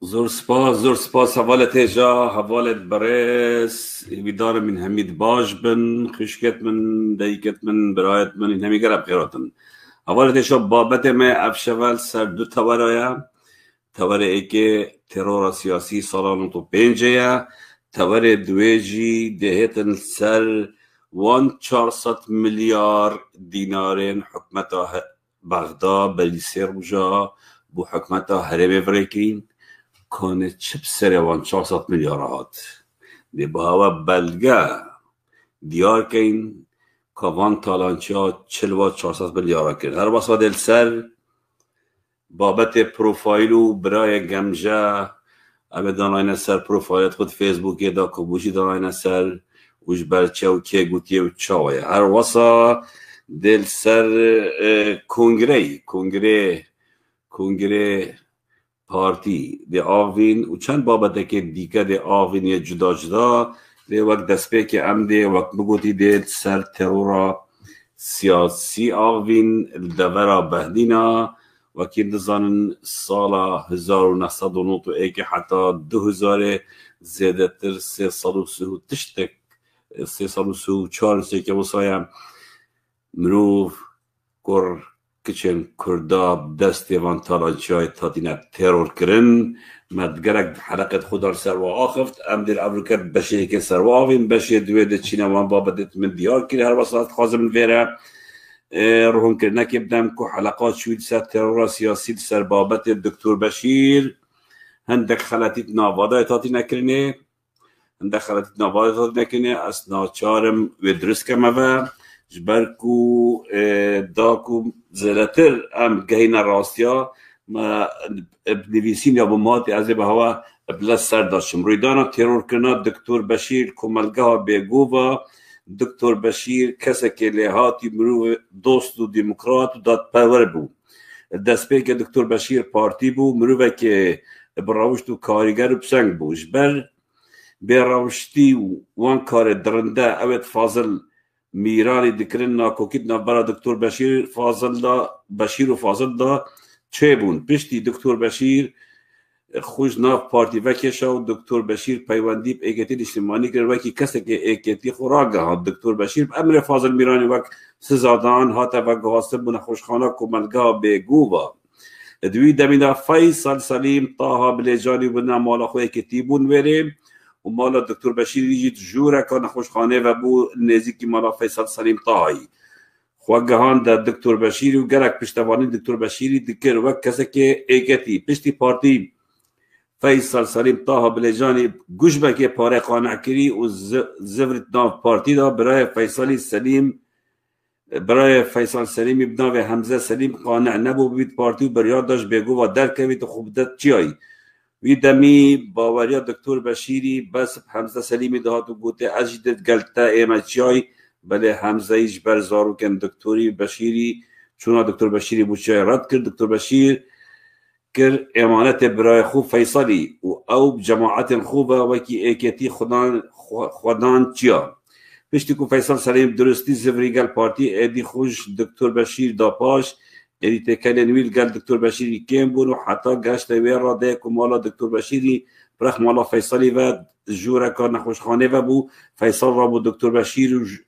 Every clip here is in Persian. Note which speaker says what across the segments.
Speaker 1: زور سپاس حوالت جا حوالت برس ویدار من همید باش بن خشکت من دیکت من برایت من این همی گرب خیراتن حوالت شا بابت میں افشول سر دو تورایا تور ایک ترور سیاسی سالانو تو پینجیا تور دویجی دهتن سر 400 میلیار دینارین حکمتا بغداد بلیسی روژا بو حکمتا هرم فرکین کنه چپ سر 400 میلیار هات دی با بلگه دیار کین که وان تالانچیا 400 میلیار کن هر بسا دل سر بابت پروفایلو برای گمجه اوه داناین سر پروفایلت خود فیسبوکی دا کبوشی داناین سر وش برچه و که گوتیه و چاوه هر واسا دل سر کنگره پارتی دی آوین و چند بابته که دیگه دی آوین یه جدا دی وقت دسپه که ام دی وقت بگوتی دی سر ترورا سیاسی آوین دورا بهدینا وکی دزانن سالا 1991 حتی 2000 زیده تر 330 تشتک 334 که وصایم مروف کر کچن کردا دست وان تالانچای تاتینا ترور کرن مدگرک حلقت خودار سر و آخفت ام در امریکا بشه که سر و آوین بشه دوی ده چینا وان بابدت من دیار کری هر واسط خازم الویره روحون کرنه که بدم که حلقات شوید سر ترور سیاسی سر بابت دکتور بشیر هندک خلطیت نواده تاتینا کرنه از ناچارم و درست کمه جبرکو داکو زلتر ام گهینا راستیا ما بنویسین یا بماتی از به هوا بلس سر داشتم رویدانا ترور کرنا دکتور بشیر کمالگاه بگووا دکتور بشیر کسی که لحاتی مرو دوست و دموکرات و داد پرور بود دست که دکتور بشیر پارتی بود مرو که براوشت و کارگر بسنگ بود جبر براوشتی و وان کار درنده اوید فاضل میرانی دکرن ناکوکید نبرا دکتور بشیر و فاضل دا چه بون پشتی دکتور بشیر خوش ناف پارتی وکیشا و دکتور بشیر پیوندی با ایکتی اجتماعی کرد وکی کسی که ایکتی خوراگه ها دکتور بشیر امر فاضل میرانی وک سزادان هاتا و گواسته بون خوشخانه کمالگاه بگوبا دوی دمینا فیصل سلیم طاها بلیجانی بنا مالا خوی ایکتی بون ویریم و مالا دکتور بشیر یجید جوره که نخوشخانه و بو نزیکی مالا فیصل سلیم طاهی خواگهان در دکتور بشیر و گرک پشتوانی دکتور بشیری دکر و کسی که ایکتی پشتی پارتی فیصل سلیم طاها بلیجانی گوش بکی پاره قانع کری و زفرت ناف پارتی دا برای فیصل سلیم ابنا و حمزه سلیم قانع نبو بید پارتی و بریاد داشت بگو و در کوید و خوب داد چیایی وی دمی باوریا دکتور بشیری بس حمزه سلیمی دهاتو گوته از جدت گلتا ایمه چیای بله حمزه ایش برزارو کن دکتوری بشیری چون دکتور بشیری بوچای رد کرد دکتور بشیر کر امانت برای خوب فیصلی و او جماعت خوبه وکی ایکتی خودان چیا پشتی که فیصل سلیم درستی زفریگل پارتی ایدی خوش دکتور بشیر دا پاش یعنی تکل نویل گل دکتر بشیری کم بود و حتی گشت ویر را ده که مالا دکتر بشیری برخ مالا فیصلی و جوره که نخوشخانه و بو فیصل را بود دکتر بشیر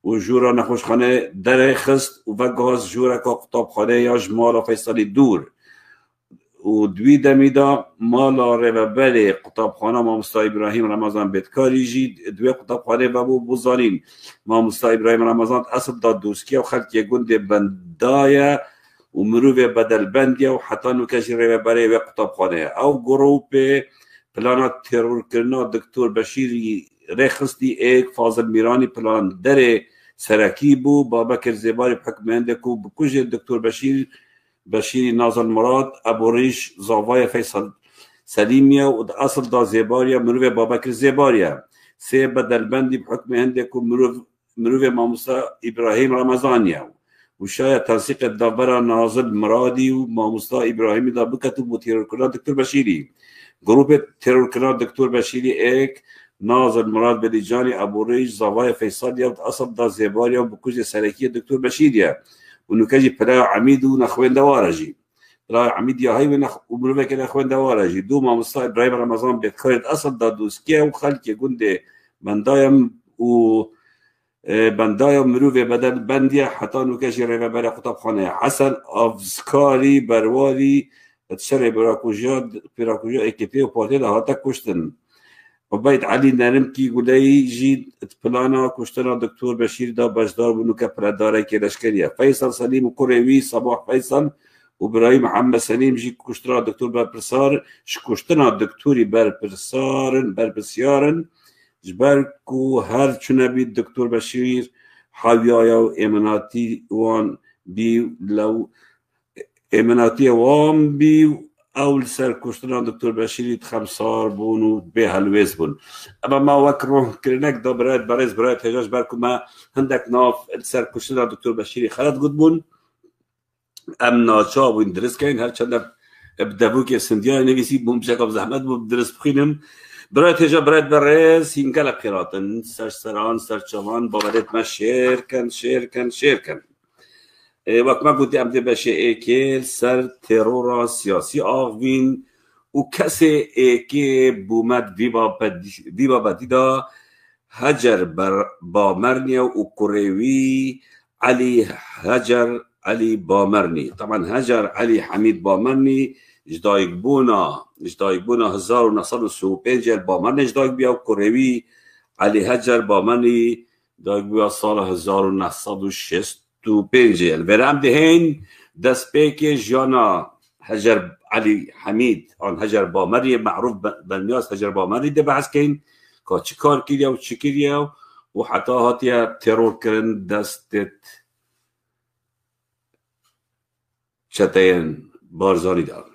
Speaker 1: و جوره نخوشخانه در خست و گاز جوره که قطابخانه یاج مالا فیصلی دور و دوی دمیدا مالا روبر قطابخانه ما مصطفی ابراهیم رمضان بیتکاری جید دوی قطابخانه و بو بوزانین ما مصطفی ابراهیم رمضان اصل داد دوسکی و خلق گند بندایه و مروف بدل بندیه و حتی نکشی رو برای و قطابخانه او گروپ پلانات ترور کرنا دکتور بشیری رخصتی ایک فاضل میرانی پلان در سرکی بو بابکر زیباری بحکم هندکو بکوش دکتور بشیری نازل مراد ابو ریش زاوای فیصل سلیمیه و اصل دا زیباریه مروف بابکر زیباریه سه بدل بندی بحکم هندکو مروف ماموسا ابراهیم رمضانیه و شاید تنسیق دابرا نازل مرادی و ماموستا ابراهیمی دا بکتب و ترور کنان دکتور بشیری گروپ ترور کنان دکتور بشیری ایک نازل مراد بلیجانی ابو ریش زاوای فیصلیه و اصل دا زیباریه و بکوش سرکی دکتور بشیریه و نکجی پلا عمید و نخوین دوارجی برای حمید یا هی و مروه که نخوانده وارجی دو مامستا ابراهیم رمضان بیت کارید اصل دا دوسکیه و خلک گنده بندایم و بندایم مروه بدل بندیه حتی نوکشی ریوه بره خطاب خانه حسن افزکاری برواری اتشره براکوژا اکیپی و پارتی ده هاتا کشتن و باید علی نرمکی گلهی جید اتپلانا کشتنا دکتور بشیر دا بجدار بونو که پرداره که لشکریه فیصل سلیم و کوروی صباح فیصل و ابراهیم محمد سلیم جی کشتنا دکتور برپرسار کشتنا دکتوری برپرسیارن جبر کو هر چونه بید دکتور بشیر حاویایا و امناتی وان بی لو امناتی وان بی اول سر کشتنا دکتور بشیری خمسار بون و به هلویز بون اما ما وکر کرنک دا برایت هجاش برکو ما هندک ناف سر کشتنا دکتور بشیری خلط گود بون ام ناچا بون درست کن هر چند ابدبو که سندیان نویسی بون بشکم زحمت بون درست بخینم برایت هجا برایت برز هنگل قراتن سر سران سر چوان باورت ما شیر کن وقت ما گوتی امده بشه ایکل سر ترور سیاسی آغوین و کسی ایکی بومد ویبا بدی دا هجر بامرنی و کوروی علی بامرنی طبعا هجر علی حمید بامرنی جدایگ بونا 1935 بامرنی جدایگ بیا و کوروی علی هجر بامرنی جدایگ بیا سال 1965 برام دهین دست پیک جانا هجر علی حمید آن هجر بامری معروف بالناس هجر بامری ده بحث کن که چی کار کردیا و چی کردیا و حتی هاتیا ترور کرن دستت چتین بارزانی دار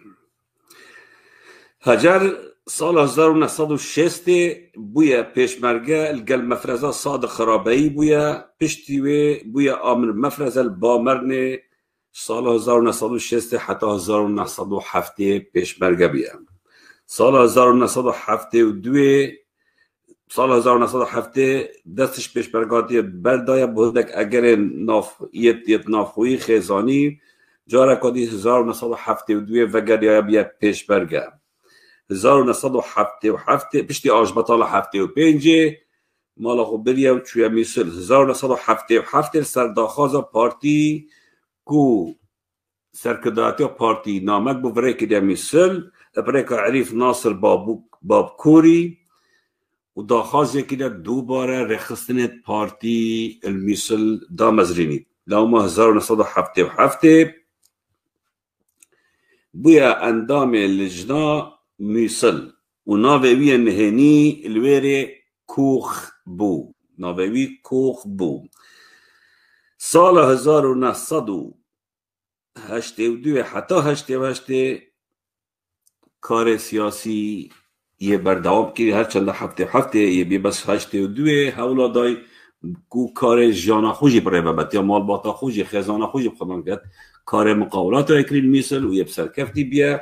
Speaker 1: هجر سال 1960 بویا پیشمرگه الگل مفرزه صادق خرابهی بویا پشتیوه بویا آمر مفرزه البامرن سال 1960 حتی 1907 پیشمرگه بیا سال 1907 دستش پیشمرگاتی بردای بودک اگر نافخوی خیزانی جاره کدی 1972 وگریا بیا پیشمرگه 1977 پشتی آجبطال 75 مالا خو بریا و چویا میسل 1977 سرداخواز پارتی کو سرکداتی پارتی نامک بو وریک دیا میسل ابریک عریف ناصر بابکوری و داخواز یکی دیا دوباره رخصتنت پارتی المیسل دامزرینی لوما 1977 بویا اندام لجنا میسل و ناوی نهنی الویره کوخ بو سال 1982 حتی 88 کار سیاسی یه بردوام کردی هر چند هفته یه بی بس 82 حولا دای کو کار جانا خوشی برای ببت یا مال باتا خوشی خزانه خوشی بخوام کرد کار مقاولات رو اکرین میسل و یه بسر کفتی بیا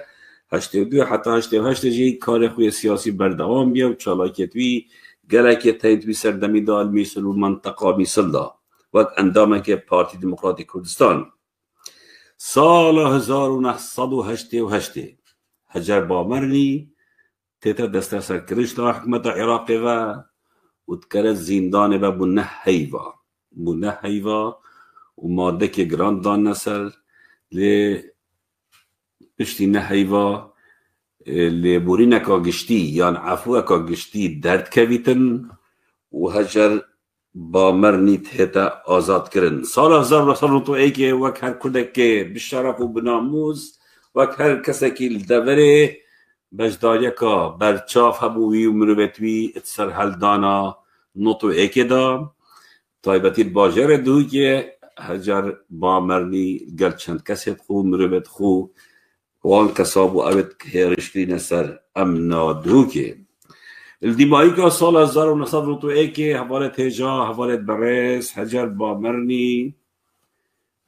Speaker 1: 82 حتی 88 جی کار خوی سیاسی بردوام بیا و چالاکتوی گلک تایتوی سردمی دال میسل و منطقه میسل دا وقت اندامه که پارتی دموکراتی کردستان سال 1988 هجر بامرنی تیتر دسته سرکرش تا حکمت عراقی و اتکرد زیندان و بونه حیوه و ماده که گراند دان نسل لی پشتی نحیوه لبوری نکا گشتی یان عفو اکا گشتی درد کویتن و هجر بامرنی تهتا آزاد کرن سال 1901 که وک هر کدک که بشرف و بناموز وک هر کسی که لدوره بجداری که برچاف هبوی و مروبتوی اتسر حل دانا نوتو ایک دا طایبتی باجر دو که هجر بامرنی گل چند کسی خو مروبت خو وان کسابو اوید هیرشکری نسر امنا دو که الدیمایی که سال 1901 که حوالت هجا حوالت برس هجر بامرنی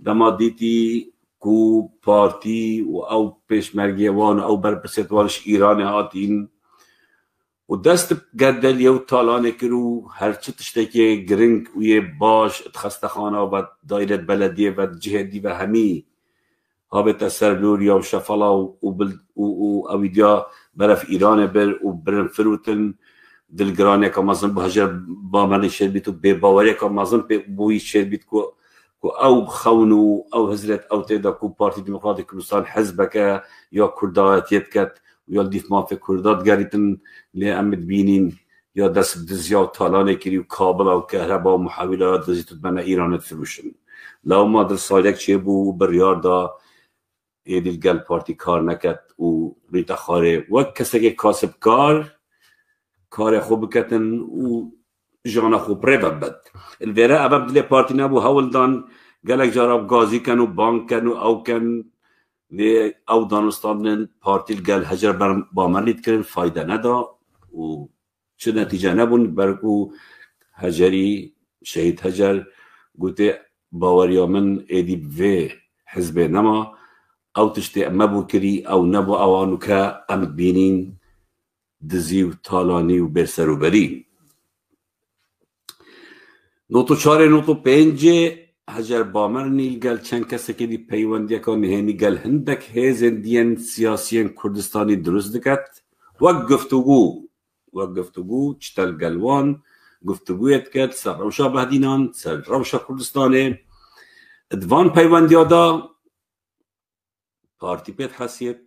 Speaker 1: دما دیتی کو پارتی و او پیشمرگی وان او برپرست وانش ایران هاتین و دست گدل یو تالانه کرو هرچه تشتکی گرنگ و یه باش اتخستخانه و دایرت بلدیه و جهدی و همی هابت سر لوریا و شفلا و اویدیا برف ایران بر و برن فروتن دلگرانه که مازن بهجر با من شربیت و به باوری که مازن بوی شربیت کو او خونو او حضرت او تیدا کو پارتی دموکراتی کردستان حزبك یا کردایت کت یا دیف ما فی کردات گریتن لی امد بینین یا دست دزیا و تالانه کری و کابل و کهربا و محاولات دزیتت بنا ایرانت فروشن لو ما در سالک چه بو بریار دا ایدیل گل پارتی کار نکت و ریتا خاره و کسی که کاسب کار خوب کتن و جانا خوب ره ببد الویره ابب دل پارتی نبو هول دان گلک جارب گازی کن و بانک کن و او کن لی او دانستان پارتی گل هجر با مرلید کرن فایده ندا و چه نتیجه نبون برکو هجری شهید هجر گوته باوریا من ایدی به حزب نما او تشتی مبو کری او نبو اوانو که امد بینین دزی و تالانی و برسر و بری نوتو 4 نوتو 5 هجر بامرنی گل چند کسی که دی پیوندی که نهینی گل هندک هیزندین سیاسیین کردستانی درست دکت و گفتگو چتل گلوان گفتگویت کرد سر روشا بهدینان سر روشا کردستانه ادوان پیوندی دا پارتی پیت حسیت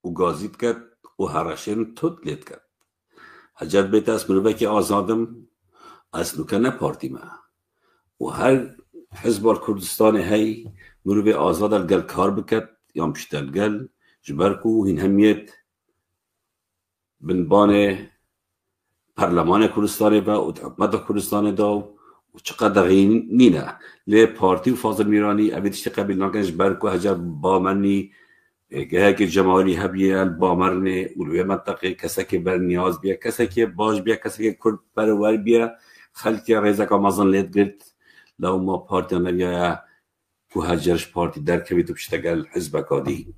Speaker 1: و گازید کرد و هرشن تود لید کرد هجر بیت از مروه که آزادم از نکنه پارتی ما و هر حزب کردستان هی مروه آزاد الگل کار بکد یا مشتل گل جبرکو هین همیت بنبان پرلمان کردستان با و حکومت کردستان دا و چقدر غین نینه لی پارتی و فاضل میرانی اویدشت قبیل ناکنش برکو هجر بامرنی که جمالی هبیه بامرنه اولوی منطقه کسی که بر نیاز بیا کسی که باش بیا کسی که کرد پرور بیا خلقی ریزه که مازن لید گرد لو ما پارتی نبیا که هجرش پارتی در کبی تو بشتگل حزب کادی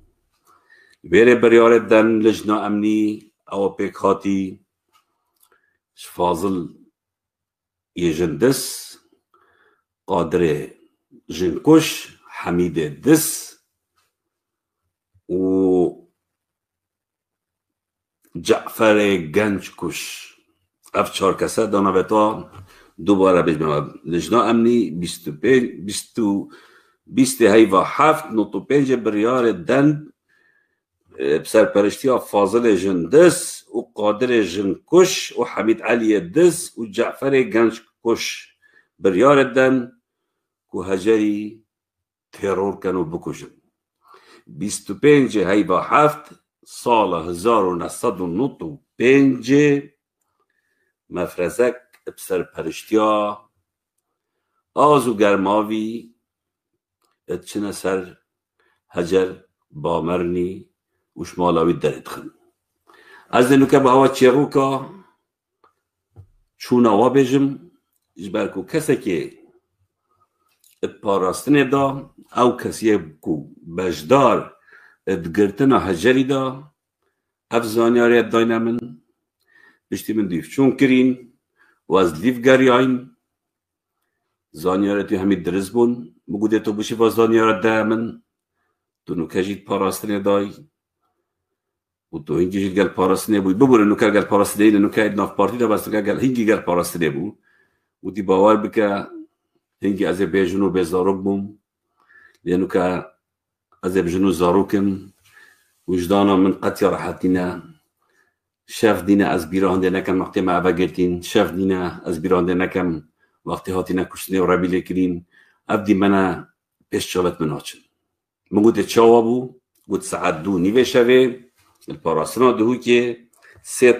Speaker 1: بیره بریارت دن لجنا امنی او پیک هاتی فاضل یجندس قادر جنکش حمید دس و جعفر گنجکش اف 4 کسه دانا بتا دوباره بجمع لجنا امنی 27 نوتو 5 بریار دن بسرپرشتی ها فاضل جندس و قادر جنکش و حمید علی دس و جعفر گنجکش بریار دن که هجری ترور کنو بکشن 25 هیبا 7 سال 1995 مفرزک بسرپرشتیا آزو گرماوی اتچنه سر هجر بامرنی و شمالاوی درد خن از دنو که به هوا چیغو که چون آوا بیجم جبرکو کسی که پاراستنه دا او کسی که بجدار ادگرتنا هجری دا افزانیاری داینا من بشتی من دیف چون کرین و از دیف گریاین زانیارتی همی درز بون مگوده تو بشی و زانیارت دا من تو نو کجید پاراستنه دای و تو هنگی جید گل پاراستنه بود ببوره نو که گل پاراستنه اینه نو که ادناف پارتی دا بست گل هنگی گل پاراستنه بود و دی باور بکه هنگی از بیجنو بزاروک بوم لانو که از بیجنو زاروکم وجدانا من قطع راحتنا شاف دينا از بیرانده نکم وقتی ما عبا گرتین شاف دينا از بیرانده نکم وقتی هاتینا کشتنه و ربی لکرین ابدی منا پیش شالت مناچن مگود چاوا بو گود ساعت 2 نیوه شوه الپاراسنا دهو که 3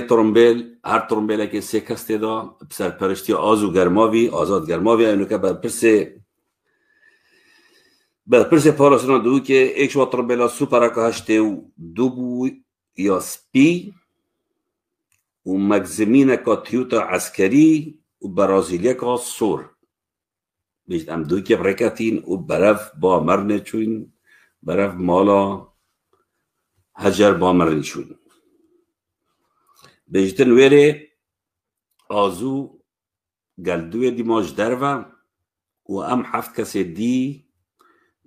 Speaker 1: ترمبیل هر ترمبیل که 3 کسته دا بسر پرشتی آزاد گرماوی اینو که برپرس پاراسنا دو که ایک شو ترمبیلا سوپرا که هشته و 2 بو یا سپی و مگزمین که تیوتا عسکری و برازیلیا که سور بیشت ام دوی که برکتین و برف با مرنه چون برف مالا هجر با مرنه چون بیشتن ویره آزو گلدوی دیماج درو و ام حفت کسی دی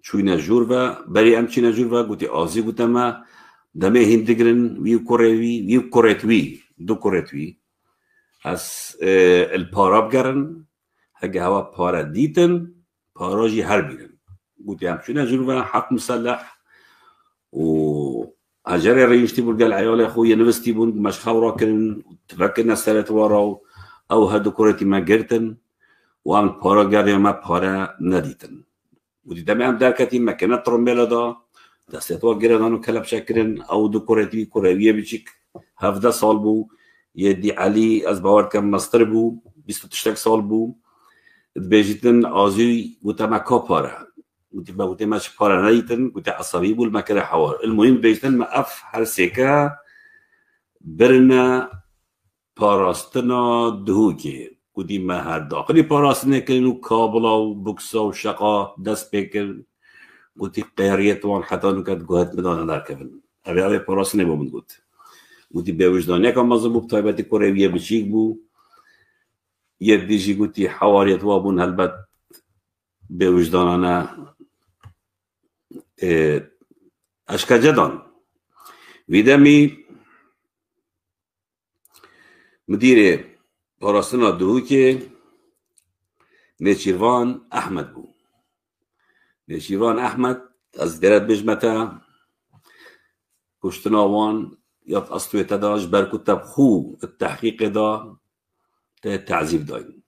Speaker 1: چوینه جور و بری ام چینه جور و گوتی آزی گوتم دمه هندگرن وی کوریتوی دو کوریتوی از الپاراب گرن هگه هوا پارا دیتن پاراجی هر بیرن گوتی ام چینه جور و حق مسلح و هجر ريشتي بول قال عيال اخويا نفستي بول مش خورا كن تفكرنا سرت ورا او هدو كورتي ما قرتن وام بارا قال ما بارا نديتن ودي دمام داركتي ما كانت ترمبلا دا دستت وقرن كلب شكرن او دو كورتي كورية بيجيك هفدا سال بو يدي علي از باور كم مستر بو 28 سال بو بيجيتن ازي وتما كوبارا قلت بقى قلت ماشي بارانايتن قلت عصبي بول ما كره حوار المهم بيجتن ما اف هرسيكا برنا باراستنا دهوكي قلت ما هر داخلي باراستنا كنو كابلا وبوكسا وشقا دست بيكر قلت قياريت وان حتى نو كانت قهت مدانا دار كفن ابي باراستنا بو من قلت بوجدانيا كان مزبو بطيبتي كوريوية بشيك بو يديجي قلت حواريت وابون هلبت بوجدانانا اشكاجدان ویدمی مدیر پاراستنا دهو که نیچیروان احمد بو نیچیروان احمد از درد بجمتا کشتناوان یاد اصطویت داش برکتب خو التحقیق دا تعذیب داین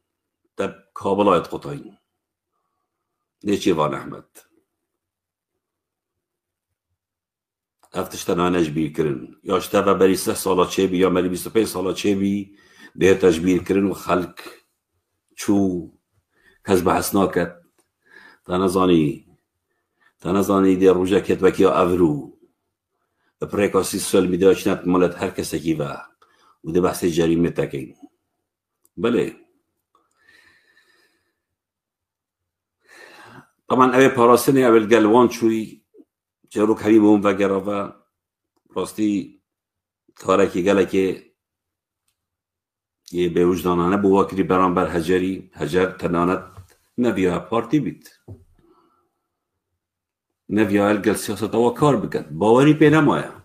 Speaker 1: تب کابلایت قطعین نیچیروان احمد افتشتن آنش بیر کرن یا اشتبه بری 3 سالا چه بی یا مری 25 سالا چه بی ده تجبیر کرن و خلق چو کس بحث ناکد تنظانی ده روژه کت وکی اورو پریکاسی سوال میده اشنت مالت هر کسی کی و ده بحث جریمه تکین بله طبعا اوه پاراستنی اول گلوان چوی چرا کمی بوم و گراوا راستی کاری که گله که یه به وجدانانه بوا کری بران بر هجر تنانت نبیا پارتی بیت نبیا الگل سیاست و کار بکن باوری پی نمایا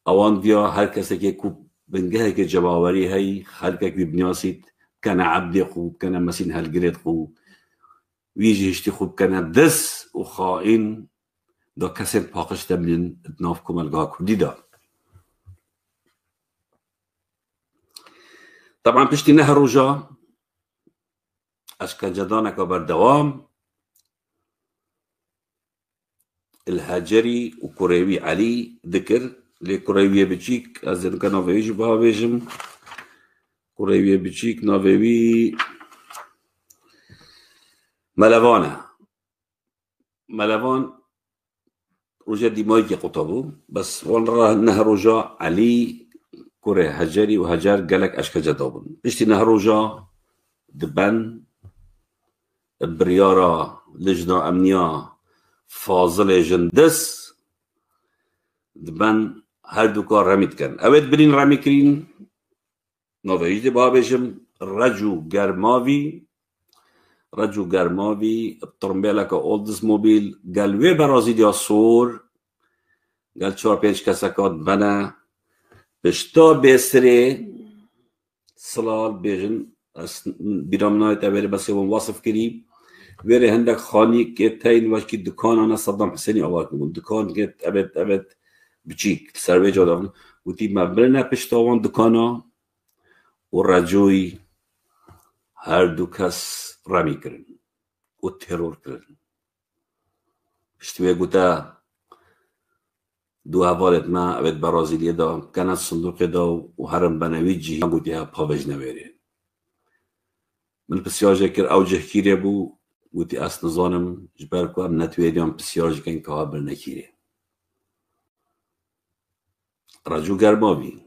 Speaker 1: اوان بیا هر کسی که کوب بنگه که جباوری هی خلقك ببنیاسید کن عبد خوب کن مسین هلگرید خوب ویجهشتی خوب کن دس و خائن دا کسی پاقش دمین اتناف کمالگاه کردی دا طبعا پشتی نه روژا اشکنجدانک بردوام الهاجري وكوريوي علي ذكر لكوريوي بتشيك أزن كان نافيج بهاويجم كوريوي بتشيك نافيوي ملفان رجع ديمايكي قطبو بس والله نهر رجع علي كوري هجري وهجر قالك أشكا جدابن بشتي نهر رجع دبن بريارة لجنة أمنية فاضل جندس دبن هر دو کار رمید کن اوید برین رمی کرین نویج دی بابشم رجو گرماوی بطرمبیلا که اولدز موبیل گلوی برازی دیا سور گل 4-5 کسکات بنا بشتا بسره سلال بیجن بیرامنای تبری بسی و وصف کری ویره هندک خانی که تاین واش که دکان آنا صدام حسینی آوار کنم دکان که ابد بچیک سروی جادم و تی مبرنه پشتاوان دکانا و رجوی هر دو کس رمی کرن و ترور کرن پشتوی گوتا دو حوالت ما ابد برازیلی دا کنت صندوق دا و هرم بنوی جی گوتی ها پاوج نویره من پسیاجه کر او جهکیره بو گوتی اس نظانم جبر کو ام نتویدیم پسیاجه کن که بر نکیره رجو گرماوی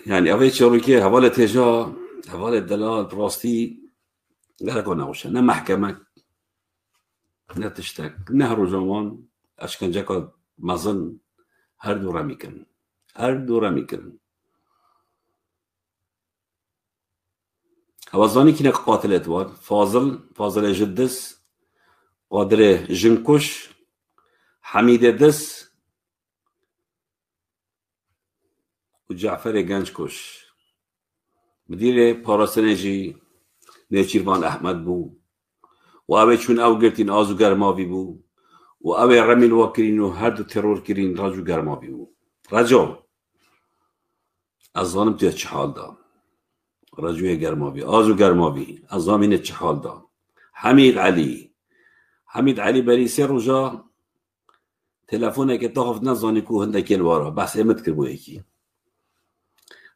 Speaker 1: يعني أبي شروكي حوالي تجا حوالي الدلال براستي لا كنا وش أنا محكمة نتشتك نهر جوان أشكن جاكا مازن هر دو راميكن اوزانی که قاتلت واد فاضل جدس قادر جنكوش حميد دس وجعفر گنجكوش مدير پاراسنجي نيچيروان احمد بو و اوه چون او گرتين آزو گرماوي بو و اوه رمين واكرين و هر دو ترور كرين راجو گرماوي بو رجو از ظانم توی چه حال دا رجوی گرماوي آزو گرماوي از ظانم چه حال دا حمید علی بری سه روزا تلفونه که تاخف نزانی کو هندکی الوارا بحث امت کربو یکی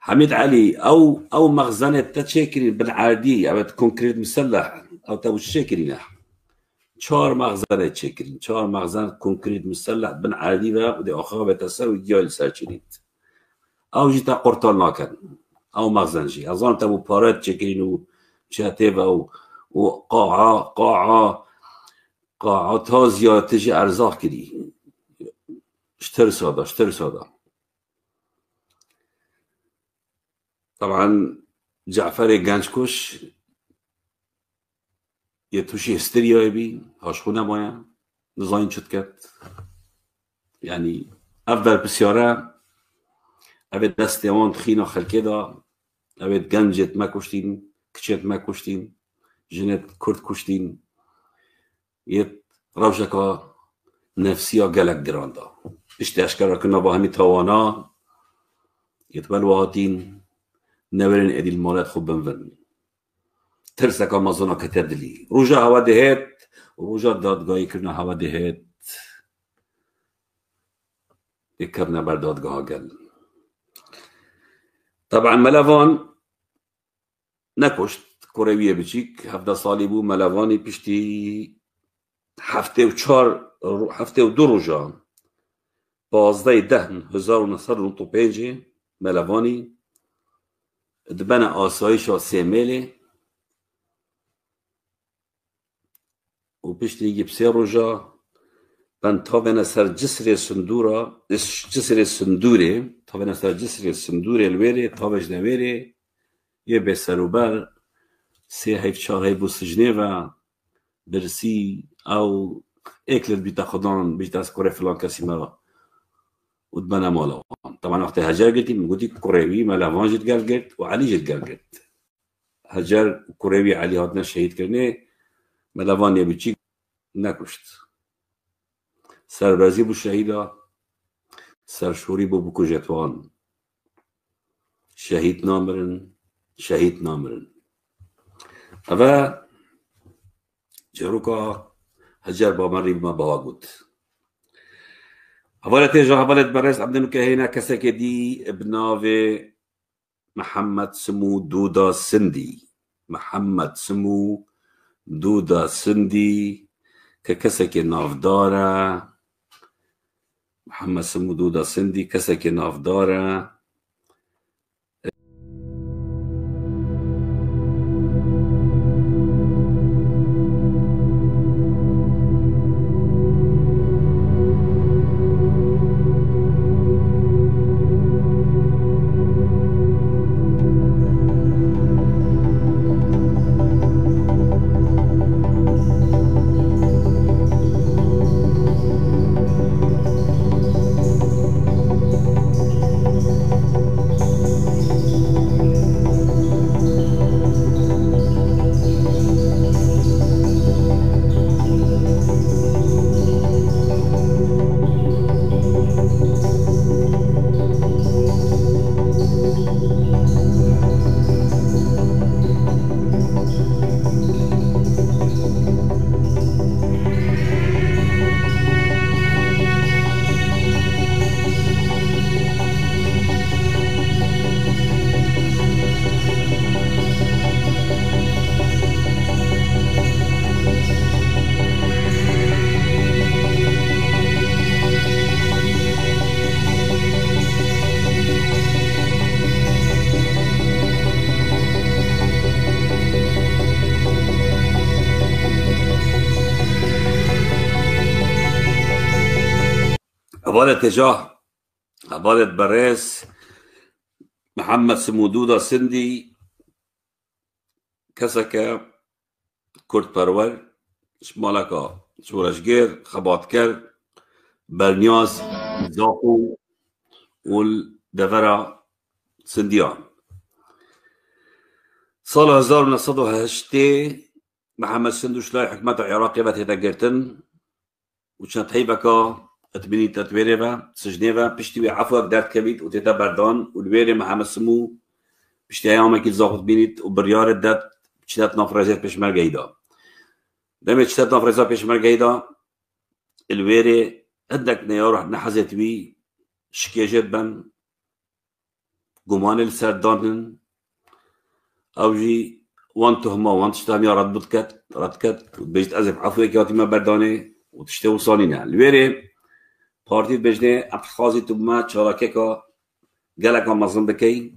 Speaker 1: حمید علی او مخزن تشكرين بالعادي او كونكريت مسلح او تو تشكرين 4 مخزن تشكرين 4 مخزن كونكريت مسلح بالعادي و دي اخا بتساوي ديال ساچريت او جيتا قرطان ناكن او مخزن جي اظن تو بارات تشكرين و شاتيفا و قاعة تازيا تجي ارزاق كدي اشتر ساده طبعا جعفر گنجکوش یه توشی هستریایی بی هاشخو نمایا نزاین چود کرد یعنی افضل بسیاره اوید دست اوان تخینا خلکه دا اوید گنجت ما کشتین کچت ما کشتین جنت کرد کشتین یه روشکا نفسیا گلک گران دا اشتی اشکر کنه با همی توانا یتبل واتین نورن ادي المولات خوب بنفن ترسك امازونا كتدلي رجع هوا دهت ورجع دادگاهی کرنا هوا دهت يكرنا بر دادگاه قل طبعا ملوان نكشت كروية بچيك 7 سالي بو ملواني پشتی هفته و 2 روزا 15/10/1995 ملواني دبنا آسایش و سیمله و پشتی یه 3 روزا بن تابنا سر جسر صندوره الویره تابش نویره یه به سروبر 3 بو سجنه و برسی او اکلت بیتا خدان بیتا از کره فلان کسی ما ودبنا مالوان طبعا وقت هجر قلتي من قلتي كوريوي ملوان جت قلت وعلي جت قلت هجر كوريوي علي هاتنا شهيد كرني ملوان يبيتشي نكشت سربازي بو شهيدا سرشوري بو بكو جتوان شهيد نامرن اما جروكا هجر بامري بما بواقود حوالت برس عبدالو که هینا کسی که دی ابناوه محمد سمو دودا سندی که کسی که نافداره محمد سمو دودا سندی کسی که نافداره حوالت برس محمد سمودودا سندي كسك كرد پرور شمالكا شورشگر خباتكر برنياز زاقو والدفرة سنديان. سال 1908 محمد سندوش لاي حكمة العراقية بتهدقرتن وشنت حيبكا اتبني تتويريفا سجنيفا بشتوي عفوك دارت كبيت وتيتا بردان والويري محمد سمو بشتي ايامك كيل زاقت بينيت وبريار الدات بشتات نافرازات بشمر قيدا دمت شتات نافرازات بشمر قيدا الويري عندك نياروح نحزت بي شكيجت بن قمان السردانن او جي وان تهمه وان تشتامي ردكت بيجت ازف عفوك ياتي ما برداني وتشتي وصانينا الويري بارتي بجنه ابخازي تبما تشاركيكا قالك مظلم بكي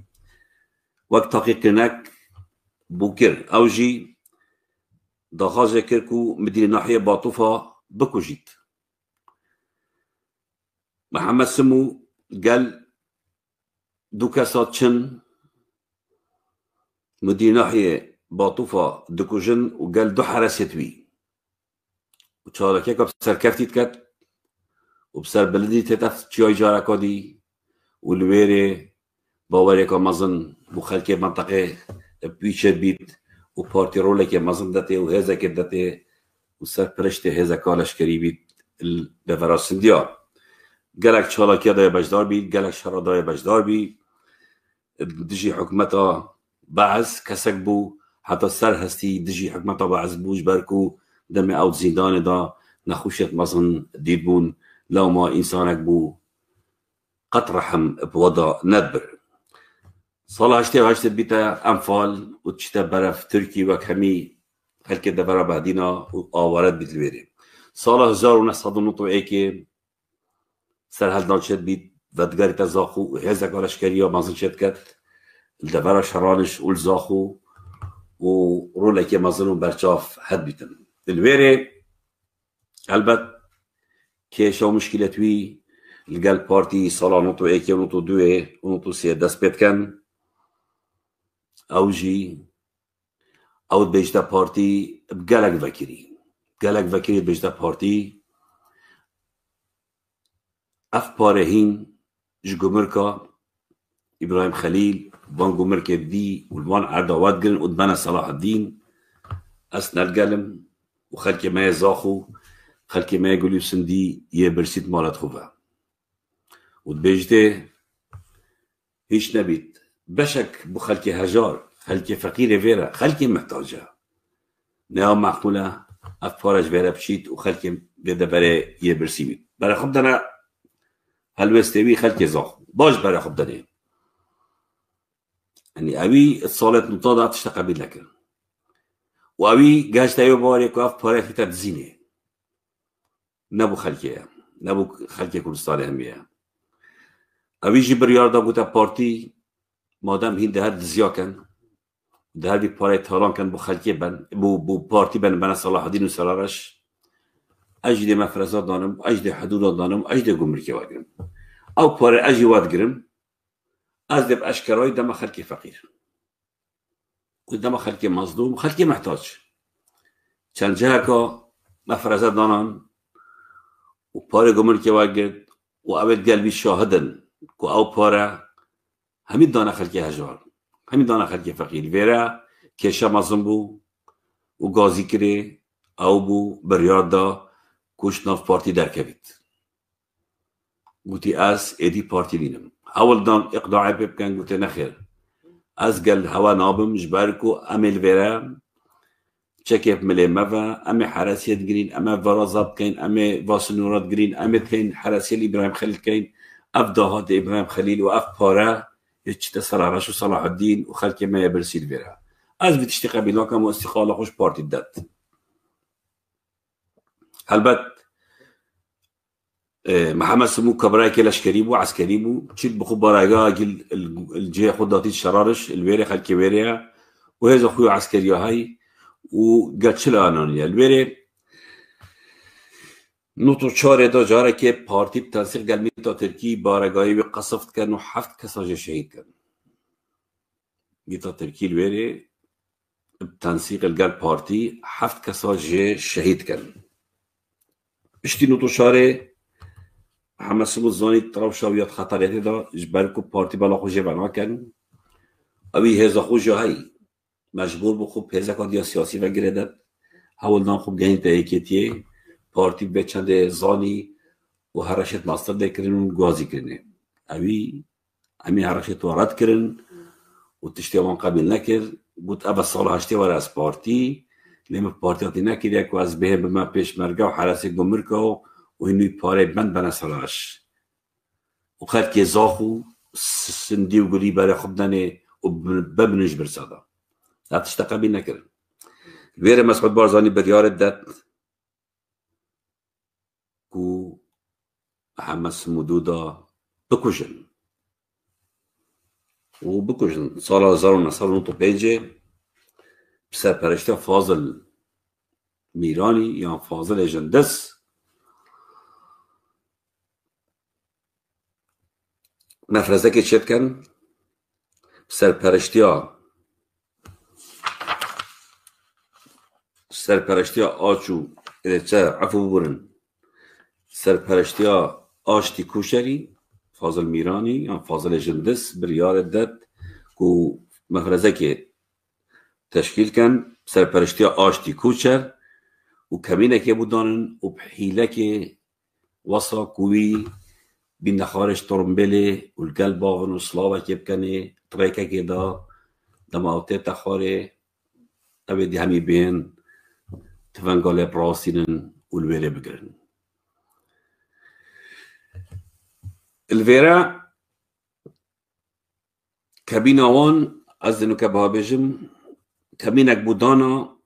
Speaker 1: وقت تحقيقناك بوكر او جي دخاجة كركو مدينة ناحية باطوفة بكو جيت محمد سمو قال دوكا ساتشن مدينة ناحية باطوفة دكوجن وقال دو حراسيتوي وشاركيكا بسر كفتيت كت وبسر بلدي تتف تشيوي جاركا دي والويري باوريكا مظن مخلكي منطقة بيشر بيت وبارتي رولكي مظن داتي وهذا كداتي وسر برشتي هذا كالشكري بيت البفراس سنديار قالك شاركيا داي بجدار بيت قالك شارا داي بجدار بيت دجي حكمتها بعز كسك بو حتى سر هستي دجي حكمتها بعز بوش بركو دمي اوت زيدان دا نخوشت مظن ديبون لو ما انسانك بو قط رحم بوضع ندبر صالة هشتي بيتا انفال وتشتا برف تركي وكهمي هلكي دبرا بعدينا وآوارات بيت الويري صالة 1900 ايكي سر هلدان شد بيت ودقاري تزاخو وهزا قالشكريا مازن شد كت الدبرا شرانش والزاخو ورولكي مازنو برشاف حد بيتن الويري البت كيشا مشكلة وي القلب بارتي صالة نوتو ايكي ونوتو دوي ونوتو سي دس بيت كان او جي او بيجتا بارتي بقالك فكري بيجتا بارتي اف بارهين جمركا ابراهيم خليل بان جمركا دي والبان عدوات قلن قدبانا صلاح الدين اسنا القلم وخلكي ما يزاخو خلكي ما يقولوا سندي يبرسيت مالت خوفا ودبيجتي هيش نبيت بشك بخلكي هجار خلكي فقيرة فيرا خلكي محتاجة نعم معقولة أفارج فيرا بشيت وخلكي بيدا بري يبرسيميت برا خبدنا هالوستوي خلكي زاخ باش برا خبدنا يعني أبي الصالة نطاضة تشتقى بيد وأبي جاش تايو باري كواف باري في تدزينه نبو خلكي كردستان همية أبي جبر ياردا بوتا بارتي مادام هين دهر دزيا كان دهر بي باري تهران كان بو خلكي بن بو بارتي بن صلاح الدين وسرارش أجدي مفرزات دانم أجدي حدود دانم أجدي جمركي واجرم أو باري أجي وادجرم أزدب أشكراي دم خلكي فقير ودم خلكي مظلوم خلكي محتاج كان جهكا مفرزات دانم وباري جمركي واجد وأبد قلبي شاهدن كو أو باري همین دانه خلکی هجار همین دانه خلکی فقیر ویرا کشا مازن بو و گازی کری او بو بریاد دا کوش ناف پارتی درکوید گوتی از ایدی پارتی دینم اول دان اقداعی بکن گوتی نخیر از گل هوا نابم جبرکو امل ویرا چکیب ملی مفا امی حراسیت گرین امی ورازات کین امی واسنورات گرین امی کین حراسیت ابراهیم خلیل کین اف داهات ابراهیم خلیل و اف پاره يتشتا سرارش وصلاح الدين وخلكي ما يبرسيل فيرها از بتشتي قبيلة كم استقالة خوش بارتي الدات هلبت محمد سمو كبراي كلاش كريبو عسكريبو تشيت بخو برايقا جل الجي خداتي الشرارش الويري خلكي ويريها وهذا اخويا عسكريا هاي وقال شلا انانيا الويري نوتو چاره دا جاره که پارتی بتنسیق گلمی تا ترکی بارگاهی به قصفت کن و 7 کسا شهید کن میتا ترکی الویری بتنسيق القلب بارتي 7 كسا جي شهيد كان بشتي نوتو شاري محمد سمو الزاني تراوشاويات خطريتي دا جبالكو بارتي بالا خوجي بنا كان اوي هزا خوجي هاي مجبور بخوب هزا كان سياسي وگردد هول نام خوب گهين تايكيتيه بارتي بچند زاني و هرشت ماستر ده کرن و گوازي کرنه اوي همي هرشت وارد کرن و تشتيوان قبل نكر قلت أبا الصالة هشتي ورا از بارتي لما بارتياتي نكر يك واز به بما پیش مرگا و حراسي گمركا و هنوي پاره بند بنا سلاش و خلق زاخو سندي و قري برا خبداني و ببنج برسادا لا تشتقبل نكر الويرة مسعود بارزاني بريار الدات كو محمد سمودودا بكوجن وبكوجن صار زارنا صار نطو بيجي بسر پرشته فاضل ميراني یا فاضل جندس مفرزه که چید کن بسر پرشته آچو عفو بورن سر پرشته آشتی کوشری فاضل ميراني یا فاضل جندس بريار داد کو مفرزه که تشکیل کن سرپرشتی آشتی کوچر و کمینه که بودانن و بحیله که وصا کوی بین نخارش ترمبله و القلب باغن و صلابه که بکنه طریقه که دا دماغته تخاره اوه دی همی بین تفنگاله براسینن و الویره بگرن الویره کبین آوان از دنو که بها بجم كمينك بودانا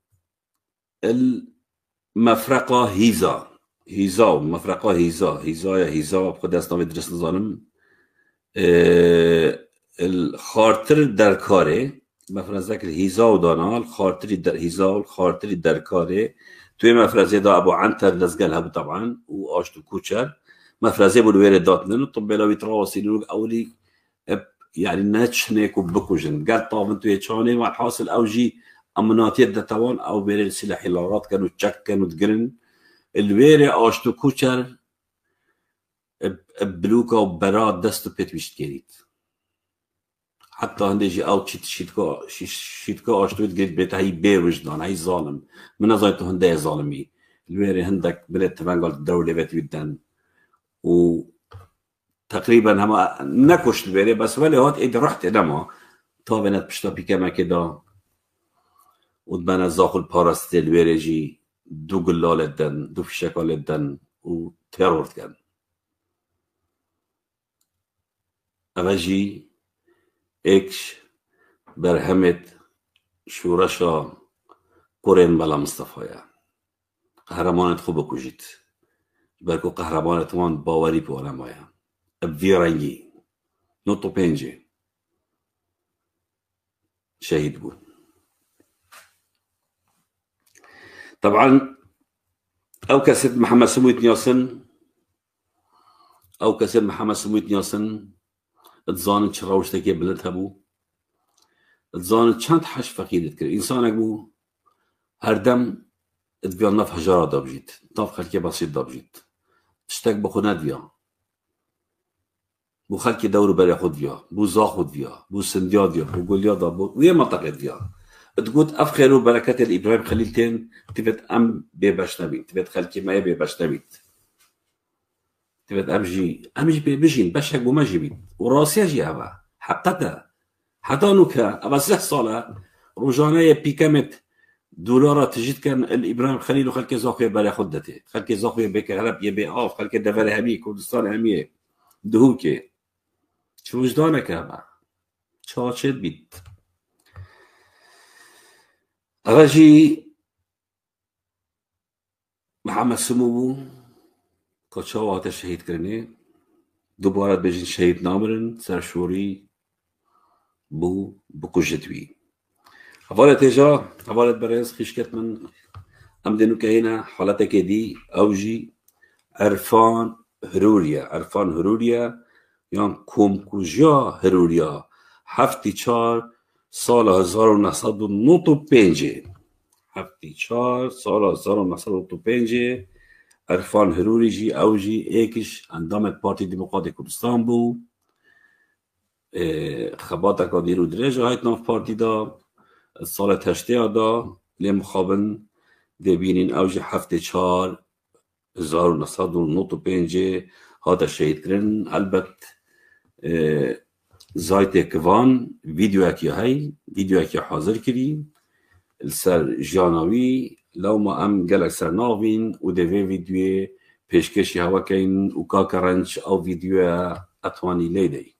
Speaker 1: المفرقة هيزا مفرقة هيزا بخد اسنامي درس نظانم الخارتر در کاره مفرزه که هيزا و دانا الخارتري در هيزا و الخارتري در کاره توی مفرزه دا ابو عنتر لزقل هبو طبعا و آشتو کوچر مفرزه بلوير داتنن طب بلاوي تراوسين اولي يعني ناتشنيك وبكوجن قال طابن توي تشاني مع الحاصل اوجي امناتيت دتوان او بير سلاح لارات كانوا تشك كانوا تقرن الويري اشتو كوچر بلوكا وبراد دستو بيت ويشتكيريت حتى هندجي او شيتكا اشتو تقريت بيت هاي بير وجدان هاي ظالم من ازايتو هندي ظالمي الويري هندك بلد تفنقل الدولة بيت ودن و تقريبا هما نكوش الويري بس ولي هات ايدي رحت ادما طابنت بشتا بيكما كدا ودبنا زاخل پارسته الويري جي دو قلال الدن دو فشكال الدن و تيرورت كان اغاجي اكش برهمت شورشا قرين بلا مصطفايا قهرمانت خوب کجید برکو قهرمانت وان باوری پوانمایا بفيرانجي نوتو بينجي شهيد بود طبعا او كسد محمد سمويت نياسن او كسد محمد سمويت نياسن اتزانت شراوشتكي بلدها بو اتزانت چند حش فقيدت كر انسانك بو هردم اتبيان نف حجارة دابجيت نف خلقي بسيط دابجيت تشتاك بخو نديا بو خلقي دورو بري خود فيا بو زا خود فيا بو سنديا ديا بو قوليا دا بو ويا منطقة فيا تقول افخر وبركات الابراهيم خليلتين تبت ام بيباش نبيت تبت خلقي ما بيباش نبيت تبت امجي بيبجين باش هقو ما جيبيت وراسي اجي ابا حقتا حتى نوكا ابا 6 صالة روجانية بيكامت دولار تجد كان الابراهيم خليل وخلقي زاخوية بلا خدته خلقي زاخوية بكهرب يبي اوف خلقي دفر همي كردستان همي دهوكي شو وجدانك ابا شاشد بيت اغاجي محمد سمو كاتشاو هاتا شهيد كرني دوباره بجين شهيد نامرن سرشوري بو بكوجتوي حوالة تجا حوالة برز خشكت من امدنو كهينا حالتك دي اوجي عرفان هروريا يعني كومكوجا هروريا هفتي چار سال 1995 هفتی 4 سال 1995 عرفان هروری جی او جی ایکش اندامت پارتی دموکراتی کردستان بو خباتا که دیرو درجه هایت ناف پارتی دا سال تشتیه دا لی مخابن دبینین او جی هفتی 4 1995 هاتا شهید کرن البت زایت کوان ویدیو اکی حاضر کری السر جانوی لو ما ام گلک سر ناوین و دوی ویدیو پیشکشی هوا کین و کا کرنچ او ویدیو اتوانی لیدی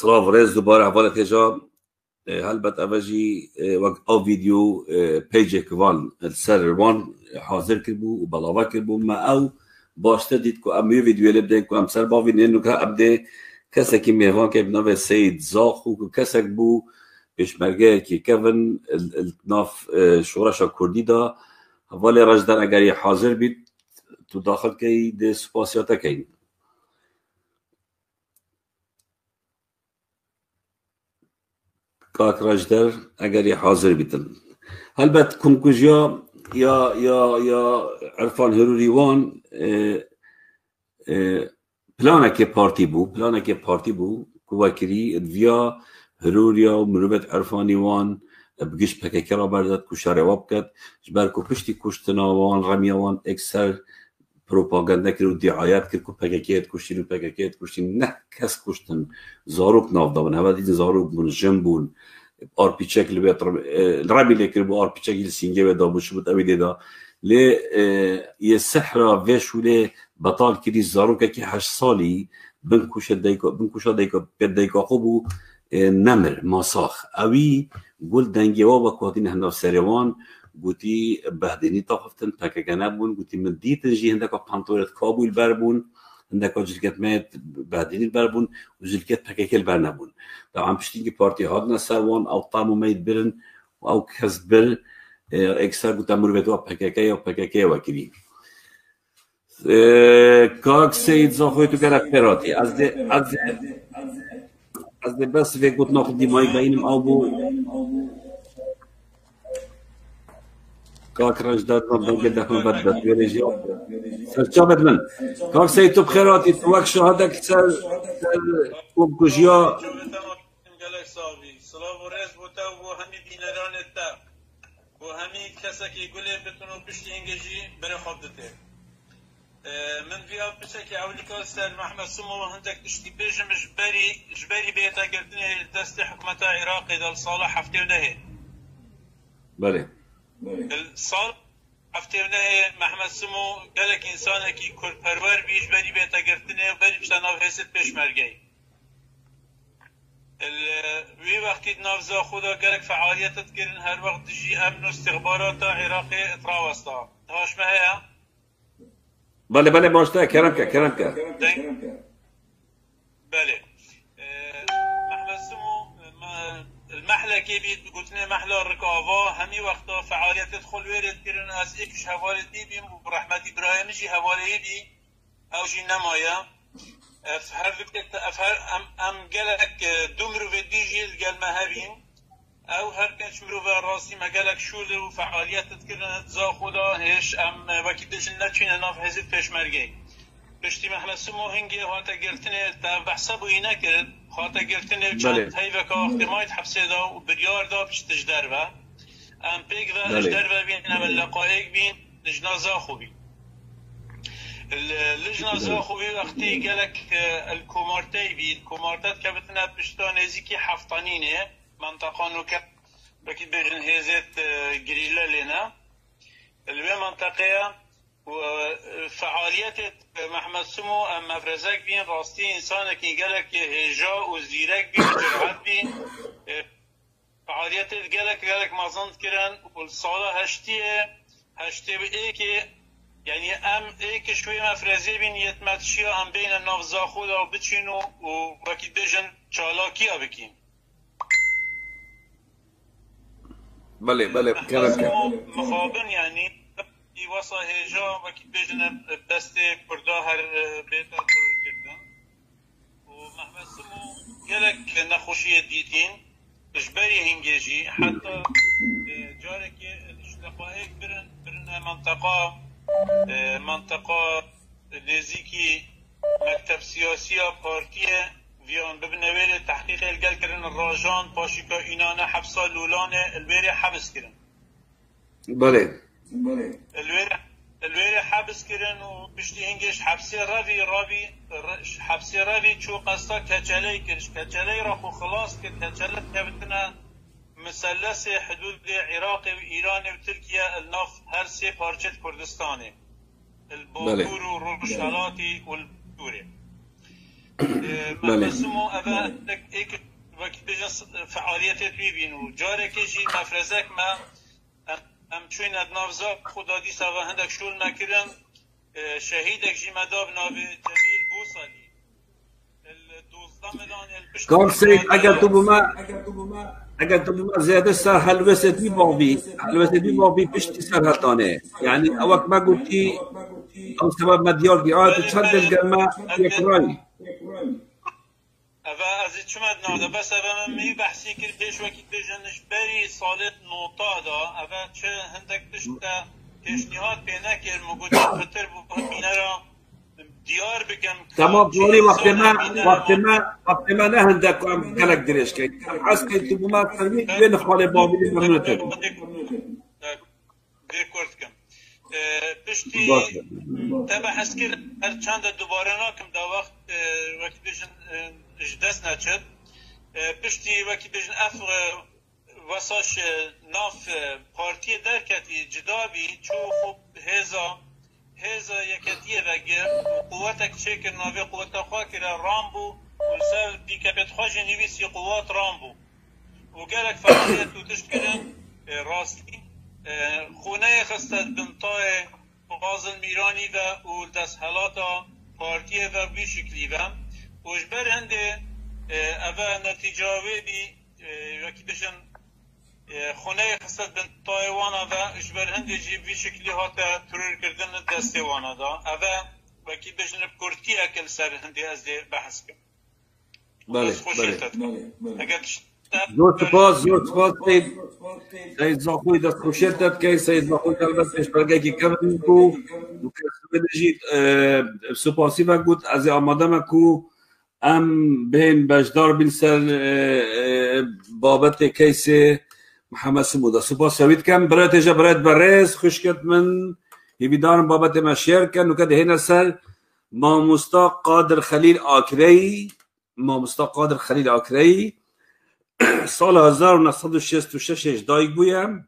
Speaker 1: سلام ورز دوباره حوالت هجا هلبت اوجی وقت او ویدیو پیج کوان السر وان حاضر کربو و بلاوا کربو ما او باشته دید که امی ویدیو لبدن که ام سر باوین اینو که ابده کسی که میوان که بناوه سید زاخو که کسی بو پیشمرگه که کون ناف شورش کردی دا حوالی رجدن اگر حاضر بید تو داخل که ده سپاسیاتا که کاک راجدر اگر حاضر بیتن البته کنکوژیا یا عرفان هروری وان پلانک پارتی بو کواکری ادویا هروریا و مروبت عرفانی وان بگیش پکه را بردد کشاره واب کرد جبر کو پشتی کشتنا وان رمیا وان اکثر پروپاگاندا کرد و دعایت کرد که پککیت کشتین نه کس کشتن زاروک ناف دابن هوا دیدن زاروک بون جنبون آرپی چک لبیت رمی لیکر بو آرپی چک سینگه و دابوش بود اویده دا لی یه سحرا وشوله بطال کری زاروک که 8 سالی بنکوشا دیکا پید دیکا خوبو نمر ماساخ اوی گل دنگی و کواتین هنده سریوان گوتی بهدینی تاختن پکگنه بون گوتی من دیتن جی هنده که پانتورت کابول بر بون هنده که جلکت مید بهدینی بر بون و جلکت پککل بر نبون طبعا پشتین که پارتی هاد نسروان او طامو مید برن و او کس بر اکثر گوتا مروبتو پککه و کری کاک سید زاخوی تو گرک پیراتی از ده بس وی گوت ناخد دیمایی بینیم او بو كاك رجدات ربنا قدك مبدد ورجي سرچابت من كاك سيتو بخيراتي توك شهادك سر وبكوجيا
Speaker 2: سلام ورز بوتا وهمي ديناران التا وهمي كسك يقول بتنو بشتي انجي بره خدته من فيها بشكل اوليك سر محمد سمو عندك تشتي بيجم جبري
Speaker 3: 20 بيتا قلتني دست حكمة عراقي دل صالح حفتي ودهي
Speaker 1: بله
Speaker 2: الصال هفته محمد سمو قالك انسان کی کل پرور بیش بری به تگرتنه و بری بشتناو حسد پیشمرگی وی وقتی نافذا خدا قالك فعاليتت كرن هر وقت تجي امن استخبارات عراقي اتراوستا هاش ما هي
Speaker 1: بله باشته کرم که
Speaker 2: بله محمد سمو المحلة كي بيت قلتنا محلة الركابة همي وقتا فعالية تدخل ويرد كرن از ايكش هوالي دي بيم ورحمة إبراهيم جي هوالي بي او جي نمايا هر فكرة ام قالك دمرو في دي جيل قال ما هبين او هر كان شمرو في راسي ما قالك شول وفعالية تذكرنا تزا خدا هيش ام وكيدش نتشين ناف حزب فيش مرقي بشتي محمد سمو هنگي هاتا قلتني بحسبو اينا كرد هاتا قلتني چند هيفكا وقت ما يتحبسي دا وبريار دا بشتش دربا ام بيك دا اش دربا بين ام اللقائق بين لجنا زاخو بين اللجنة زاخو بي وقتي قالك الكومارتي بي الكومارتات كابتنا بشتا نزيكي حفطانينه منطقة نوكا بكي بيجن هيزت قريلة لنا الوي منطقة وفعاليات محمد سمو اما فرزاك بين راستي انسان كي قالك هجا وزيرك بين جرعات بين فعاليات قالك ما ظنت كران والصالة هشتي بإيكي يعني ام ايك شوية مفرزي بين يتمتشيا ام بين النافذا خودا وبتشينو وكي بيجن چالاكيا بكين
Speaker 1: بله كلام
Speaker 2: مخابن يعني وصا هجا وكي بيجن بستي كردا هر بيتا ترور كردن ومحمد سمو قالك نخوشية ديتين اجباري هنجيجي حتى جارك الاشتقائك برن منطقة نزيكي مكتب سياسي بارتية فيان ببنوير تحقيق القل كرن الراجان باشيكا إنانا حبسا لولانة الويري حبس كرن
Speaker 1: بله
Speaker 2: الويري حبس كرن وبشتي هنجيش حبسي رافي شو قصة كجالي كرش كجالي راخو خلاص كجالي كبتنا مثلث حدود العراق وإيران وتركيا الناف هر سي بارچة كردستاني الباكور والروشالاتي والبوري مقسمو أبا إيك وقت بجنس فعاليات بيبين وجارك يجي مفرزك ما ام چوين ادنافزا خدا دي سوا هندك شول نكرن شهيدك جي مداب نابي جميل بوصلي
Speaker 1: كم سيد اگر تو بما زیاده سر حلوستی باوی پشتی سر هتانه یعنی اوک ما گفتی او سبب مدیار گیاه تو چند دلگرمه یک رای
Speaker 2: اوه از چمد ناده بس اوه من می بحثی کرد پیش وکی بجنش بری سالت نوتا دا اوه چه هندک پشتا پیشنیات پینه کرد مگودی پتر بینه را دیار بکم
Speaker 1: تمام بوری وقت ما نه هندک کلک درش که حس که تو بما فرمی بین خاله بابی ممنون تر
Speaker 2: دیکورد کم پشتی تبع حس کرد هر چند دوباره ناکم دا وقت وقتی بجن اجدس نچد پشتی وقتی بجن افغ واساش ناف پارتی درکتی جدابی چو خوب هزا یکتیه وگر قوتك شكل نافي قوت خاكرة رامبو ونسال بيكابت خاج نيويسي قوات رامبو وقالك فعالية وتشتكلن راستي خوني خستت بنطاي غاز الميراني والدس هلاتا بارتيه و بشكلي وجبر هنده افا نتيجاوي بي وكي بشن خونه خصت بن تایوانا و اجبر هندی جی بی شکلی هاتا ترور کردن دستیوانا دا اوه وکی بجنب کرتی اکل سر هندی از دی بحث کن
Speaker 1: بله
Speaker 2: زور
Speaker 1: سپاس سید زاخوی دست خوشیتت که سید زاخوی البته پیشبرگه که کردیم کو نجید سپاسی و گود از آماده مکو ام بین بجدار بیل سر بابت کیس محمد سمو دا سپاس شوید کم برایت اجا برایت برز خوش کت من هیویدارم بابت ما شیر کن نکد هین سر ماموستا قادر خلیل آکری سال 1966 دایگ بویم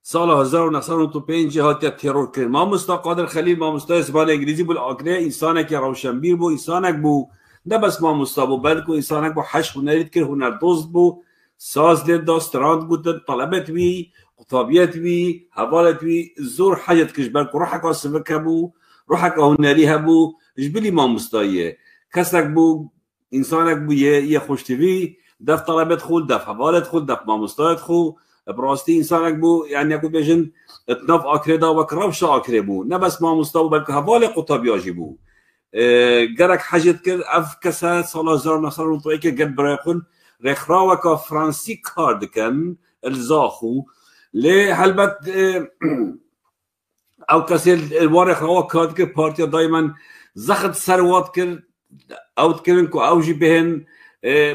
Speaker 1: سال 1995 هاتیا ترور کرد. مامستا قادر خلیل مامستا زبان انگلیسی بود، آگره انسانه که روشنبیر بود، انسانه بود نه بس مامستا بود بلکه انسانه بود حش هنرید کرد، هنردوست بود، ساز لید داشت، تراند بود، طلبت وی، قطابیت وی، حوالت وی، زور حاجت کش بلکه روحک آسفک بود، روحک هنری هبو، جبلی مامستاییه کسک بود، انسانک بود یه خوشتوی، دف طلبت خود، دف حوالت خود، دف مامستایت خود، براستی انسانك بو يعني اكو بيجن تنف اكري دا وكربش اكري بو نه بس ما مستوى بل هوالي قطب ياجي بو جرك حاجت كر اف كسا صلا زار نصر وطيك قد برايقن رخراوكا فرانسي كارد كان الزاخو لي هلبت او كسي الورق روا كارد كر بارتي دايما زخد ثروات كر او تكرن كو اوجي بهن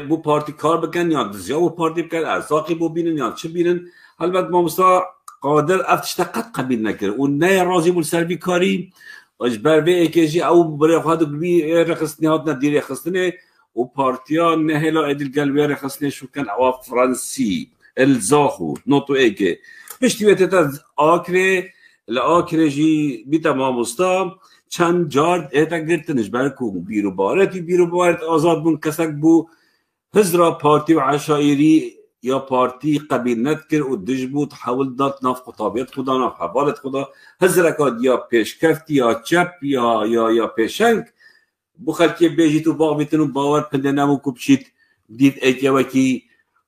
Speaker 1: بو پارتی کار بکن یا دزیا بو پارتی بکن ارزاقی بو بینن یا چه بینن. البته مامستا قادر افتش تقد قبیل نکرد و نه راضی بود سر بیکاری اجبر به اکیجی او برای خود بی رخصتنی هات ندیر رخصتنی و پارتیا نه هلا ادل قلبی رخصتنی شو کن او فرانسی الزاخو نوتو ایگه پشتی وقت آکره لآکره جی بیتا مامستا چند جارد ایتا گرتنش برکو بیرو بارت آزاد بون کسک بو هزرا پارتی و عشایری یا پارتی قبیل ندکر و دج بود حاول داد ناف قطابیت خدا ناف حوالت خدا هزرکات یا پیشکفتی یا چپ یا پیشنگ بو خلکی بیجی تو باغ بیتنو باور پنده نمو کبشید دید ایتیا وکی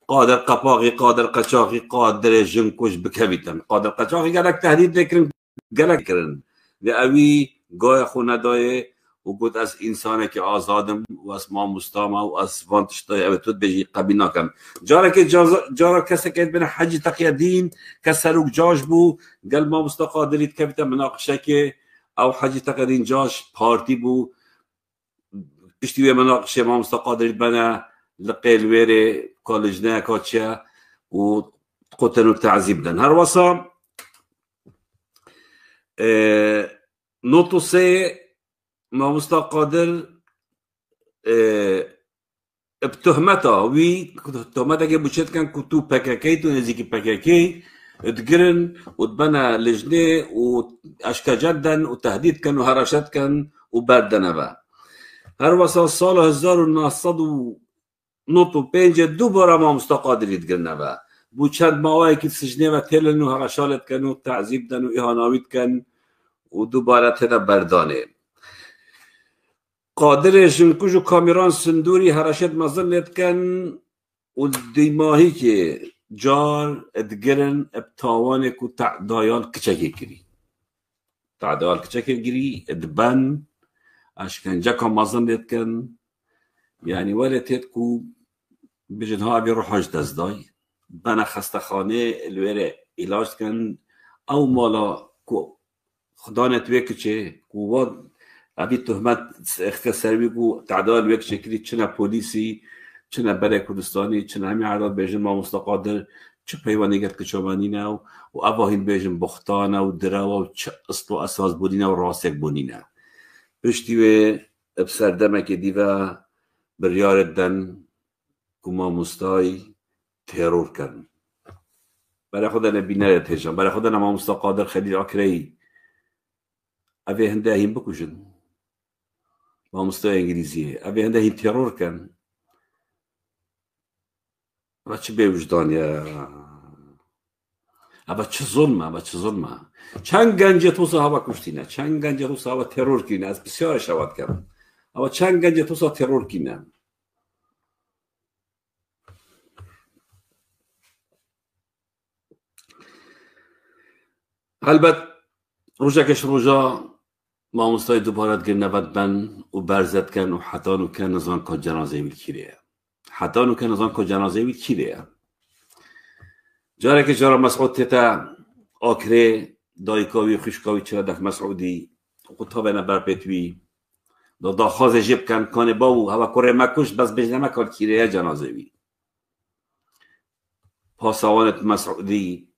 Speaker 1: قادر قپاقی قادر قچاقی قادر جنکوش بکویتن قادر قچاقی گلک تهدید نکرن گلک کرن اوی گای خونه دایه و گفت از انسانه که آزادم و از ما مستامه و از وانتشتای او تود بجی قبیل نکم جارا کسی که بین حجی تقیه دین که سروک جاش بو گل ما مستا قادرید که بیتا مناقشه که او حجی تقیه دین جاش پارتی بو اشتوی مناقشه ما مستا قادرید بنا لقیل ویره کالجنه کاتشه و قتلو تعذیب دن هر وصا نوتو سه مامستا قادر بتهمته وی تهمته که بچت کن کتو پککی تو نزیکی پککی اتگرن و تبنى لجنه و اشکا جدن و تهدید کن و هرشت کن و بردن با هر وسا سال 1995 دوباره مامستا قادر اتگرن با بو چند ماهایی که سجنه و تلن و هرشالت کن و تعذیب دن و احاناوید کن و دوباره تدا بردانه قادر جنکوش و کامیران سندوری هرشت مظلت کن و دیماهی که جار ادگرن ابتاوانه کو تعدایال کچکی کری تعدایال کچکی کری ادبن اشکنجه که مظلت کن یعنی ولتت کو بجنها بی روحاش دزدای بنا خستخانه الویره علاج کن او مالا کو خدا نتوی کچه کوواد ابی تهمت اختصاری کو تعداد یک شکلی چنه پلیسی چنه برای کردستانی چنه همی عدد بیجن ما مستقادر چه پیوانی گرد کچوانی نو و اباهین بیجن بختانه و درو و چه اصل و اساس بودینه و راسک بودینه پشتی و بسردمه که دیوه بریارد دن که ما مستای ترور کرن برای خدا نبینه تیجان برای خدا ما مستقادر خیلی اکری اوی هنده هیم بکشن با مستوى انگلیزیه اوی هنده هیم ترور کن اوه چه به وجدانیه اوه چه ظلمه چند گنجه توسا هوا کشتینه چند گنجه توسا هوا ترور کنه از بسیار شواد کرد اوه چند گنجه توسا ترور کنه البته روژه کش روژه ما مستای دوباره گرنه بن و برزد کن و حتانو کن نزان که جنازه ویل کیره حتانو کن نزان که جنازه ویل کیره جاره که جاره مسعود تیتا آکره دایکاوی خشکاوی چرا دف مسعودی قطابه نبر پیتوی دا خواز جیب کن کانه باو هوا کره مکوش بس بجنه مکال کیره جنازه ویل پاسوانت مسعودی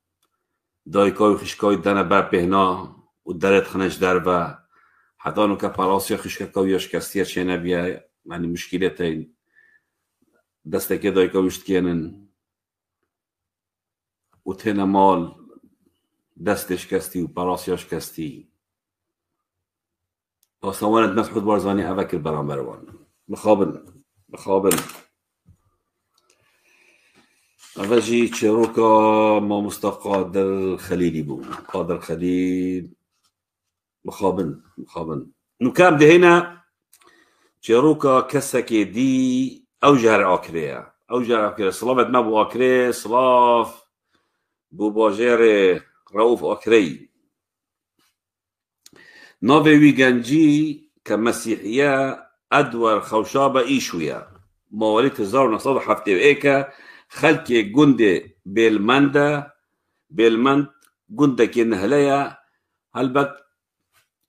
Speaker 1: دایکاوی خشکاوی دنه بر پهنا و درت خنش در و حتانو که پراسیا خشکاوی شکستیه چه نبیه یعنی مشکلت این دسته که دایکاویشت کنن و تین مال دستش کستی و پراسیاش کستی پاسوانت مسعود بارزانی اوکر برانبروان بخابن اوجی چروکا ما مستقادر خلیلی بود قادر خلیل بخابن نکام دهینا چروکا کسکی دی او جهر آکریه صلافت ما بو آکریه صلاف بو باجر رؤوف آکری نووی گنجی که مسیحیه ادوار خوشابه ایشویه موالید 1971 خلق گند بیلمند گند که نهلیه هلبت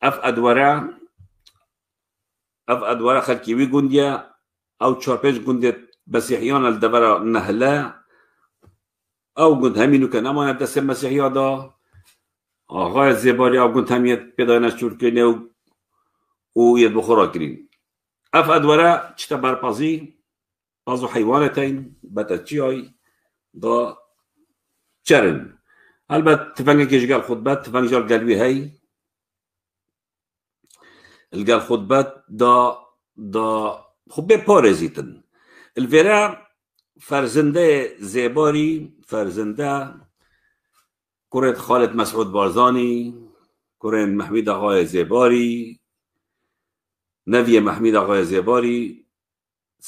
Speaker 1: اف ادواره خلقی وی گندیه او 4-5 گند مسیحیان الدبره نهله او گند همینو که نماند دست مسیحیان دا آقای زیباری او گند همیت پیدایش چور کنه و ید بخورا کرین اف ادواره چتا برپازی بازو حیوانتين بتا تشيوي دا چرن البته تفنگ كيش قال خطبات تفنگ جال قلبي هاي القال خطبات دا خبي بارزيتن الفيرا فرزنده زيباري فرزنده كورت خالد مسعود بارزاني كورن محمود آقای زيباري نوی محمود آقای زيباري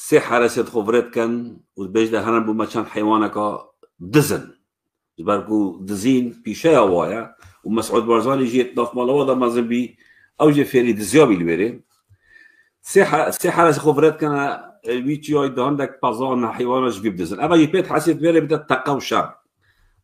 Speaker 1: سه حرست خبرت کن و بجده هرن بو مچان حیوانکا دزن جبرکو دزین پیشه آوایا و مسعود بارزانی جیت ناف مالوادا مازن بی او جه فیری دزیابی لبره سه حرست خبرت کن الویچی های دهان دک پازان حیوانش بی بدزن اما یه پیت حسید بره بده تقا و شر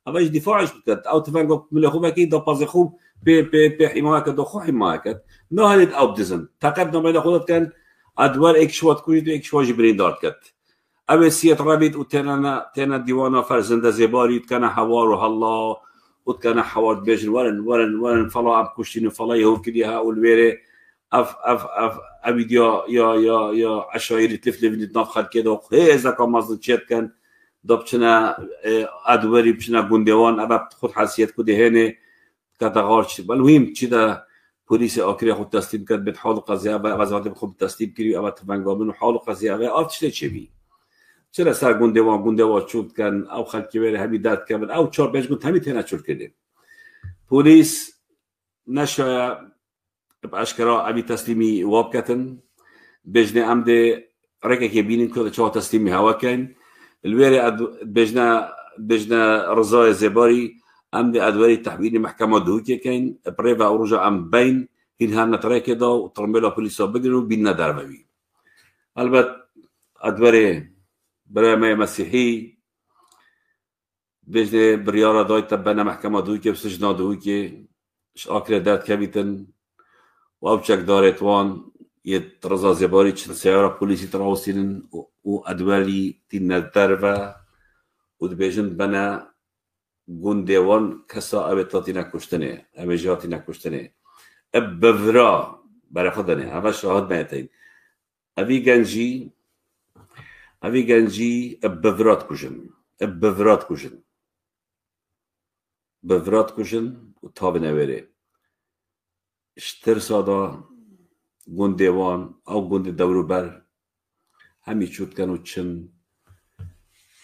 Speaker 1: اما یه دفاعش بکد او تفنگو ملخو بکی دا پاز خوب به حمایکت دا خو حمایکت نه هنید او بدزن تقب نمیده خودت کن ادوار ایک شوات کنید و ایک شوات جبرین دارد کد اوه سیت رابید و تینا دیوانا فرزنده زیباری تکنا حوار و هلا و تکنا حوار بیجن ورن فلا اب کشتین و فلا یهو کدی ها والویره اوید یا عشایری تفلی بینید ناف خلقه دو هیزا که مازد چید کن دا بچنا ادواری بچنا گندوان اوه خود حسیت کده هنه کتغار چید بلویم چی دا پلیس آکری خود تسلیم کرد به حال قضیه و وزارت خود تسلیم کردی و تفنگامون حال قضیه و آتش چی چرا سر گندوان چود کن او خلکی بره همی داد کن او 4-5 گند همی تینا چود کرده پلیس نشایا اشکرا امی تسلیمی واب کتن بجنه امده رکه که بینین که چه تسلیمی هوا کن الویره بجنه رضای زباری امده ادواری تحویل محکمه دوکی کن پریفا و رجا ام بین این هم نتره که دا و ترمبیلا پلیسا بگیرن و بین ندار ببین البته ادواری برای ما مسیحی بجنه بریارا دای تبنا محکمه دوکی و سجنا دوکی آکره داد کبیتن و او چک دارت وان یه رضا زباری چند سیاره پلیسی تراوسینن و ادواری تین ندار و بجن بنا گندوان کسا اویتاتی نکشتنه اویجاتی نکشتنه بفرا برای خودنه اول شاهد میتین اوی گنجی بفرات کشن و تاب نویره اشتر سادا گندوان او گند دورو بر همی چود کن و چن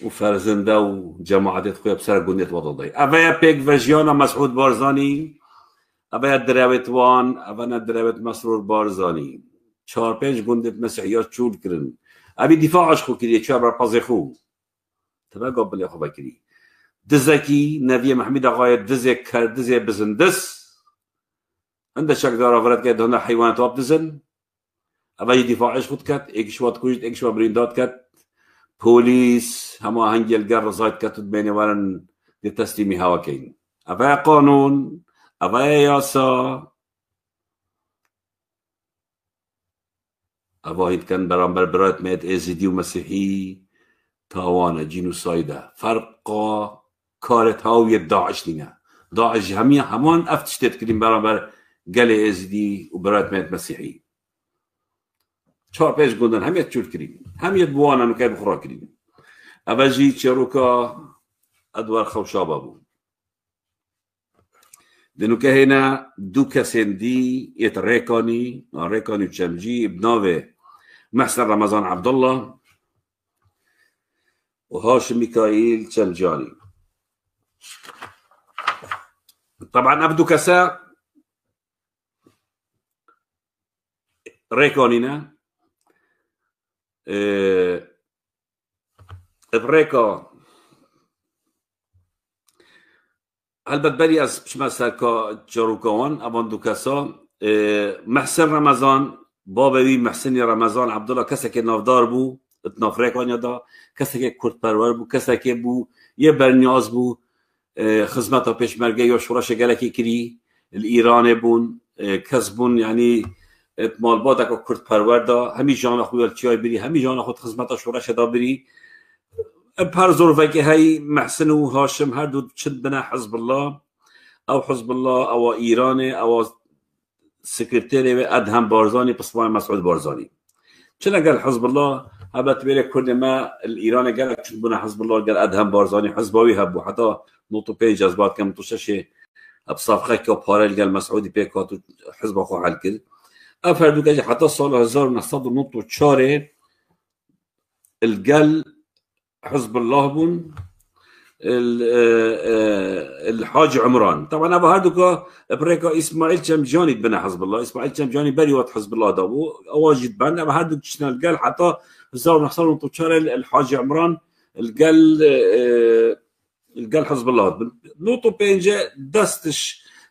Speaker 1: و فرزنده و جماعت خوی بسر گندت وضعی. اوه پیک وجیانا مسعود بارزانی، اوه دراوت وان، اوه ندراوت مسرور بارزانی. 4-5 گندت مسیحیات چول کرن. اوه دفاعش خو کریه 4 بر پازه خو. تبا قبل خو بکری. دزکی نبی محمد آقای دزک کرد دزه بزندس. عند شک دار آورد که دهنده حیوانات واب دزن. اوه دفاعش خود کرد. ایکش واد کجد ایکش واد برینداد کرد. پلیس همه هنگی الگر رضایت کتود بین ورن دی تسلیمی هوا کن اوه قانون اوه یاسا اوه هید کن برانبر برایت مید ایزیدی و مسیحی تاوانه جینوسایده فرقا کارت هاوی داعش نینه داعش همان افتشتت کریم برانبر گل ایزیدی و برایت مید مسیحی 4-5 گندن همیت چول کریم همیت بوانن و که بخورا کریم اوه جی چروکا ادوار خوشابه بود لأنه كهنا دو كسين دي يتريكوني وشمجي بناوي محسن رمضان عبد الله وهاشم ميكائيل شمجاني. طبعا أبدو كسا ريكونينا بريكا البته بری از مثلا جاروکان ابان دو کسا محسن رمضان بابوی محسن رمضان عبدالله کسی که نافدار بو اتنافریکانیا دا کسی که کرد پرور بو کسی که بو یه برنیاز بو خدمت پیشمرگه یا شورش گلکی کری ایران بون کسبون یعنی مال بادا که کرد پرور دا همی جان خود چیای بری همی جان خود خدمت شورش دا بری پر ظروفی که هی محسن و هاشم هر دو چند بنا حزب الله او ایران او سکرتری و ادهم بارزانی پسوای مسعود بارزانی چون اگر حزب الله هبت بره کرد ما ایران قال چون بنا حزب الله قال ادهم بارزانی حزبوی هبو حتی نوتو پیج از بعد کم توشش ابصافخه که پارل قال مسعودی پیکاتو حزب خو حل کرد افردو که حتی سال 1994 القل حزب الله بون الحاج عمران طبعا ابو هردوكا بريكا اسماعيل شمجاني بنا حزب الله اسماعيل شمجاني بري وقت حزب الله دابو اواجد بان ابو هردوك شنال قال حتى زار نحصل نطوشار الحاج عمران القال حزب الله نوتو بينجا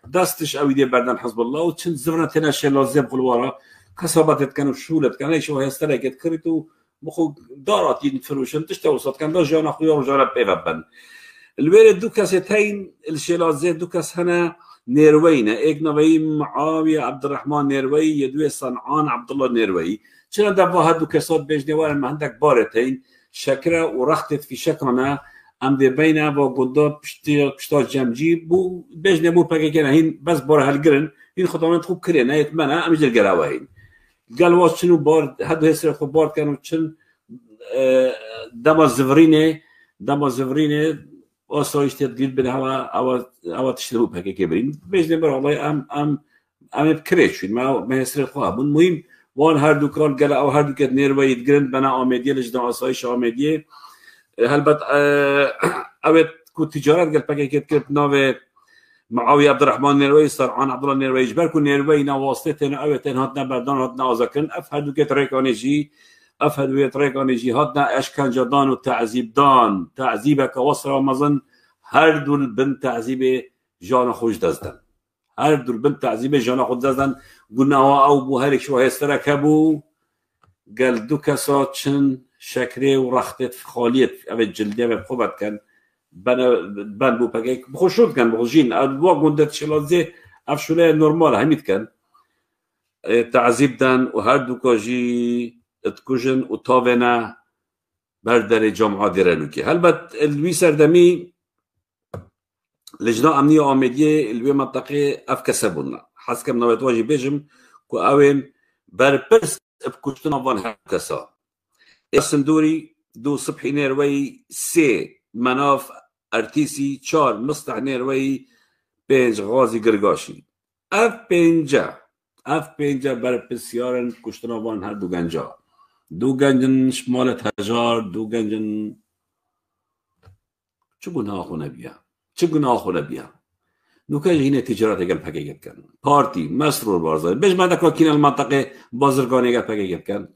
Speaker 1: دستش او يدي بعدن حزب الله وتشن زرنا تناشي لازم في الورا كسبت كانوا شولت كان ايش هو يستلقت كريتو مخو دارات ينفروشن تشتوصت كان دا جانا خويا وجانا بيفبن الويل دو كاسيتين الشيلازي دو كاس هنا نيروينا ايك نوي معاوية عبد الرحمن نيروي يدوي صنعان عبد الله نيروي شنو دفع هادو كاسات بيجني وانا ما عندك بارتين شكرا ورختت في شكرنا ام دي بينا با قدام بشتا جمجي بو بيجني بو باكي كنا هين بس بار هالقرن هين خطوانات خوب كرينا يتمنى امجل القراوهين قال واش شنو بار هادو هسر خو بار كانوا شن دما زفرينه آسایش تدگیر بده هوا تشترو پاکی که برین بیشتر بر الله ام بکرشین ما هسر خواه بون مهم وان هر دو کار گله او هر دو کت نیروی گرند بنا آمدیه لجنه آسایش آمدیه هلبت اوت کو تجارت گل پاکی کت ناو معاویه عبدالرحمن نیروی سرعان عبدالله نیروی جبر کو نیروی نواسطه تن اوت هاتنا بردان هاتنا آزاکن اف هر دو کت ریکانیجی افهدوية ريكاني جهادنا اشكان جدان وتعذيب دان تعذيبك وصل رمضان هر دول بنت تعذيب جانا خوش دزدن هر دول بنت تعذيب جانا خود دزدن قلنا او بو هرك شو هسترك ابو قال دو كسات شن شكري ورختت في خاليت او الجلدية بخوبت كان بان بو باقيك بخوشود كان بخوشين ادوا قندت شلازي افشولي نورمال هميت كان تعذيب دان وهر دو كاجي اتكوجن وطاونا بردر جامعة ديرانوكي هلبت الوي سردمي لجنة أمنية آمدية الوي منطقة أفكسبونا حسكم نوات واجي بيجم كو أوين بربرس بكوشتنا وان هكسا السندوري دو صبحي نيروي سي مناف ارتيسي چار مصلح نيروي بينج غازي قرقاشي اف بينجا بربسيارن كوشتنا وان هر دو گنجا دو گنجن شمالت هجار دو گنجن چه گناه خونه بیا نوكا هنا تجارات قال بحقيقة كان بارتي مسرور بارزان بيش ما دكوا كنا المنطقة بازرقاني قال بحقيقة كان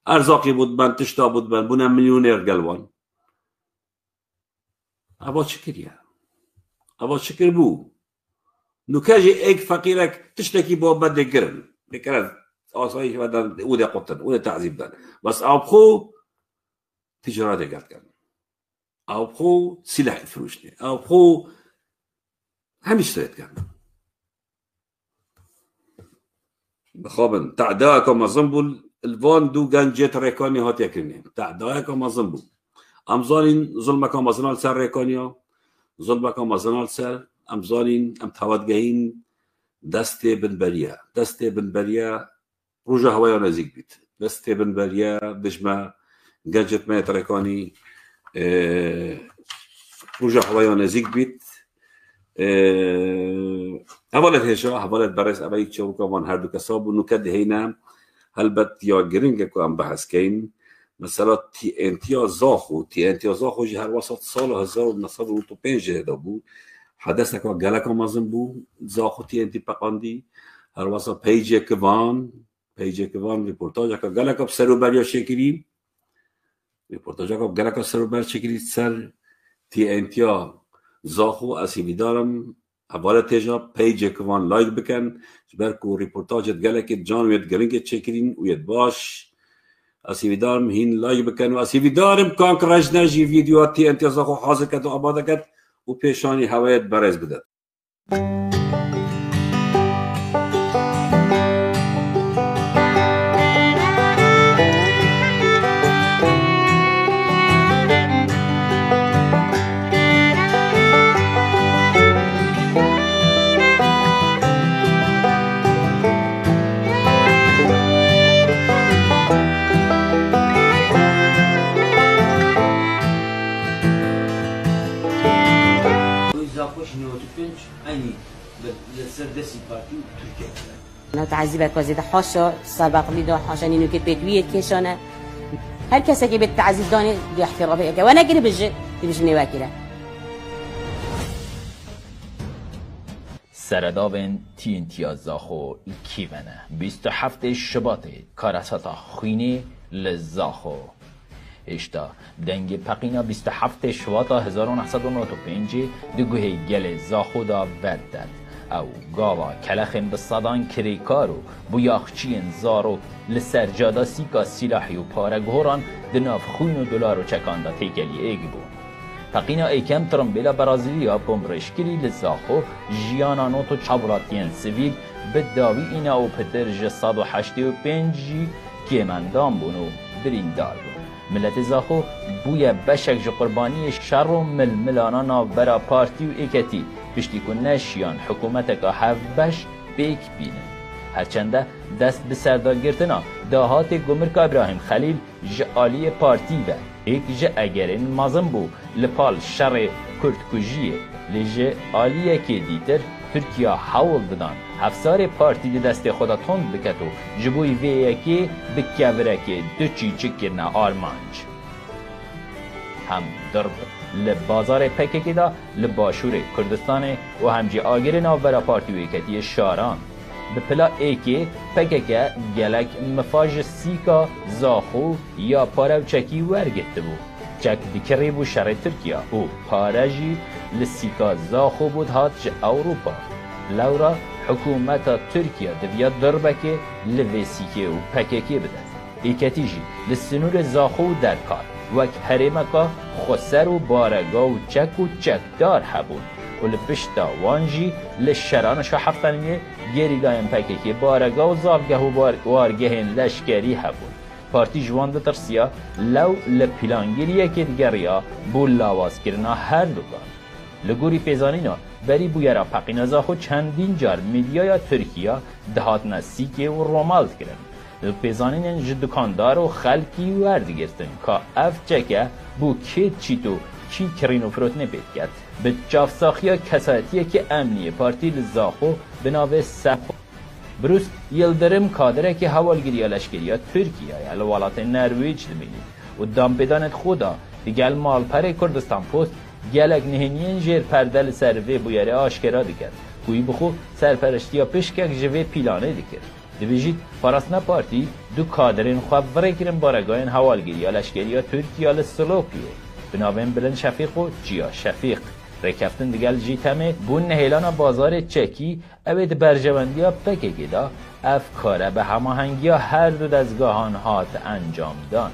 Speaker 1: أرزاقي بودبان تشتا بودبان بنا مليونير قلوان أبا شكر بو نوكاجي ايك فقيرك تشتكي بو بدك قرن بكرز آسایش بدن اوده قطن اوده تعذیب دن بس آبخو تجارت قال كان آبخو سلاح فروشني آبخو هم اشتريت كان بخابن تعداءك وما زنبول الفان دو جنجت ريكاني هات يكرني تعداءك وما زنبول امزالين ظلمك وما زنال سر ريكانيا ظلمك وما زنال سر امزالين ام توادقهين دست بن بريا روجا هوايا نزيك بيت دست بن بريا دجما جنجت ما ريكاني روجا هوايا نزيك بيت حوالت هشا حوالت برس ابا یک چوب کمان هر دو کساب و نکد هینم هلبت یا گرینگ که هم بحث کن مثلا تی انتیازاخو جی هر وسط سال 1995 هدا بود حدث که گلک مازن بود زاخو تی انتی پقاندی هر وسط پیج کوان ریپورتاج که گلک اب سرو بریا شکری ریپورتاج که گلک اب سرو بر شکری سر تی انتیا زاخو اسیمی دارم اول تیجا پیج کوان لایک بکن برکو ریپورتاجت گلک جان وید گرینگ چکرین وید باش اسیمی دارم هین لایک بکن و اسیمی دارم کانک رجنجی ویدیوات تی انتیا زاخو حاضر کد و آماده کد و پیشانی هوایت برز بدد
Speaker 3: تعذيبك وزيد حاشا سبق لي ده حاشا إنه كده بتويه كيشانة هر كسا كي بالتعذيب داني دي احترافه كده وأنا قريب الجد تبيش نواكله
Speaker 4: سرداون تی انتیازاخو کیونه 27 شباط کارساتا خوینه لزاخو اشتا دنگ پقینا 27 شباط 1995 دگوه گل زاخو دا ودد او گاوا کلخم بصدان کریکارو بویاخچین زارو لسرجادا سیکا سلاحی و پارگهوران دناف خوین و دلار و چکاندا تیکلی ایگ بو پقینا ایکم ترمبیلا برازیلیا بمبرشکری لزاخو جیانا نوتو چابراتین سویل به داوی اینا و پتر ج 185 کیمندان بونو بریندار بون ملت زاخو بوی بشک ج قربانی شر و ململانا ناوبرا پارتی و ایکتی پشتی کن نشیان حکومت که هفبش بیک بینه هرچنده دست به سردارگرتنا داهات گمرک ابراهیم خلیل جعالی پارتی و ایک جه اگرین مازم بو لپال شر کردکجیه لجه آلیه که دیتر ترکیه حول بدان هفسار پارتی دی دست خدا تند بکتو جبوی ویه که بکیورکه دو چی چکرنا آرمانج هم درب لبازار پککی دا لباشور کردستان و همجی آگر ناوبرا پارتی ویکتی شاران به پلا ایکی پککه گلک مفاج سیکا زاخو یا پارو چکی ورگت بو چک دیکری بو شر ترکیه او پارجی لسیکا زاخو بود هات جه اوروپا لورا حکومت ترکیه دویاد دربکه لویسیکه و پککی بده ایکتی جی لسنور زاخو در کار وک هرمکا خسر و بارگا و چکدار هبون و لپشتا وانجی لشرانشا حفتنیه گریلایم پککی بارگا و زافگه و وارگهین لشکری هبون پارتی جوان ده ترسیا لو لپلانگیریه که دیگریا بو لاواز کرنا هر دوگان لگوری پیزانینا بری بویرا پقینا زاخو چندین جار میدیایا ترکیه دهاتنا سیکه و رومالد کرن پیزانین جد دکاندار و خلکی ورد گرتن که اف چکه بو که چیتو کی کرینو فروت نپید کرد به جافساخیا کساتیه که امنیه پارتی لزاخو به ناو سپو بروس یلدرم کادره که حوالگیری لشکری ترکیه یا ولایت نروژ دمیلی و دامپدانت خدا دیگل مالپر کردستان پست گلک نهنین جیر پردل سروی بویره آشکرا دیکرد کوی بخو سرپرشتیا پشکک جوه پیلانه دیکرد دویجید پاراسنا پارتی دو کادرین خواب ورکرین بارگاین حوالگیری لشکری ترکیه لسلوپیه بنابراین بلند شفیق و جیا شفیق رکفتن دیگل جیتمه بون نهیلان بازار چکی اوید برجوندی ها پکگی دا افکاره به هماهنگی ها هر دو دزگاهان هات انجام دان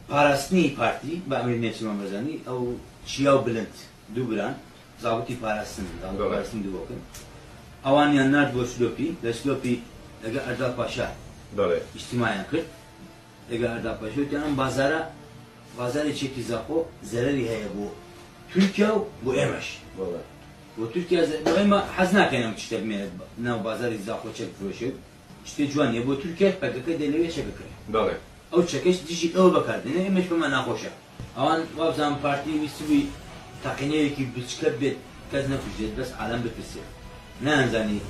Speaker 5: پاراستنی پارتی با امیر نفسمان بزنی او چیا بلند دو بران زابطی پاراستن دو بکن اوانیان نرد با سلوپی اگه اردا پاشا اجتماعی کرد اگه اردا پاشا تیانم بازار چکی زاخو ضرری هیا بو ترکیه بو ایمش و ترکیه ما حزنا کنم چطور میاد نو بازار زاخو چک فروشه چطور جوانیه بو ترکیه پکه دلیوی چک کرد او چکش دیجی او بکرد نه ایمش به من نخوشه آن وابزام پارتی ویسوی تقنیه کی بچکت بید کس نکوشید بس عالم بپسه نه انزانی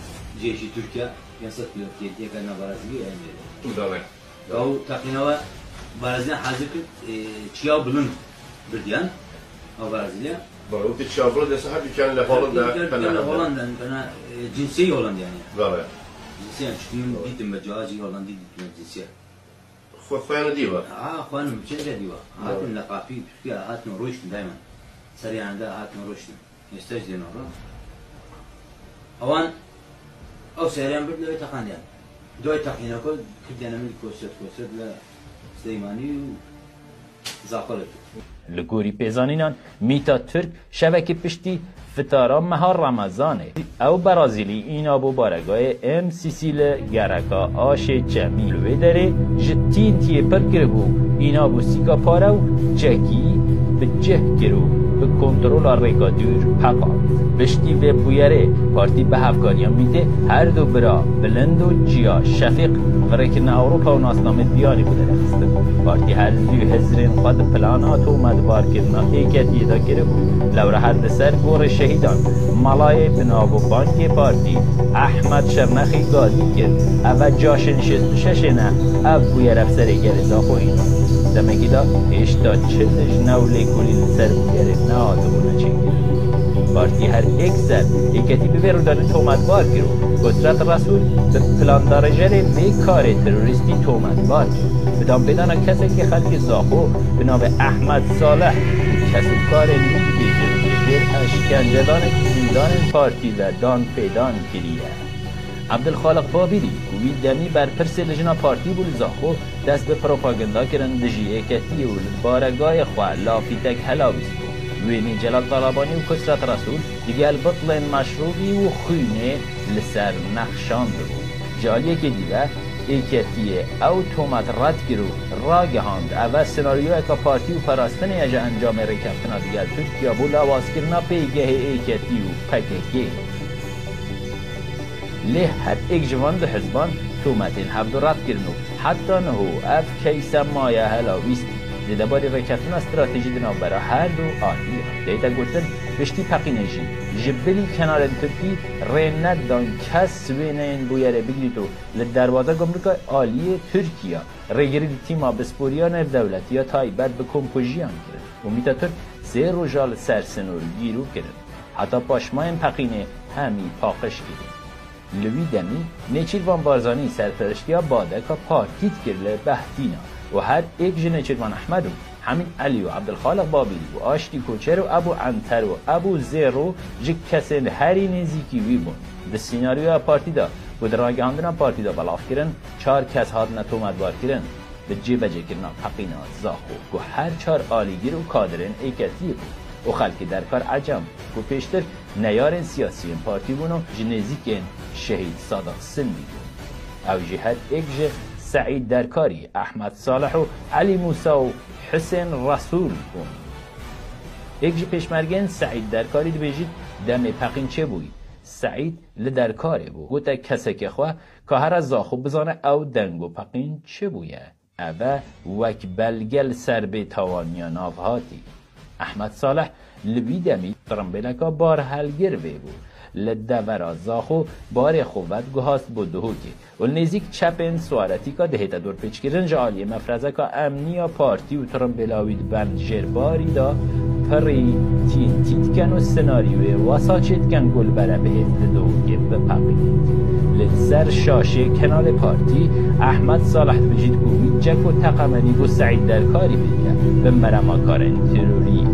Speaker 5: جیشی ترکیه یاسط پیلوتی که نبرازیلی ایمیره
Speaker 6: داره
Speaker 5: او تقریبا برازیل حاضر کرد چیا بلند بردیان او برازیلیا
Speaker 6: برای اون تشابه دست هر بیکن لهولند
Speaker 5: هولند بنا جنسی هولند یعنی
Speaker 6: داره
Speaker 5: جنسی چون دیدم به جاجی هولندی دیدم جنسی
Speaker 6: خواهن دیوا
Speaker 5: خانم چه دیوا هاتن لقافی ترکیه هاتن روشن دائما سریعا ده هاتن روشن يستجدن والله اوان او سريان برد لوي تقانيان دوي تقينا كل كدنا من كوسد لا سليماني زاقلت
Speaker 4: لگوری پیزانینان میتا ترک شبکه پشتی فتارا مهار رمضانه او برازیلی اینا بو بارگاه ام سیسیل گرکا آش جمیل و داره جتین تیه پر گربو اینا بو سیکا پارو جکی به جه گرو به کنترل ریکادور پاکا پشتی و بویره پارتی به هفگانیا میده هر دو برا بلند و جیا شفیق ورکن اروپا و ناسنامه بیانی بوده رفسته پارتی هر زیو هزرین خود پلانات و مدبار کردنا ایکتی دا گره بود لوره هر سر گور شهیدان مالای بناب و بانک پارتی احمد شرنخی گازی کرد او جاشن شست ششنه او بویر افسر گرزا خوین دمگی دا اشتا چلش نولی کلیل سر بویر نه آدمونه چنگی پارتی هر یک سر ایکتی به برودان تومت بار گیرو قدرت رسول به پلان دارجر به کار تروریستی تومت بار بدان بدان کسی که خلق زاخو به نام احمد صالح کسی کار نید بیجر اشکنجدان زندان پارتی و دان پیدان کریه عبدالخالق بابیری کوی دمی بر پرس لجنا پارتی بود زاخو دست به پروپاگندا کرن دجی ایکتی و بارگاه خواه لافیتک هلاویست وینی جلال طالبانی و کسرت رسول دیگه البطل مشروبی و خونه لسر نخشان بود جالیه که دیوه ایکتیه او تومت رد گرو را گهاند اول سناریو اکا پارتی و پراستن اجا انجام ریکفتنا دیگه ترکیه بو لواز کرنا پیگه ایکتی و پکگه له هر ایک جوان دو حزبان تومتین هفت رد گرنو حتی نهو اف کیسا مایه هلاویستی دیده باری ریکتون استراتژی دناب برای هر دو آلیه دیتا گوتن بشتی پقینجی جبلی کنار ترکی رینت دان کس وینه این بویره بگیریدو لدروازه گمرک آلیه ترکیه ریگری تیما بسپوریان دولتی یا تایبت به کمپوژیان کرد و میتا ترک سه روژال سرسنور گیرو کرد حتی پاشماین پقینه همی پاقش کرد لوی دمی نیچیروان بارزانی سرپرشتی ها بادکا پارتیت کرده بهدینا و هر یک جن چیروان احمد و همین علی و عبدالخالق بابیلی و آشتی کوچر و ابو عنتر و ابو زیرو جک کسین هری نزیکی وی بون به سیناریو پارتی دا و در راگهاندنا پارتی دا بلاف کرن 4 کس هاد نتومت بار کرن به جیبه کرنا پقینا زاخو و هر 4 آلیگیر و کادرین ایکتی بود و خلکی در کار عجم و پیشتر نیارن سیاسی پارتی بونو جنزیکن شهید صادق سندی بون او جهت یک جه سعید درکاری احمد صالح و علی موسی و حسین رسول بون یک جه پیشمرگن سعید درکاری دی بیجید دم پقین چه بوی سعید لدرکاره بو گوته کسی که خواه که هر از زاخو بزانه او دنگ و پقین چه بویه اوه وک بلگل سر به توانیان آفهاتی احمد صالح لبی دمی ترمبلکا بار هلگر بی بود لدورا زاخو بار خوبت گهاست بودهوکی و نزیک چپن سوارتی که دهیتا دور پیچ کرن جالی مفرزه که امنی پارتی و ترمبلاوید بند جرباری دا پری تیت کن و سناریوی واساچت کن گل بره بهت دوگه بپقید لسر شاشه کنال پارتی احمد صالح بجید گوید جک و تقمنی و سعید درکاری بگه به مرما کارن تروری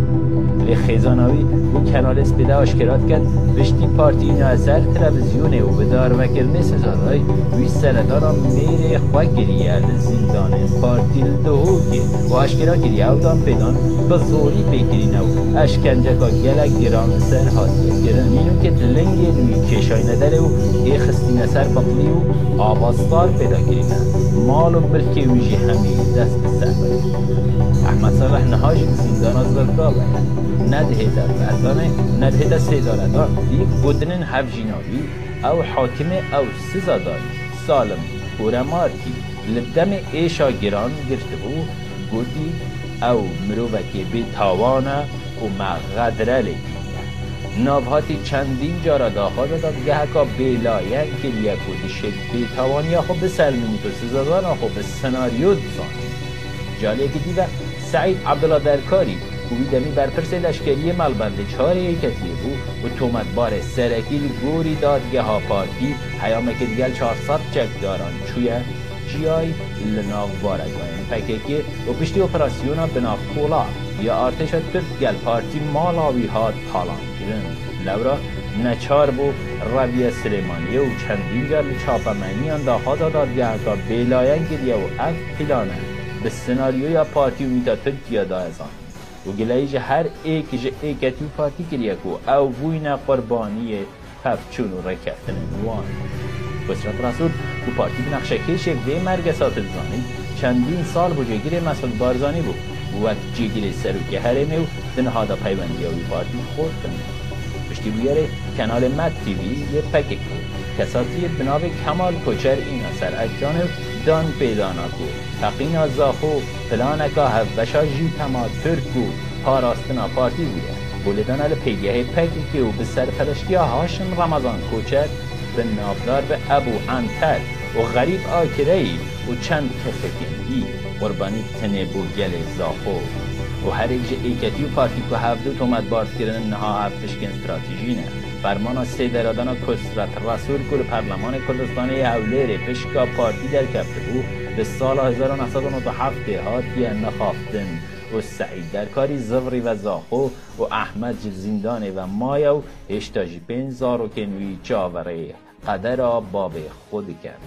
Speaker 4: خیزاناوی و کنال اسپیده آشکرات کرد بشتی پارتی اینا اثر تلویزیونه و بدار وکرنه سزارای وی سردانا میره خواه گریه لزیندان پارتی لدهوگی و آشکرا گریه او دان پیدان بزوری بگیرینه و اشکنجه که گلک گران سر حاضیه گرانینو که لنگی روی کشای نداره و ای خستینه سر بطلی و آباستار پیدا گیرینه مال و بلکه ویجی همی دست سر باید احمد صالح نهاج زندان از زرگاه باید ندهه در بردانه ندهه در سیداردان یک بودنن هفجیناوی او حاکم او سزاداری سالم پورمارکی لبدم ایشا گران گرفته بو گودی او مروبکی بی تاوانه و مغدره لگی ناوهاتی چندین جارا داخل داد که هکا بیلاین که لیکودی شد بیتوانی خوب به سلمینی تو سزادان خوب به سناریو دزان جالیه که دیوه سعید عبدالله درکاری بوی دمی برپرس لشکری ملبند 4 کتیه بو و تومت بار سرکیل گوری دادگه ها پارتی حیامه که دیگل 400 چک داران چویه جیای لناو بارگاین پکیکی و پشتی اپراسیونا بناو کولا یا ارتش ترک گل پارتی مالاوی ها تالان گرن لورا نچار بو رویه سلیمانیه و چندین جر چاپمنی انداخا دادگه ها بیلاین گریه و اف پلانه به سناریو یا پارتی و میتا ترکیه دا ازان و گلایج هر ایکتی پارتی کریه کو او بوین قربانی پفچون و رکفتن نوان بسرات رسول و پارتی بنقشه کشه و مرگسات زانی چندین سال بو جگیر مسئول بارزانی بود و وقت جگیر سروکی هرمه و دنهادا پیوندی و پارتی خورد کنید پشتی بیاره کانال مد تیوی یه پکک بود کساتی بناب کمال کوچر این اثر اجانب دان پیدانا کو تقینا زاخو پلانکا هفشا جی تما ترک بود پاراستنا پارتی بوده بولدان ال پیگه پککی و به سرپرشتی هاشم رمضان کوچر به نابدار به ابو عنتر و غریب آکرهی و چند کفکندی قربانی تنه بو گل زاخو و هر ایکتی و پارتی که هفته تومت بارد کردن نها هفتشکن استراتیجی نه فرمانا سه درادانا کسرت رسول کل پرلمان کردستانی اولیر پشکا پارتی در کفته بود به سال 1997 هاتی نخافتن و سعید در کاری زوری و زاخو و احمد زندانه و مایا و اشتاجی پنزار و کنوی چاوره قدر باب خود کرد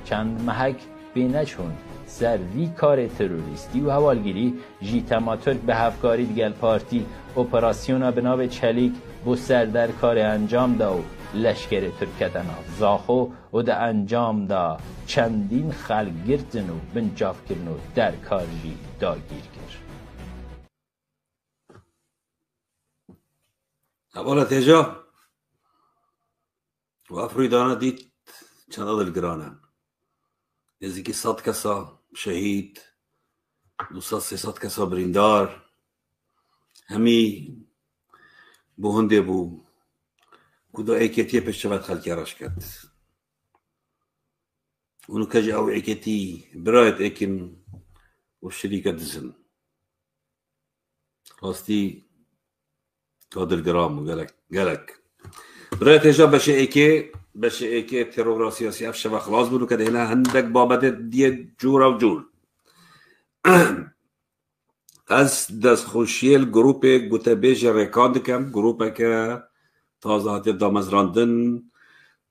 Speaker 4: چند محک بینه چون سروی کار تروریستی و حوالگیری جی تماترک به هفکاری دیگل پارتی اپراسیونا به نام چلیک بو سر در کار انجام دا و لشکر ترکتنا زاخو و ده انجام دا چندین خلق گرتن و بنجاف کرن و در کار جی داگیر کرد
Speaker 1: حوالت هجا و افریدانا دید چند دلگرانه نزدیکی 100 کسا شهید 200-300 کسا بریندار همی بو هنده بو کدو ایکتی پشت باید خلکی راش کرد اونو کج او ایکتی برایت ایکن و شریکت دزن راستی کادر گرام و گلک برایت هجا بشه ایکه ترور سیاسی افشه و خلاص بودو که هنا هندک بابت دیه جور و جور از دست خوشیل گروپ گوتبیج ریکان دکم گروپ که تازه هاتی دامزراندن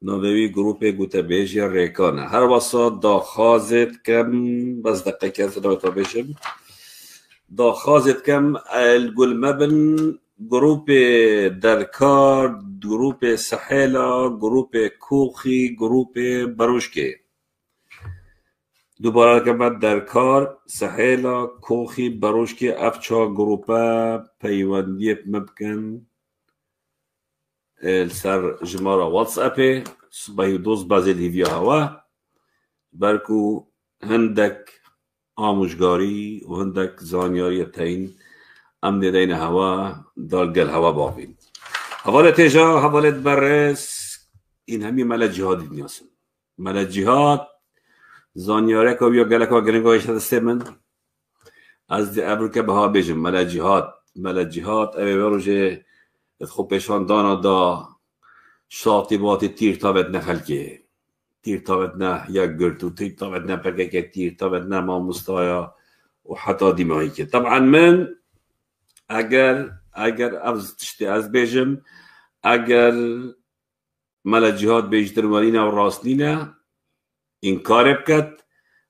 Speaker 1: نووی گروپ گوتبیج ریکانه هر واسا دا خازت کم بس دقیقه کنسه دا بیشم دا خازت کم الگل مبن گروپ درکار گروپ سحیلا گروپ کوخی گروپ بروشکه دوباره که بعد درکار سحیلا کوخی بروشکه افچا گروپا پیوندی ممکن سر جماره واتس اپه صبحی دوست بازی لیویا هوا برکو هندک آموشگاری و هندک زانیاری تاین امن دین هوا دالگل هوا بابین حوالت ایجا حوالت برس این همی ملت جهادی نیاسن ملت جهاد زانیاره که بیا گلک و گرنگایش هسته من از دی ابرو که بها بیجم ملت جهاد اوی بروجه خوب پیشان دانا دا شاطبات تیر تابت نخلکه تیر تابت نه یک گرتو تیر تابت نه پرکه تیر تابت نه ما مستایا و حتی دیمایی که طبعا من اگر از بیجم اگر ملت جهاد بیشتر مالینه و راستنینه این کار بکد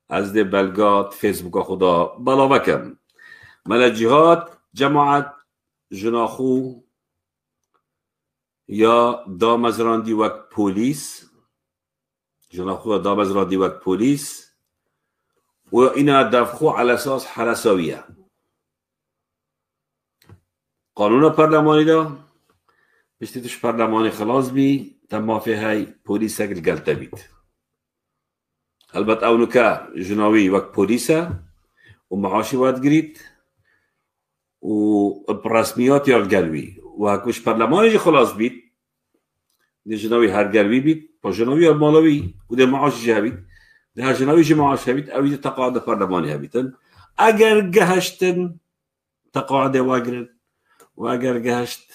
Speaker 1: از ده بلگات فیسبوک خدا بلا بکم ملت جهاد جماعت جناخو یا دامزراندی وقت پولیس جناخو یا دامزراندی وقت پولیس و اینا دفخو على اساس حرساویه قانون پارلمانی دا بشتی توش پارلمانی خلاص بی تمافی های پولیس اگر گلتا بید البته اونو که جناوی وقت پولیسه و معاشی باید گرید و برسمیات یا گلوی و هکوش پرلمانی خلاص بید ده جناوی هرگروی بید با جناوی مالوی و ده معاشی هبید ده هر جناوی جه معاش هبید اوی تقاعد پرلمانی هبیدن اگر گهشتن تقاعد واگرن و اگر گهشت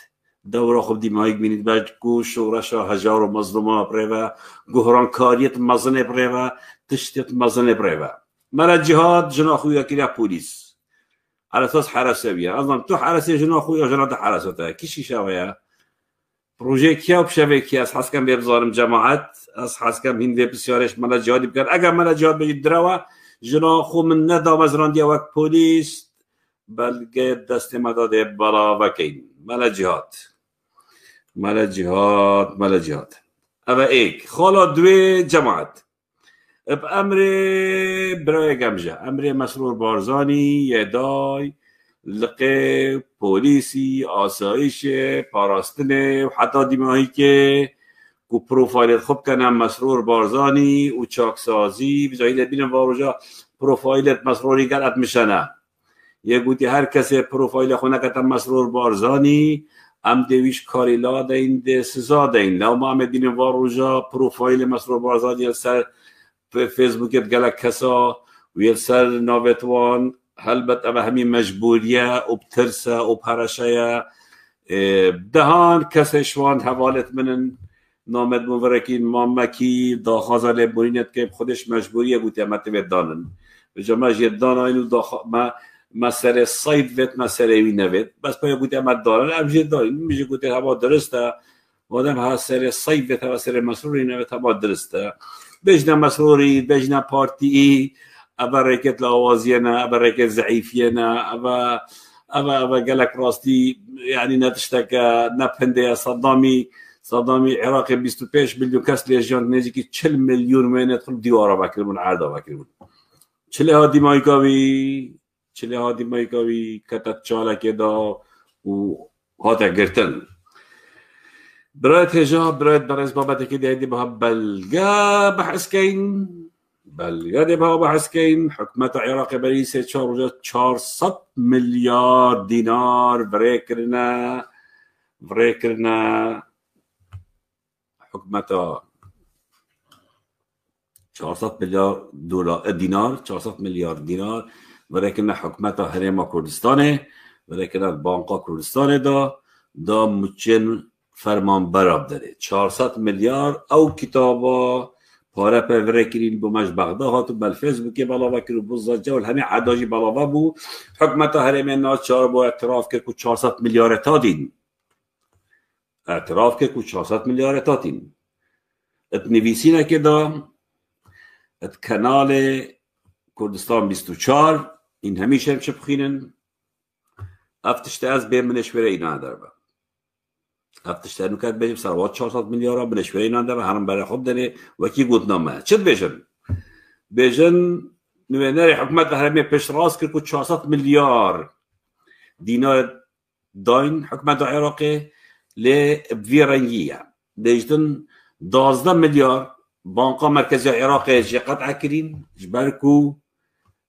Speaker 1: دورا خب دیمایی بینید بعد گوش و رشا هجار و مظلومه بریوه گهران کاریت مزنه بریوه تشتیت مزنه بریوه مرا جهاد جنا خویا کلیا پولیس على اساس حراسه بيا اظن تو حراسه جنا خويا جنا حراسته كيشي شاويا بروجي كيا بشبي كيا اس حسكم بيبزارم جماعات اس حسكم هند بسيارش ملا جهاد بكر اگر ملا جهاد بيجي دروا جنا خو من ندا مزران دي وقت پلیس بلکه دست مداد بالا وکین ملا جهاد اما ایک خالا دوی جماعت بأمر برای گمجه امر مسرور بارزانی یدای لقی پولیسی آسایش پاراستنه و حتی دیمایی که کو پروفایلت خوب کنم مسرور بارزانی و چاکسازی بجایی بینم واروجا پروفایلت مسروری گرد میشنه یه گوتی هر کسی پروفایل خونه کتم مسرور بارزانی ام دویش کاری لا دین ده سزا دین لو ما هم بینم واروجا پروفایل مسرور بارزانی سر فیسبوکت گلک کسا ویل سر ناوتوان هلبت اما همین مجبوریه و بترسه و پرشه دهان کسشوان حوالت منن نامد مورکین مامکی داخازه لبورینت که خودش مجبوریه بوده متوید دانن به جمعه جید داناین و مسئله صید وید مسئله وی نوید بس پای بوده مد دارن ام جید دارن میشه گوته هوا درسته وادم ها سر صید وید هوا سر مسئولی نوید هوا درسته بجنا مسروری بجنا پارتی ابا رکت لاوازینا ابا رکت ضعیفینا ابا قالك راستي يعني نتشتك نبهنده صدامي عراقي 25 مليون كاس ليجون نيجي 40 مليون من يدخل ديوارا باكلمون عرضا باكلمون چله ها دیمایکاوی کتت چاله که دا و هاتا گرتن برایت هجاب برایت برز بابت که دیدی بها بلگا بحث کین حکمت عراق بریسه 400 میلیارد دینار برای کرنا حکمت 400 میلیارد دینار برای کرنا حکمت حرم کردستانه برای کرنا بانقا کردستانه دا مچن فرمان براب داره 400 میلیارد او کتابا پاره پوره کرین بو مش بغداد هاتو بل فیسبوک بالا وکرو بوزاجه و همه عداجی بالا بو حکمت حرم ناچار با اعتراف کرد کو 400 میلیارد تا دین ات نویسینه که دا ات کانال کردستان 24 این همیشه چه بخینن افتشته از به منشوره اینا در با افتشته نکات بجیم سروات 400 میلیارد منشوره اینا در هرم برای خود داره و کی گوت نامه چه بیشن نویناری حکمت حرمی پیش راست کرد که 400 میلیارد دینار داین حکمت عراقی لویرنگیه دیجتن 12 میلیارد بانقا مرکزی عراقی جی قطع کرین جبرکو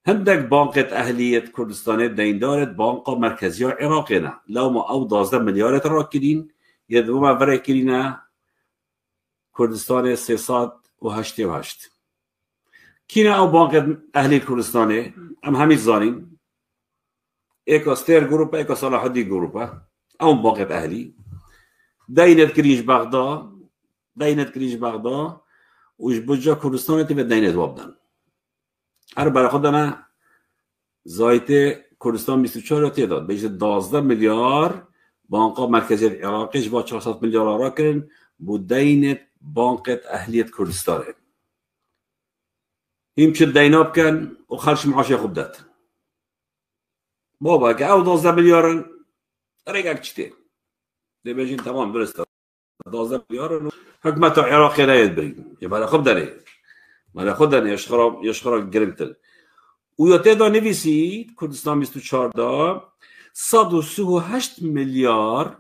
Speaker 1: هندک بانقت اهلیت کردستانه دین دارد بانقا مرکزی عراقی نه لو ما او 12 میلیارد را کرین یه دو ما برای کرینه کردستان 388 کینه او بانقت اهلی کردستانه ام همیش زانین ایکا ستیر گروپا ایکا صلاح الدین گروپا او بانقت اهلی دینت کریش بغداد وش بجا کردستان تی به دینت وابدن هر برای خودم زایت کردستان 24 تعداد بیش 12 میلیارد بانقا مرکزی عراقیش با 400 میلیارد را کردن بود دینت بانقت اهلیت کردستانه این چه دینا بکن و خرش معاشی خوب داد بابا که او 12 میلیارد ریگه چیته دی بجین تمام درسته 12 میلیارد حکمت عراقی ناید بریم یه برای خوب داره برای خود داره یشخرا گرمتر او یا تعداد نویسید کردستان 24 دا 138 میلیارد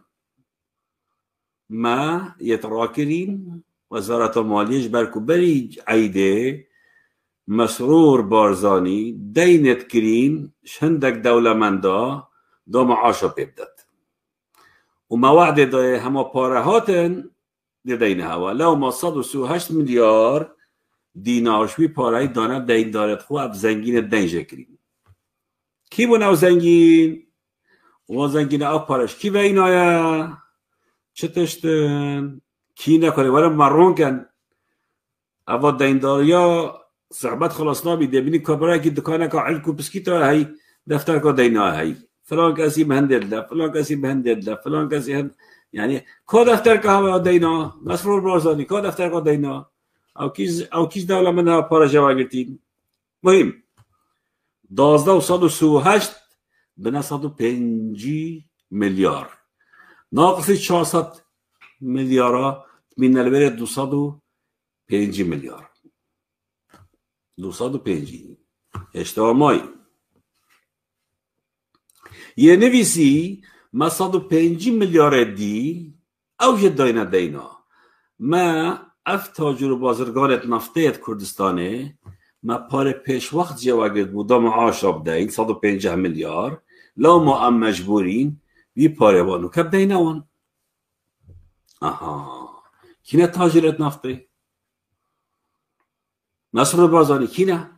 Speaker 1: ما یتراکرین وزارت مالیش برکو بری عیده مسرور بارزانی دینت کرین شندک دولمندا دا معاشا پیبدد وما وعد دا هما پاره هاتن دیدین هوا لو ما 138 میلیارد دینار شوی پاره دانه دین دارد خو اب زنگین دنجه کریم کی بونه او زنگین و زنگین او پارش کی بین آیا چه تشتن کی نکنه ولی مرون کن اوا دین داریا صحبت خلاص نابی دبینی کبرای کی دکانه که علکو بسکیت هی دفتر که دینا هی فلان کسی مهندل لا فلان کسی مهندل لا فلان کسی هند یعنی کو دفتر که هوا دینا مسرور بارزانی کو دفتر که دینا او کیز دوله من ها پارا جوا گرتین مهم 12 و 138 بنا 105 میلیارد ناقص 400 میلیارد من البره 205 میلیارد 205 اشتباه مایی یه نویسی ما 105 میلیارد دی او جد داینا دینا ما اف تاجر بازرگانت نفته کردستانه ما پار پیش وقت جواگرد بودا معاش بدهین 150 میلیارد لو ما ام مجبورین بی پاره وانو کب دینا وان آها کینه تاجرت نفته مسرور بازاری کینه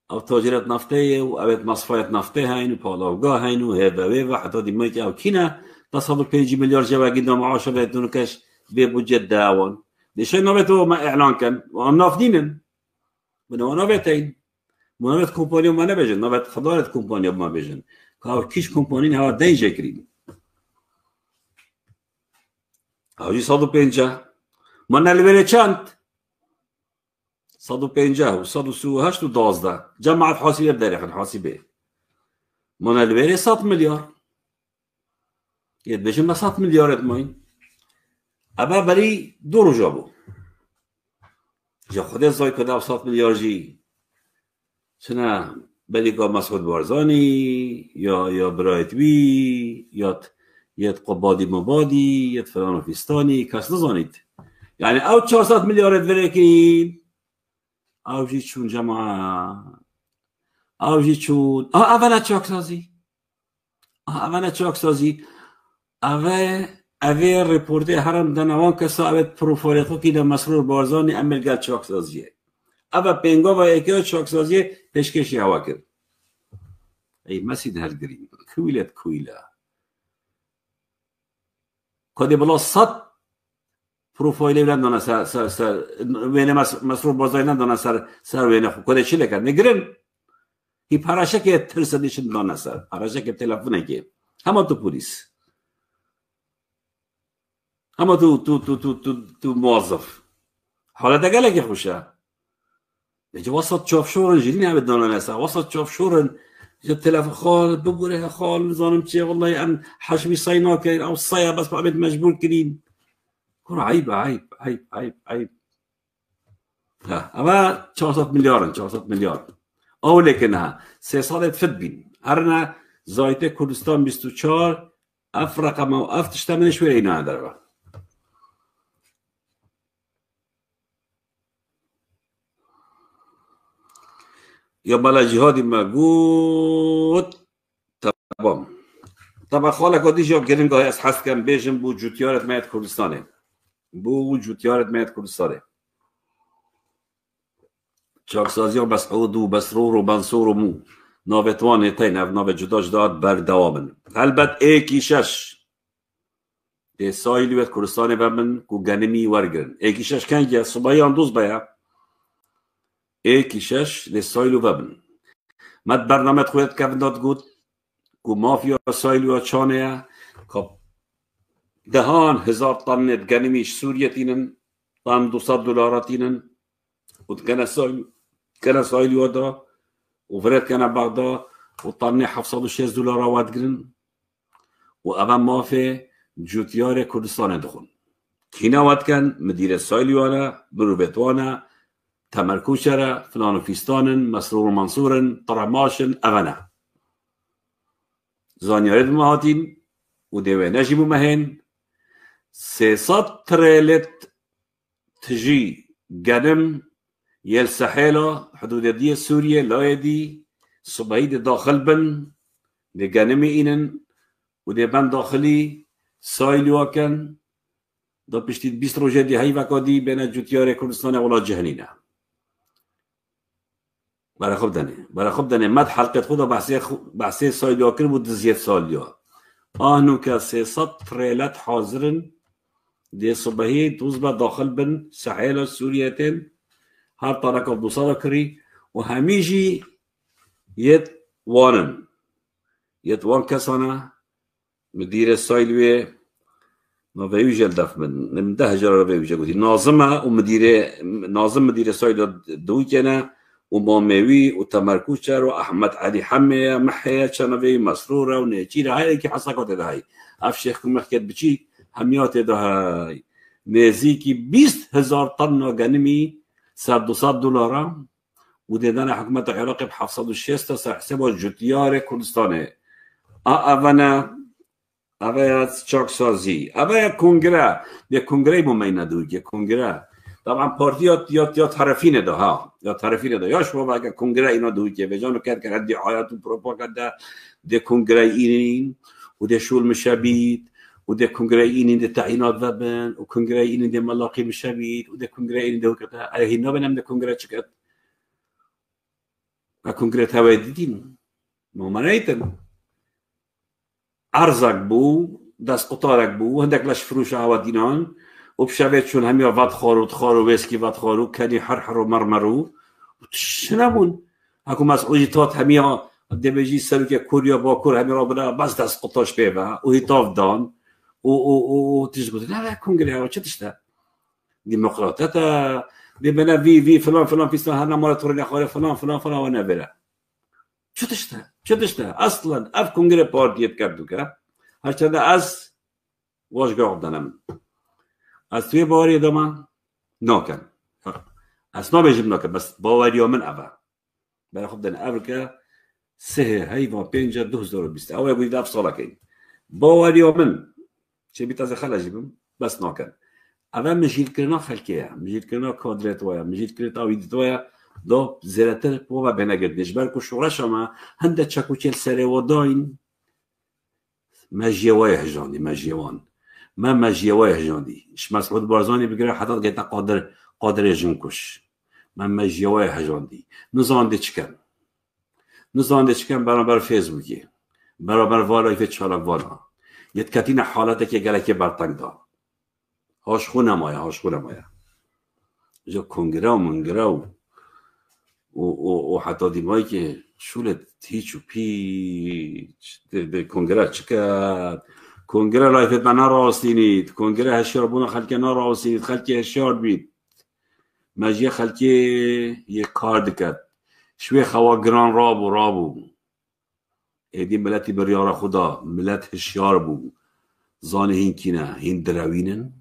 Speaker 1: او تاجرت نفته و اوید مصفایت نفته هین و پالاوگاه هین و هیبوه و حتی دیمایی که او کینه 105 میلیارد جواگرد دا معاش بدهین کش به بودجت داون ليش نوبته ما اعلان كان ونافدين من نوبتين نوبت كومباني ما نبيجن نوبت خضارة كومباني ما بيجن كاو كيش كومباني هوا دايجا كريم هاوجي 150 ما نلبره چند 150 و 138 و 12 جمعت حاسبه بداري حاسبه ما نلبره 100 مليار يد بيجن 100 مليار ماين ابا برای دو رو جابو جا خود زای کده و 100 میلیارد جی چنه بلی که مسعود بارزانی یا برایتوی یا قبادی مبادی یا فلان و فیستانی کس نزانید یعنی او 400 میلیارد ورکین او جی چون جماعه او جی چون اولا چاکسازی اوه رپورته هرم دنوان کسا اوه پروفایل که ده مسرور بارزانی عمل گل چاکسازیه اوه پینگا و ایکه چاکسازیه پیشکشی هوا کرد ای مسید هلگرین کویله کده بلا 100 پروفایل بلند دانه سر وینه مسرور بارزانی دانه سر وینه خود کده چی لکن نگرن هی پراشه که ترسدیشن دانه سر پراشه که تلفونه که همه تو پولیس اما تو موظف حالا دقیقه که خوشه یه وسط چافشورن جدی نبید دانه نسا وسط چافشورن یه تلف خال بگوره خال نزانم چیه والله ام حشبی ساینا کرد او سایه بس بعد مجبور کرین کن عیب اما 400 میلیارد او لیکنه 3 سالت فد بین هرنا زایته کردستان 24 اف رقم او اف تشتمنش وی اینا داره یا بلا جهادی مگود تمام طبعا خاله کدی جواب گرین گاهی از حس کم بیجم بو جوتیارت میاد کردستانه چاکسازی ها بس عود و بسرور و بنصور و مو ناوتوانه تین او ناوت جداد بر دوامن البت ایکی شش ده سایلی وید کردستانه بمن کو گنمی ورگرن ایکی شش کنگه صبحی اندوز بیا ایکی شش ده سایلو ببن مد برنامه خویت کفنداد گود کو مافیا سایلو چانه که دهان 1000 طن گنمیش سوریه تینن طن 200 دلار تینن و كان سایلو دا و فرد كان بغدا و طن 706 دلار وادگرن و اما مافی جوتیار کردستان دخون کینا واد کن مدیر سایلو انا بروبتوانا تمرکوشرا فلان فيستانن مسرور منصورن طرماشن اغنى زانيارد مهاتين ودوي نجيبو مهن 300 تريلت تجي قدم يل سحيلة حدود دي سوريا لا يدي صبايد داخل بن لقنمي إنن و دی بند داخلی سایلی واکن دا پشتید 20 روزه دی هی وکادی بین جوتیار کردستان اولاد جهنینه برای خوب دنه مد حلقت خود بحثی سایلی واکن بود زیاد سالیا آنو که 300 تریلت حاضرن دی صبحی دوز با داخل بن ساحل سوریتین هر طرق of دوسادا کری و همیجی یت وان کسانه مدیر سایلوی نویجل دف من ده هجار نویجل گویی ناظمه و ناظم مدیر سایل دوی کنه و ماموی و تمرکوچر و احمد علی حمه محیه چنوی مسروره و نیچیره های که حساکات ده های اف شیخ مخکت بچی همیات ده های نزدیکی 20,000 طن گنمی $200 و دیدن حکومت عراق ب 706 تا حساب جوتیار کردستانه اوه چاک سازی اوه کنگره یه کنگره ممینه دوی که کنگره طبعا پارتیات یا طرفینه ده ها یا طرفینه ده یا شما اگه کنگره اینا دوی که بجانو کرد که ردی آیات و پروپاگاندا ده کنگره اینین و ده شول مشابید و ده کنگره اینین ده تعیینات وبن و کنگره اینین ده ملاقی مشابید و ده کنگره اینین ده وکتا اره نبینم ده کنگره چکت و کنگره تاوی دیدین ممنعیتن ارزک بو دست قطارک بو هندک لش فروش آوادینان و بشبت چون همی واد خارو ویسکی واد خارو کنی حر و مرمرو شنبون اکو مسئولیتات همی دبیجی سرو که کوریا با کور همی را بنا بس دست قطاش بیبه و هیتاف دان و تیش گوزی نه کنگره ها چه تشتا دموقراطتا ببنا وی فلان پیستان هر نماره طوری نخواره فلان و نبره چه تشتا اصلا اف کنگره پارتیت کردو که هرچنده از واشگاه دنم از توی باوری داما ناکن اصلا بجیم ناکن بس باوری من اوه برای خوب دن اوه که 3 هیوان 5 2020 اوه بودید 7 ساله کن باوری من چه بیت از خلا جیبم بس ناکن اوه مجید کرنا خلکیه مجید کرنا کادرت وایا مجید کرنا آویدت وایا دو زیرتر و بنگرد نجبر کو شورش ما هنده چکو چل سره و داین مجیوای هجاندی مجیوان هجاندی اش مسعود بارزانی بگیره حتی گیتا قادر جنکش من مجیوای هجاندی نزانده چکن برابر فیسبوکی برابر والای فیت چالک والا یت کتین حالته که گلکه برتنگ دا هاش خونه مایا جا کنگره و منگره و حتی دیمایی که شولت هیچ و پیچ به کنگره چکرد کنگره لایفت من نراستینید کنگره هشیار بونا خلکه نراستینید خلکه هشیار بید مجیه خلکه یه کار دکت شوی خوا گران رابو ایدی ملتی بریار خدا ملت هشیار بو زانه هین کینه هین دروینن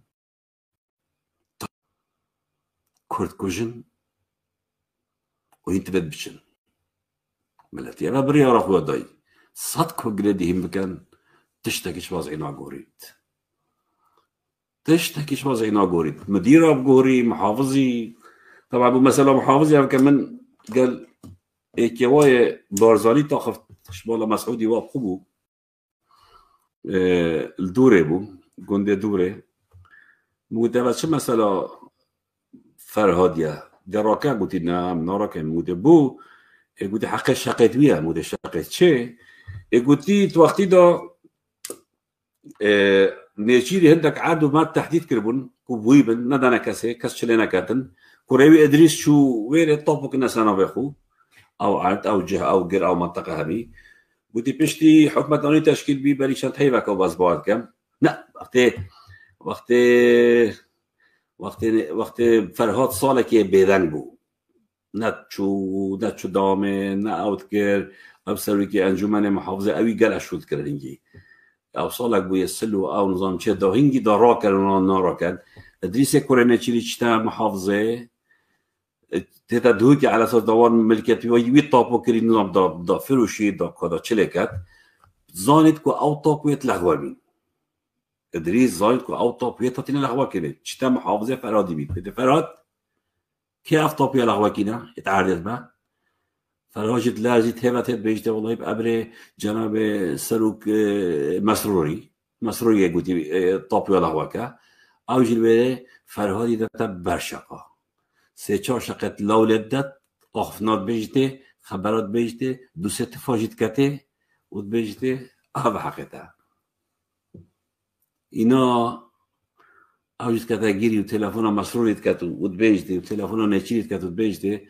Speaker 1: کرد کجن و هین تبد بچن ملتی اما بریار خدا دای صد کنگره دیهم بکن تشتكيش باز اینا غوريد مدير غوري محافظي طبعا مثلا محافظي هم كمان قال ايكواي بارزاني تاخف شمال مسعودي واب خوبو الدوري بو گنده دوره متوجه مثلا فرهاديه دراكه قلت نعم ناراكه موده بو قلت حق شقيت ويا موده شقيت چه قلت وقتی دا نيشيري هندك عادوا ما تحديد كربون كوبويبن ندانا كاس شلينا كاتن كوريوي ادريس شو وير طوبك الناس انا بيخو او عاد او جهه او غير او منطقه هذه بدي بشتي حكمه دوني تشكيل بي بريشان هيبك او باسبوعات كم لا وقت فرهاد صالك بيدن بو نتشو دامه نا اوتكر ابصري كي انجمن محافظه اوي قال اشود كرنجي او صالك بو يسلو او نظام چه داهنگی دارا کردن نارا کرد ادریس کورنه چیلی چتا محافظه تتا دوکی على اساس دوان ملکیتی و یوی طاپو کری نظام دا فروشی دا کدا چله کرد زانید کو او طاپویت لغوه بین ادریس زانید کو او طاپویت تاتین لغوه کنه چتا محافظه فرادی بید بده فراد که اف طاپویت لغوه کنه اتعرض با فرهاجت لازی تهوت بیشتر والله بأبره جناب سروک مسروری گویی طاپی ولا هواکه اوجیل بره فرهادی دتا برشقا 3-4 شقت لولد دت آخفنات بیشته خبرات بیشته 2-3 فاجت کته و بیشته آب حقیقته اینا اوجد کته گیری و تلفن مسروریت کتو و بیشته و تلفن نچیریت کتو بیشته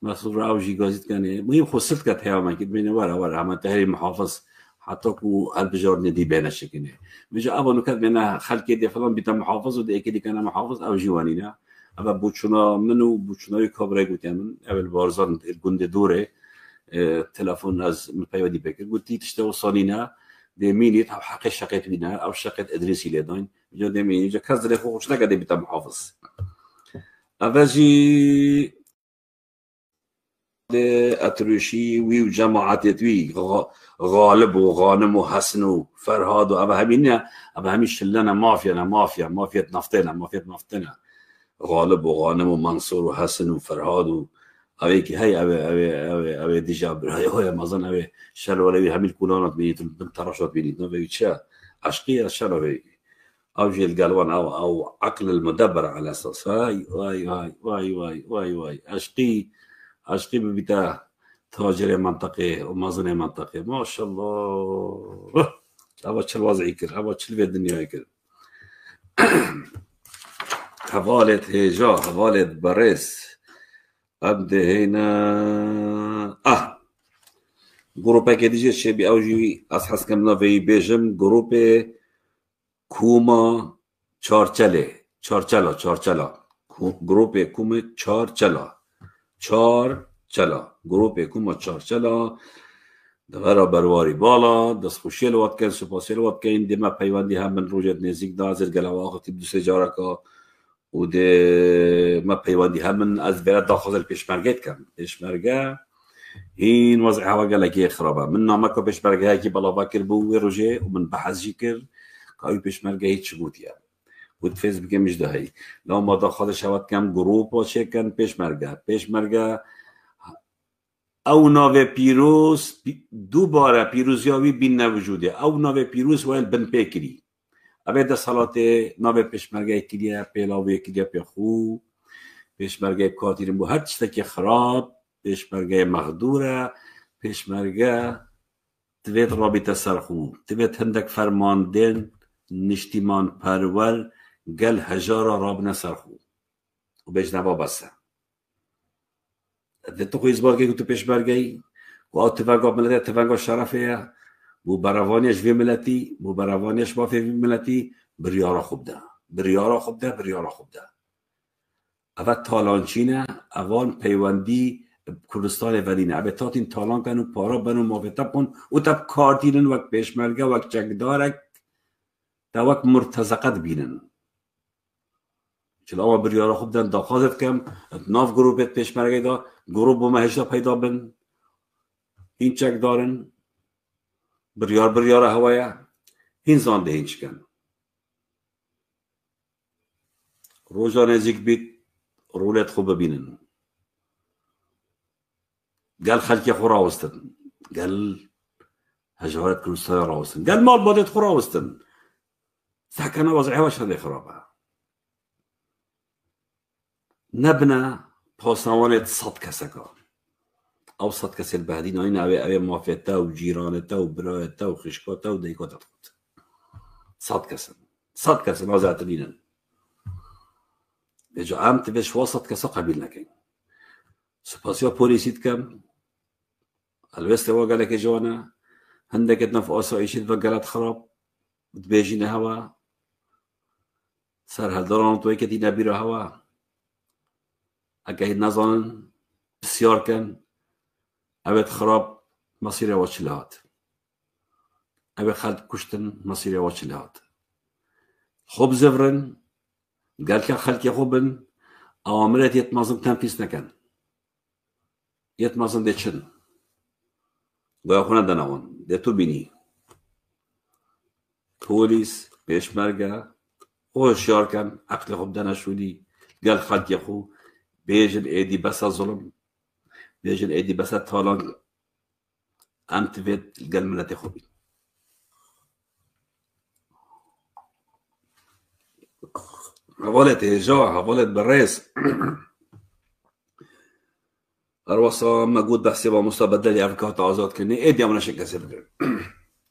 Speaker 1: مسرور اوجی گازیت کنه مهم خصوص کته هم که بینه وره همه تهری محافظ حتی کو البجار ندی بینه شکنه میجا ابا نکات بینه خلقی دی فلان بیتا محافظ و دی اکی کنه محافظ او جوانی نه ابا بوچونا منو بوچونای کابره گوتیم من اول بارزان گنده دوره تلفن از پیودی بکر گوتی تشتو صانینا دی مینیت او حقی شقیت بینه او شقیت ادریسی لیداین میجا دی مینی جا کس دلی خوش نگه بیتا محافظ اوجی اتروشی وی و جماعت وی غالب و غانم و حسن و فرهاد و ابا همین شلنا مافیا نفتنا غالب و غانم و منصور و حسن و فرهاد و اوی که هی اوی دیجا برای مازن اوی شلوله همین کلانات بینید تراشات بینید نو چه عشقی شلوله او جيل قالوان او عقل المدبر على اساس واي عشقي ببتا تاجر منطقه ومازن منطقه ما شاء الله ابا تشل وضعي كر ابا تشل في الدنيا كر حوالة هيجا حوالة بريس ابدا هنا جروبه که دیگه چه بی اوجی از حس کم نوی بیجم گروپ کوما چارچلا گروپ کوما چارچلا گروپ کوما چارچلا دغرا برواری بالا دست خوشی لوات کن سپاسی لوات کن دیما پیوندی هم من روجت نزدیک دازر گلواقت تیب دوست جارکا و ده ما پیوندی هم من از بلد داخل پیشمرگت کم پیشمرگه هین وضع هوا گلکی خرابه من نامکو پیشمرگه هایی که بلا باکر بو روژه و من بحث جی کر که پیشمرگه هیچ گوتیه بود فیسبوک مجده هایی لما ما داخل شود کم گروپ و چه کن پیشمرگه او ناو پیروز دوباره پیروزیاوی بین نوجوده او ناو پیروز ویل بن پیکری اوه ده صلات ناو پیشمرگه کلیه پیلاوی کلیه پی خو پیشمرگه کاتیرم بو هر چیزا که خراب پیشمرگه مغدوره پیشمرگه توید رابطه سرخو توید هندک فرماندن نشتیمان پرور گل هجارا رابنه سرخو و بیش نبا بسه ده تو خویز باگه که تو پیشمرگه و آت تفنگا ملتی تفنگا شرفه بو براوانیش وی ملتی بو براوانیش بافی وی ملتی بریارا خوب ده اوه تالانچینه اوان پیوندی کردستان ولینه اوه تاتین تالان کنو پارا بنو مافتا کن و تب کارتینن وقت پیشمرگه وقت چکدارک تا وقت مرتزقت بینن چلا اوه بریارا خوب دن داخازت کم ناف گروپت پیشمرگه دا گروپ بومه هشتا پیدا بن این چک دارن بریار هوایه این زانده هینچ کن روزا نزیک بیت رولت خوب ببینن قال خلقي خو راوستن قال هجوات كروستا راوستن قال مال بادت خو راوستن سحكنا وضعي واش هذا خرابه نبنى بوساوانت صد كسكا او صد كس البهدين هنا اوي مافيتا وجيرانتا وبرايتا وخشكاتا وديكوتا تخوت صد كس نازعت لينا بجو عمت بش وسط كسا قبيل لكن سپاسیا پولیسیت کم الوست و قالك جوانا هندك نف آسایشید و قالت خراب بتبيجين هوا سر هالدران توي كتي نبيرو هوا اگه نزانن بسیار کن اوید خراب مصير واچلهات اوید خلق کشتن مصير واچلهات خوب زفرن قال که خلقی خوبن اوامرت يتمازم تنفيذ نکن يتمازن ده چن گویا خونه دنوان ده تو بینی پولیس پیشمرگه هوشیار کن عقل خوب دنشودی گل خلقی خوب بیجن ایدی بس ظلم بيجن ايدي بس طالان ام تفيد القلب ملتي خوبي هولت جوع هولت بالريس الوصا موجود بحسبها مستبدل يعرفك آزاد کنی ایدی همون شکل سبکن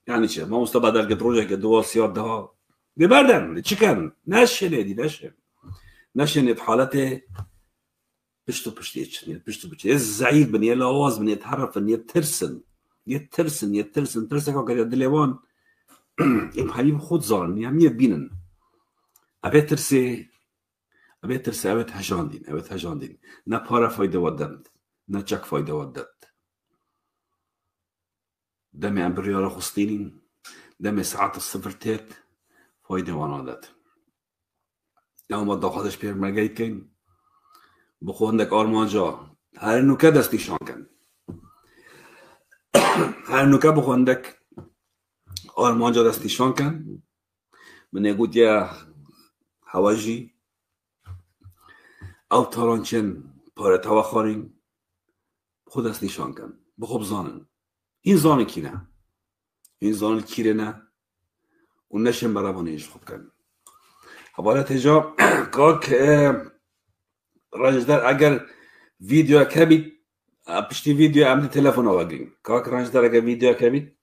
Speaker 1: یعنی چه ما مستبدل قد روجه قد واسيات ده ببردن چی کن نشن ایدی نشن حالته بشتو بشتي بشتو بشتي الزعيق بني الأواز بني يتحرف بني يترسن كوكا الدليوان يم حبيب خود زارن يم يبينن أبي ترسي أبي هجاندين نا بارا فايدة ودند نا چك فايدة ودد دمي أمبريارا خستينين دمي ساعات الصفر تيت فايدة وانادت لو ما داخلش بير مجايد كين بخو عندك آرمانجا هر نوكا دستي شان كن هر نوكا بخو عندك آرمانجا دستي شان كن من يقول يا حواجي او تارانچن پاره توا خارین خود دست نشان کن بخوب زانن این زان کیره نه اون نشن برابانیش خوب کن حوالت هجا کاک رنجدر اگر ویدیو کبید پشتی ویدیو عمدی تلفن آوگرین کاک رنجدر اگر ویدیو کبید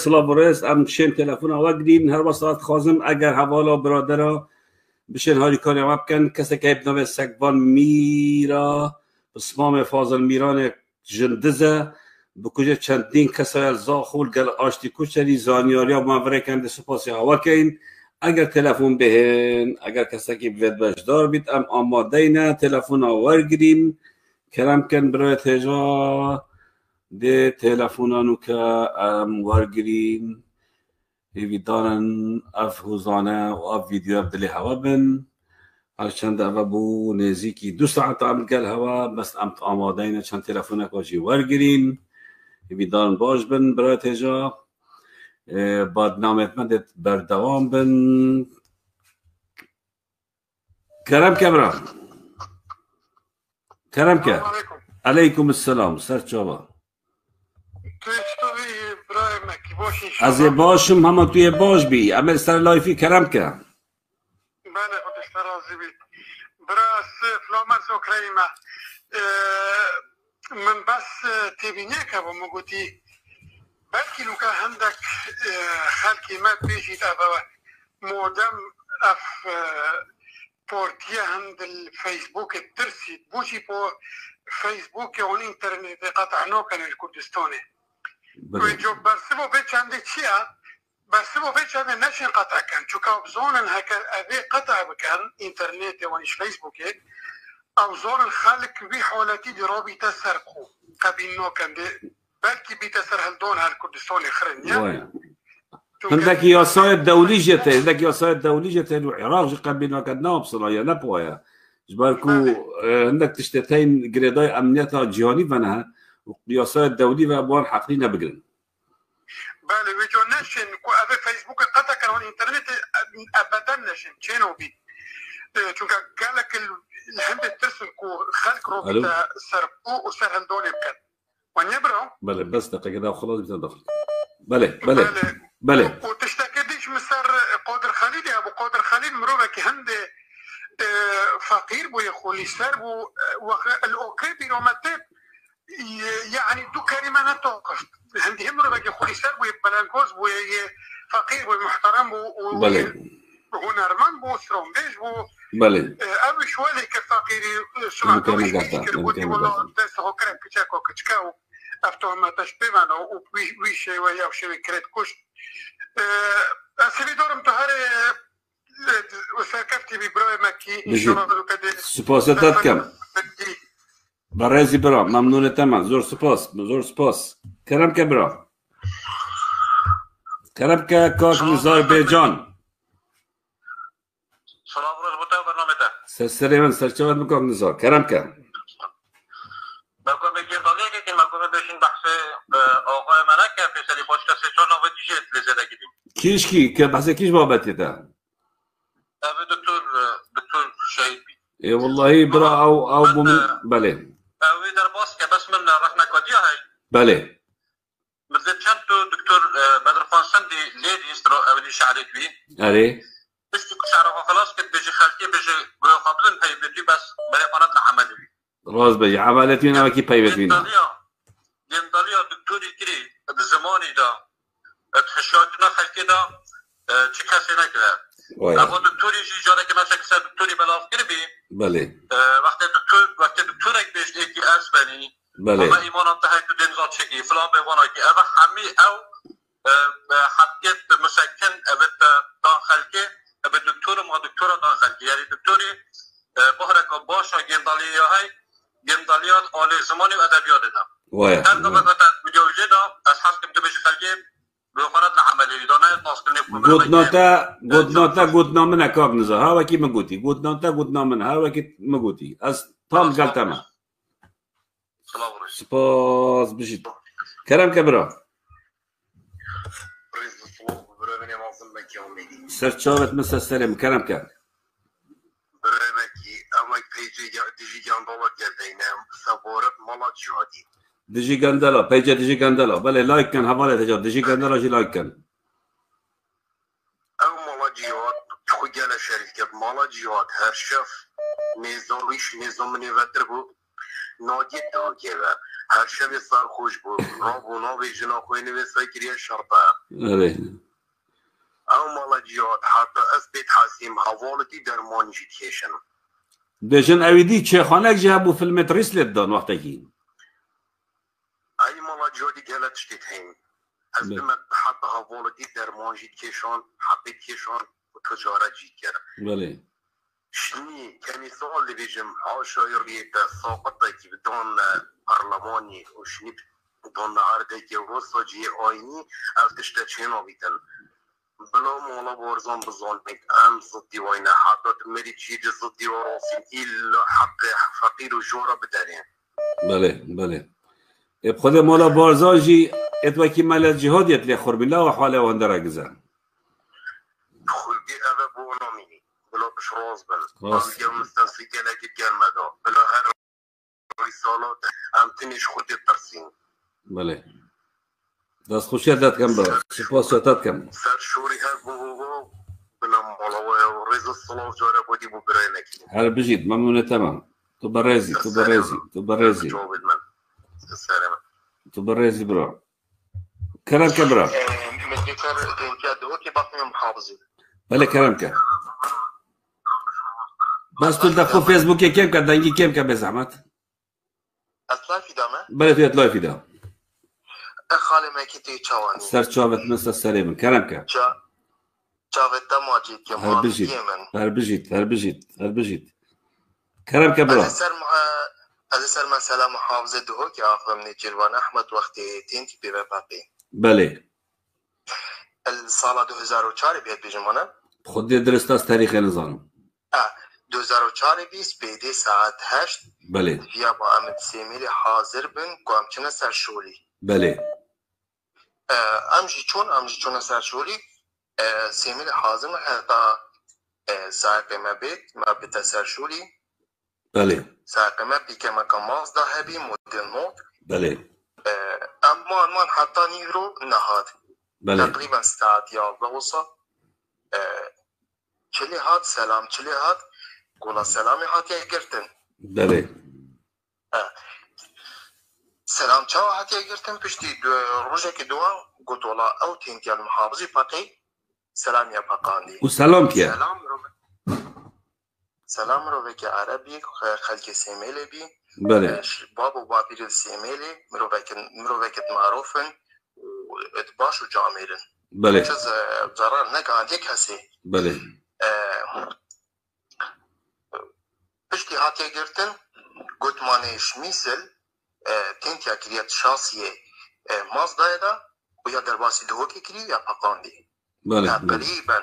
Speaker 1: سلام بورس ام شن تلفن آوگرین هر وسط خازم اگر حوالا برادرها بشن هاری کاری هم بکن کسی که ابناوه سکبان میرا بسمام فاضل میران جندزه بکجه چندین کسای زاخول گل آشتی کچری زانیاری ها مانوره کنده سپاسی هوا کن اگر تلفن بهن اگر کسی که بید بشدار بید ام آماده اینه تلفن آورگرین کرم کن برای تجا ده تلفونانو که ورگرین هیویدارن اف حوزانه و اف ویدیو ابدلی هوا بن هرچند اوه بو نزیکی 2 ساعت عمل گل هوا بس امت آماده اینه چند تلفونه کاجی ورگرین هیویدارن باش بن برای تجا بعد نامتمندت بردوام بن کرم که برا کرم که علیکم السلام سر چابا از باشم همه توی باش بی عمل سر لایفی کرم که
Speaker 7: بله خودش ترازی بی براس فلامنس اوکراینه من بس تبینه که با مگوتی بلکه لوکا هندک خلقی ما بیشید افا مودم اف بورتيا عند الفيسبوك الترسي بوشي بو فيسبوك اون انترنت قطع نوكن الكردستاني ويجو برسبو بيتش عندي تشيا برسبو بيتش عندي ناشن قطع كان شوكا بزون هكا ابي قطع بكان انترنت ونش فيسبوك او زور الخالق بي حولتي دي روبي تسرقو قبل نوكن دي بلكي بيتسر هالدون هالكردستاني خرنيا
Speaker 1: عندك ياسايد دوليجة عندك ياسايد دوليجة العراق جي قبل وكدنا بصراحة نبويا جبالكو عندك تشتتين جريداي أمنيتها جهاني فنها وياسايد دولي وأبوان حقينا بقرن
Speaker 7: بالي ويجو نشن كو أبي فيسبوك قطع كانوا الإنترنت أبدا نشن شنو بي چونك قالك الهند الترسل كو خلق روبيتا سرقو وسهل دوني بكن ونبرو
Speaker 1: بله بس دقيقة كده وخلاص بتدخل بله
Speaker 7: وتشتكيش مسار قادر خليل يا ابو قادر خليل مروبك هند فقير بو يخولي سر بو الاوكي بيروماتيب يعني دو كلمه نتوقف هندي مروبك يخولي سر بو بلانكوز بو فقير بو محترم بو
Speaker 1: بله
Speaker 7: هنرمان بو ثرومبيج بو
Speaker 1: بله
Speaker 7: ابي شوالي كفقيري سمعتو مش كير بودي والله داس هو كرم كتشاكو كتشكاو افتو ما تشبيمانو ويشي ويا وشي كريت كوش أسيبي دورم تهاري وساكفتي ببروي مكي إن شاء الله كده
Speaker 1: سپاسات كم برازي برا ممنونة تمام زور سپاس كرم كبرا كرم كاك نزار بيجان
Speaker 2: سلام رزبوتا برنامه تا
Speaker 1: سرسريمان سرچوات مكاك نزار كرم كم
Speaker 2: بكم بگیر داده که مکومه بشین بحث آقای منک که فیصلی باشتا سه چار نوه دیجه لزده گیدیم
Speaker 1: كيش که بحث كيش بابتي تا
Speaker 2: أبي دكتور شهيد بي
Speaker 1: اي والله برا او بومن بله
Speaker 2: أوي درباس كبس من رحنا كوديا هاي
Speaker 1: بله
Speaker 2: مثل شانتو دكتور بدر فانسان دي ليدي يسترو أولي شعرت بي
Speaker 1: اري
Speaker 2: بس كي شعره خلاص كنت بيجي خالتي بيجي قلو خاطرين هاي بيجي بس بلي قناتنا عملي بي
Speaker 1: راز بي عملتنا وكي بايبت بينا
Speaker 2: دينداليا دكتوري كري الزماني دا تخشاتنا خالتي دا چه کسی نکرد اما دکتوری جاره که مثلا کسی دکتوری بلاف کربی
Speaker 1: بله
Speaker 2: وقت دکتورک بیشتی که ارز بنی
Speaker 1: بله
Speaker 2: اما ایمان انتهای تو دنزاد چگی فلان بوانا که اما همی او حبیت مسکن اوید داخل که اوید دکتور ما دکتور داخل که یعنی دکتوری بحرکا باشا گندالیات آل زمانی و ادبیات دم هر دو بقیتا مجاوجه دا از حس کم تو بیش خلقی
Speaker 1: قدنا من اكاك نزا ها وكي مقوتي قدنا من ها وكي مقوتي از طال قال تمام سپاس بشيت كلام كبرا سرچاوت مسا سلام كلام كان
Speaker 6: برنامجي امك ديجي جاندولا جدينام سبورت مالا جهادي
Speaker 1: ديجي غاندالا بيجا ديجي غاندالا بله لايك كان حواله تجا ديجي غاندالا جي لايك كان
Speaker 6: او مالا جهاد خوجانا شركة مالا جهاد هر شف نظام نوتر بو ناجي توكيبا هر شف صار خوش بو رابو ناوي جنا خوي نويسا كريا شرطة او مالا جهاد حتى اثبت حسيم حوالتي درمان جيتيشن
Speaker 1: بيجن اويدي چه خانك جابو في المتريس لدان وقتكي
Speaker 6: اي مالا جهادي قالت شتيتين أزمت حتى هوالدي درمان جيت كيشان حقيت كيشان وتجارة جيت كرا
Speaker 1: بله
Speaker 6: شني كمثال اللي بيجم عشاير بيت ساقطة كي بدون برلماني وشني بدون عرضة كي وصا جي آيني افتشتشينا بيتن بلا مالا بارزان بزان بيت ام صدي وينا حتى تمري جيد صدي وراسين إلا حق فقير وجورة بدارين
Speaker 1: بله بخود مولا بارزان جي اتوكي مال جهاد يتلي خرب الله وحاله وندرا جزا
Speaker 6: خلقي أبا بونامي بلا بشراز بل بلا مستنسي كلاك الجرمدا بلا هر رسالات هم تنش خود الترسين
Speaker 1: بله دست خوشی داد کم برا سپاس داد کم
Speaker 6: سر شوری هر بوغو بلا مولا و رز الصلاة جارة بودي بو برای نكي
Speaker 1: هر بجید ممنونه تمام تو برازي
Speaker 6: السلام
Speaker 1: تو برازي برا كلام كبرا
Speaker 6: من ذكر كادو كي باقي محافظين
Speaker 1: بله كلام كا بس تو دخو فيسبوك كم كدنجي كم كبزعمت
Speaker 6: اطلع في دامه
Speaker 1: بله تو اطلاع فيدا
Speaker 6: خاله مكتي تشواني
Speaker 1: سر شافت مثل السلام كلامك
Speaker 6: جاوید دماجید که
Speaker 1: هربجيت
Speaker 6: من
Speaker 1: هربجيت كلامك برا
Speaker 6: از سر مسئله محافظه دهو که آخر من جروان احمد وقتی تینتی به باقی
Speaker 1: بله
Speaker 6: السال 2004 بیاد بیجمانه
Speaker 1: خود درست از تاریخ نظام
Speaker 6: 2004 بیست بیده ساعت 8
Speaker 1: بله
Speaker 6: یا با امید سیمیل حاضر بن گوام چنه سر شولی
Speaker 1: بله
Speaker 6: امجی چون سر شولی سیمیل حاضر من حتی ساعت ما بیت سر شولی
Speaker 1: بله
Speaker 6: ساعت ما بیکه مکان 11 هبی مدل نوت
Speaker 1: بله
Speaker 6: اما من حتی نیرو نهاد
Speaker 1: بله
Speaker 6: تقریبا ساعت 11 وصل چلی هات سلام چلی هات قولا سلامی هاتی گرتن
Speaker 1: بله
Speaker 6: سلام چاو هاتی گرتن پشتی روژه که دوان قلت والله او تینتی المحافظی باقی سلام یا باقاندی
Speaker 1: و سلام کیا
Speaker 6: سلام رو که عربی خلق سیمیلی بی
Speaker 1: بله
Speaker 6: باب و بابیر سیمیلی مروفکت معروفن و اتباش و جامعیرن
Speaker 1: بله
Speaker 6: چیز ضرر نگاندی کسی
Speaker 1: بله
Speaker 6: پشتی هاتی گرتن گوت مانیش میسل تینتی اکریت شاسیه مازدای دا و یا درباسی دهوکی کری یا پاقاندی
Speaker 1: بله
Speaker 6: تقریبا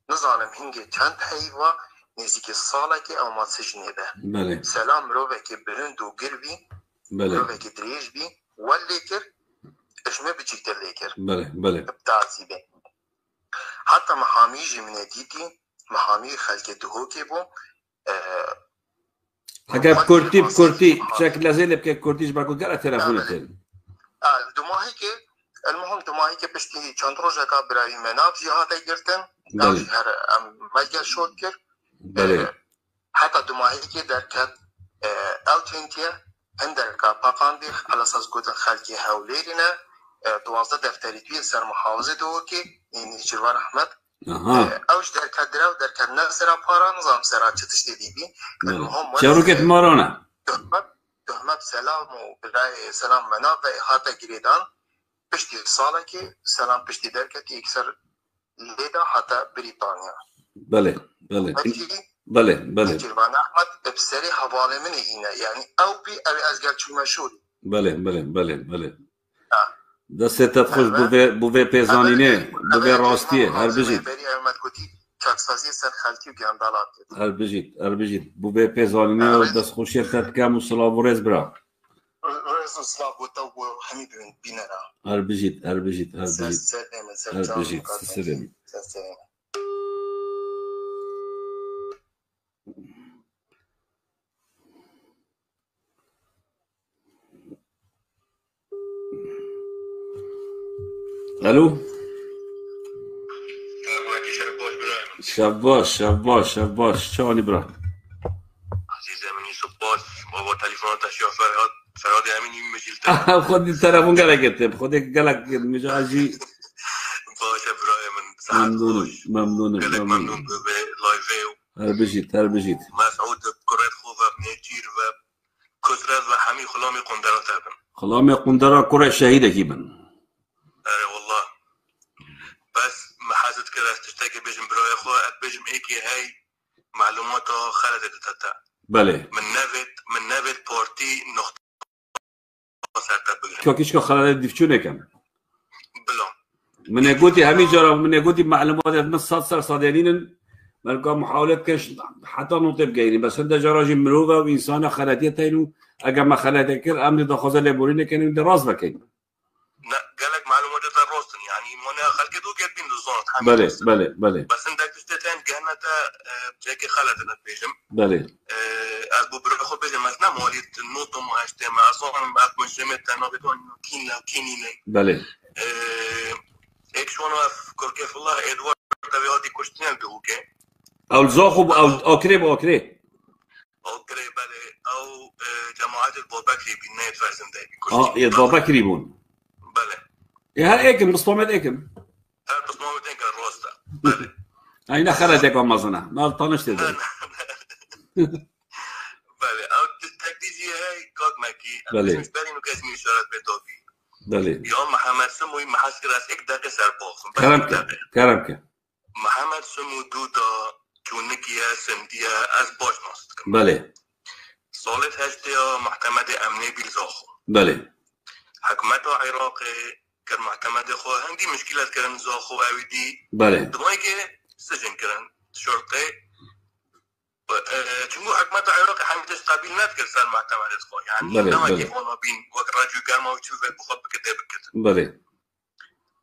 Speaker 6: نظالم هنگی چند حیوه نزدیک ساله که او ما سجنی ده
Speaker 1: بله
Speaker 6: سلام روه که برند و گر بی
Speaker 1: بله
Speaker 6: روه که دریج بی ولی کر اشمه بچیکتر لیکر
Speaker 1: بله
Speaker 6: ابتعاسی بی حتی محامی جمینه دیدی محامی خلق دهوکی بو
Speaker 1: حاجة بكورتي بشكل لازال بكي كورتيش باكو قرأ تلفون تاني
Speaker 6: دماهي كي المهم دماهي كي بشتي چند روزه کا برای مناف جهاده گرتن
Speaker 1: بله
Speaker 6: هر مجل شد کرد
Speaker 1: بله
Speaker 6: حتی دماهی كي درکت او تنتیه هندر کا پاقاندی على اساس گوتن خلقی هولیرینه 12 دفتری توی سر محافظه دو که این جروان احمد اوش درکت درو درکت نسرا پارا نظام سرا چتش دیدی المهم
Speaker 1: شروكت مارانا
Speaker 6: تهمت سلام و برای سلام منافع حتی گریدان پشتی ساله که سلام پشتی درکت اکثر لیدا حتی بریتانیا
Speaker 1: بله
Speaker 6: جروان احمد بسری حواله من اینه یعنی او بی اوی ازگر چون مشهوری
Speaker 1: بله دستت خوش بوه پیزانینه بوه راستیه هر بجید
Speaker 6: چاکسازی سر خلکی و گندالات
Speaker 1: هر بجید بوه پیزانینه و دست خوشی تد کم و سلاو و رز برا
Speaker 6: رز و سلاو و تو و همی بینه را
Speaker 1: هر بجید سلام الو شباش چانی برا
Speaker 6: عزیز امینی سپاس بابا تلفنات اشیا فراد امینی مجلتا
Speaker 1: خودی تلفن گلگتم خودی گلگ مجازی
Speaker 6: باشه برای من ممنون به لایو
Speaker 1: هر بجید
Speaker 6: مسعود کرد خوب نجیر و کسرت و همین خلامی قندرا تابن
Speaker 1: خلامی قندرا کره شهیده کی بن
Speaker 6: اره والله بس محازت كده تشتكي بيجم براي خو بيجم ايكي هاي معلومات خلدت تتا
Speaker 1: بله
Speaker 6: من نبت بارتي نقطه سرت بگم
Speaker 1: كوكيش كو خلدت ديفچونه كم
Speaker 6: بلا
Speaker 1: من قلتي همي جرا من قلتي معلومات من صار صادقين مالكم محاولات كاش حتى نطيب جايين بس انت جراجي مروغه وانسانه خلاتيتين اجا ما خلاتكر امن دخوزه لبورين كانوا دراس بكين
Speaker 6: لا قالك معلومات الروستن يعني منا خلق دو كاتبين للزون
Speaker 1: بله
Speaker 6: بس انت تشتتين كانت بشكل خلاتنا بيجم
Speaker 1: بله
Speaker 6: ابو برخو بيجم مثلا مواليد النوتو ما اجتماع اصلا بعد من جمعت انا بدون كيني
Speaker 1: بله
Speaker 6: هيك شلون افكر كيف الله ادوارد تبي هادي كوشتين دوكي
Speaker 1: او الزاخب او اوكري
Speaker 6: بله او جماعات البوبكري بالنايت فازن داي
Speaker 1: يا البوبكري بون
Speaker 6: بله
Speaker 1: يا ايكم بصمت ايكم
Speaker 6: بصمت ايكم الروستا بله
Speaker 1: اين خلتك امازنا ما طنشت ده
Speaker 6: بله او تکدیزی های کاک مکی
Speaker 1: بله.
Speaker 6: مش برای اینو که اسمی اشارت به توبی
Speaker 1: بله
Speaker 6: یا محمد سموی محسکر از یک دقیقه سر باخم
Speaker 1: کرم که
Speaker 6: محمد سمو دو دا چونکیه سمدیه از باش ناست کن
Speaker 1: بله
Speaker 6: سالت هشته یا محکمه امنی بیلزاخو
Speaker 1: بله
Speaker 6: حکومت عراق کر محکمه خو هندی مشکلات کرن زاخو اویدی
Speaker 1: بله
Speaker 6: دمایی که سجن کرن شرطه چونگو حکومت عراق حمیدش قبیل نکرد سر محکمه خو یعنی
Speaker 1: بله
Speaker 6: نما
Speaker 1: بله
Speaker 6: که اونا بین وقت راجو گرما و چوف بخواد بکده بکده
Speaker 1: بله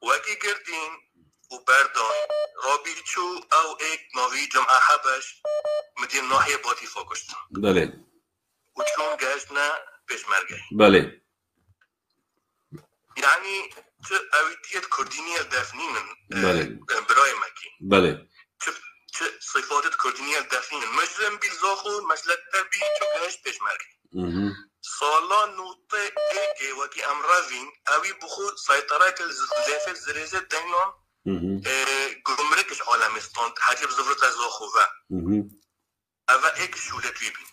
Speaker 6: وکی گردین و بردان رابی چو او ایک ناوی جمعه حبش مدین ناحیه باتی فاکشتن
Speaker 1: بله
Speaker 6: و چون گشتنا پیشمرگه
Speaker 1: بله
Speaker 6: یعنی چه اویدیت کردینی دفنینن
Speaker 1: بله
Speaker 6: برای مکی
Speaker 1: بله
Speaker 6: چه صفات کردینی دفنینن مجرم بیلزاخو مثلا تبی چو گشت پیشمرگه سالا نوته ایگه وکی امراوین اوی بخو سایطره که زیفت زریزه دینان گمرکش عالمستان حجب زفرت از آخوه اوه ایک شوله توی بین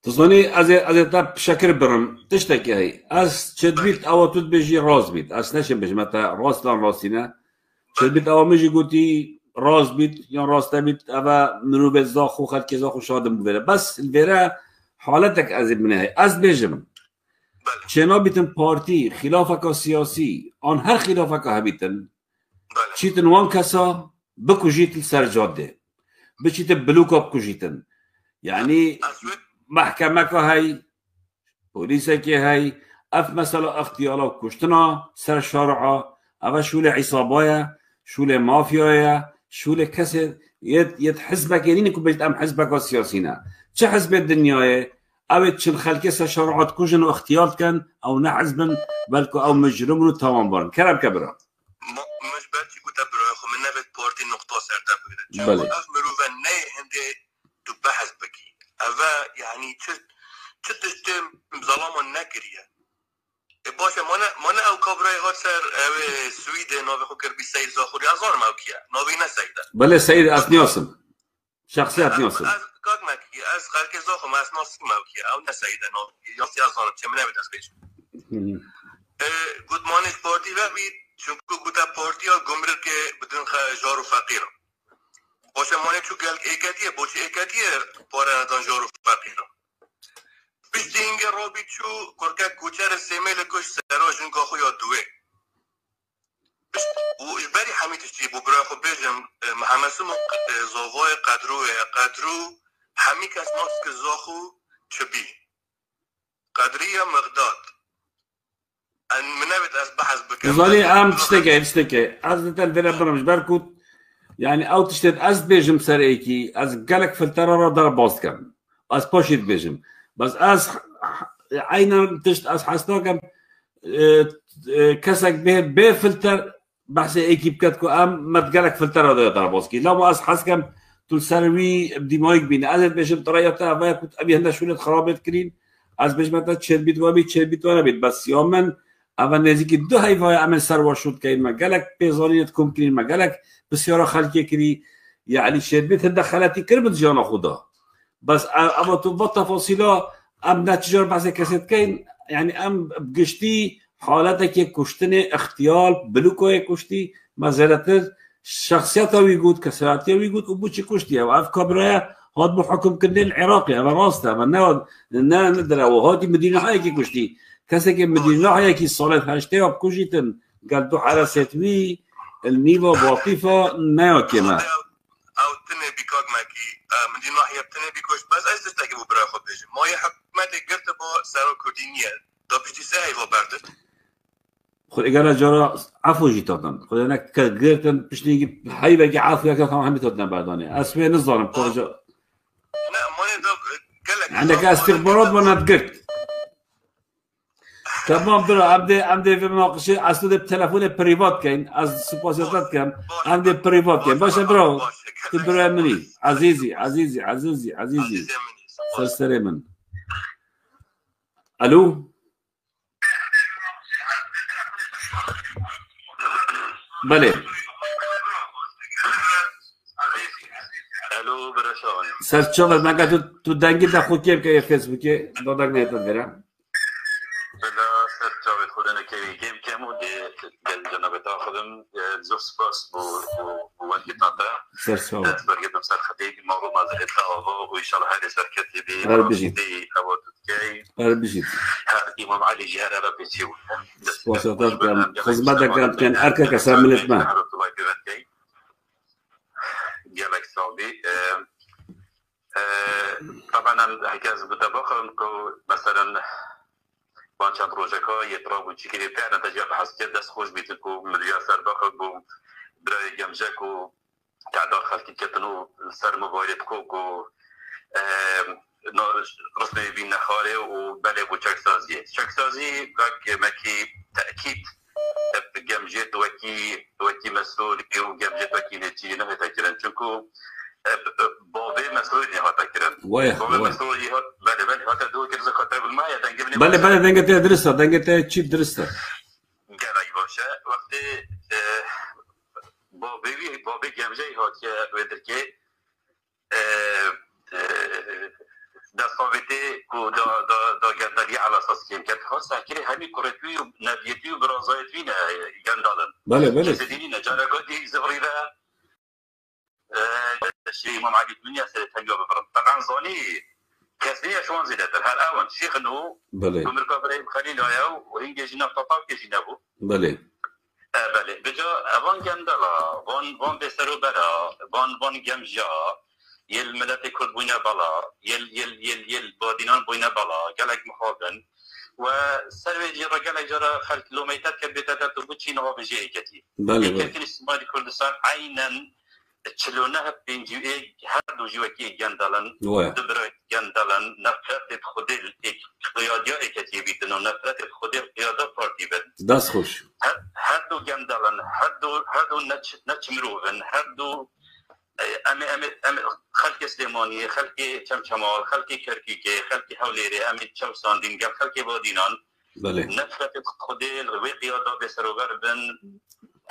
Speaker 1: تصوني از تاب شكر برم تشتكي هي از چد بيت او تود بيجي راز بيت از نشم بيج متى راس لان راسينا چد بيت او ميجي قوتي راز بيت یا راست بيت او منو بزاخو خلق زاخو شادم بوره بس الفيرا حالتك از ابنه هي از بيجم چنا بيتن پارتي خلافك سياسي آن هر خلافك هبيتن چيتن وان كسا بكوجيت السر جاده بچيت بلوكا بكوجيتن يعني محکمه که هی پلیسه که هی اف مثلا اختیالا کشتنا سر شارعا او شول عصابایا شول مافیایا شول کسی ید حزبك یعنی که بجد ام حزبك سیاسینا چه حزب الدنیای او چل خلقه سر شارعات کشن و اختیار کن او نه حزبن بلکه او مجرمون و تمام بارن کرم کبرا
Speaker 6: مش بلکه گوتا برای خو من نبت پارتی نقطه سرطه بگیره
Speaker 1: بله
Speaker 6: اف مروفن نه هنده تو بحث بکی اوه یعنی چه تشته ظلام نکریه باشه من او کابرای هات سر سوید ناوی خو کربی سید زاخوری از آن موکیه ناوی نه سیده
Speaker 1: بله سید از نیاسم شخصیت نیاسم
Speaker 6: از کاک مکی از خلق زاخو ما از ناسی موکیه او نه سیده ناوی یاسی از آنم چه منه بید از بیش گود مانش پارتی و بید چون که گوتا پارتی ها گمرک که بدون جارو فقیرم باشه مانه چو گل ایکاتیه باشه ایکاتیه پاره ندان جارو فقیرم بیشتی اینگه رابی چو کرکه کوچر سیمیل کش سراجون که خویا دوه و اجباری حمیتش چی بو برای خود بیجم محمد سمو زاوای قدرو همی کس ناس که زاخو چبی قدری مقداد ان منابت از بحث بکن
Speaker 1: زالي عم تشتكي از تنفير برمج بركوت يعني او تشتد از بيجم سريكي از قالك فلترة در باست كم از باشيت بيجم بس از عينا تشت از حسناكم كسك به فلتر بحث ايكي بكتكو ام ما تقالك فلترة در باست كي لو از حسكم تل سروي بدي مايك بين از بيجم طريقة افايا كنت ابي هندا شولة خرابت كرين از بيجم تا چل بيت وابي چل بيت وانا بيت بس يومن اول نزدیکی دو هیوای عمل سروار شد که این مجالك پیزانیت کم کنین مجالك بسیار خلقی کری یعنی شربت دخلاتی کرد جانا خدا بس اما تو با تفاصیلا ام نتیجه بحث کسید کین یعنی ام بگشتی حالت که کشتن اختیال بلوکای کشتی مزالت شخصیت هاوی گود کسراتی هاوی گود و بوچی کشتی و اف کابرای هاد محکم کردن العراقی اما راسته اما نه نداره و هادی مدینه هایی که کشتی کسی که مدینه هایی که سالت هشته ها بکشیتن قال دو حراسات وی النيفا باطفة ما كما
Speaker 6: او تنه بيكاك ماكي مدينة هي تنه بيكوش بس عايز تستاكي ببرا خود بيجي ما هي حكومتي قلت با سارو كردينية دا بيشتي ساهي وبردت
Speaker 1: خود اگر جارا عفو جيتاتن خود انا كغيرتن بيش نيجي حي بقى عفو ياك هم ميتاتن برداني اسمي نظام كورجا
Speaker 6: لا ما دا قالك
Speaker 1: عندك استخبارات وانا تقلت تمام برا عمدي في مناقشه اصلا بتلفون بريفات كاين از سوبوزيتات كام عندي بريفات كاين باش برو تبرا مني عزيزي سلام الو بله
Speaker 6: الو برشان
Speaker 1: سرچاور مگه تو دنگی در خود کیم که فیسبوکی دادک نیتون برم
Speaker 6: بلا سرچاور خودنه که کم و جناب تا خودم زور سپاس بو وقتی تاتا
Speaker 1: سرچاور
Speaker 6: برگردم سر خطیب ما رو مازه آوا و ایشالا هر سرکتی بی
Speaker 1: هر بجید هر بجید
Speaker 6: هر امام علی جهر را بچیو
Speaker 1: سپاساتات کم خدمت کم کن ارکه کسا ملت ما
Speaker 6: جالك صعبي طبعا هكذا بتبخر مثلا بانشان روجكا يترابو تشكيلي بتاعنا تجاه بحسكت دس خوش بيتكو مليار سر بخر بو برای جمجكو تعدار خلقي كتنو سر مبارد كوكو رسمي بين نخاري وبلي بو شكسازي كاك مكي تأكيد جمجت وكي مسؤول وجمجت وكي نتيجة نه تكرن چونكو بابي مسؤول نه تكرن بابي مسؤول بله هات دو كرز خاطر بالماء دنگبني
Speaker 1: بله دنگت درسته دنگت چی درسته
Speaker 6: گلای باشه وقتی بابي جمجي هات ودر که دستاویتی کو دا گندلی على اساس که امکان خاص ساکری همین کرتوی و نبیتی و برازایتوی نه گندالن
Speaker 1: بله
Speaker 6: کسی دینی نجارگاتی زغریده شيء امام علي الدنيا سيتهجوا ببرد طبعا زوني كاسنية شوان زيادة هل اول شيخ انه بمركب ابراهيم خليل هياو وهنجي جينا بطاطا كيجينابو
Speaker 1: بله
Speaker 6: بجا افان جندلا فان بسرو برا فان جمجا يل ملت كرد بوينا بلا يل بادينان بوينا بلا قالك محابن وسروي جرا قالك جرا خل كيلومتر كبيتات تبوتشي نوا بجي كتي كان استعمار كردستان عينا تشلونها بينجو هادو جوكي جندلن دبرت جندلن نفرت خودل قيادية كتي بيتنو نفرت خودل قيادة بارتي بد
Speaker 1: داس خوش
Speaker 6: هادو جندلن هادو نتش مروفن هادو أمي خلق سليماني خلق شمشمال خلق كركيكي خلق حوليري أمي تشوسان دينجل خلق بودينان نفرت خودل وقيادة بسروبر بن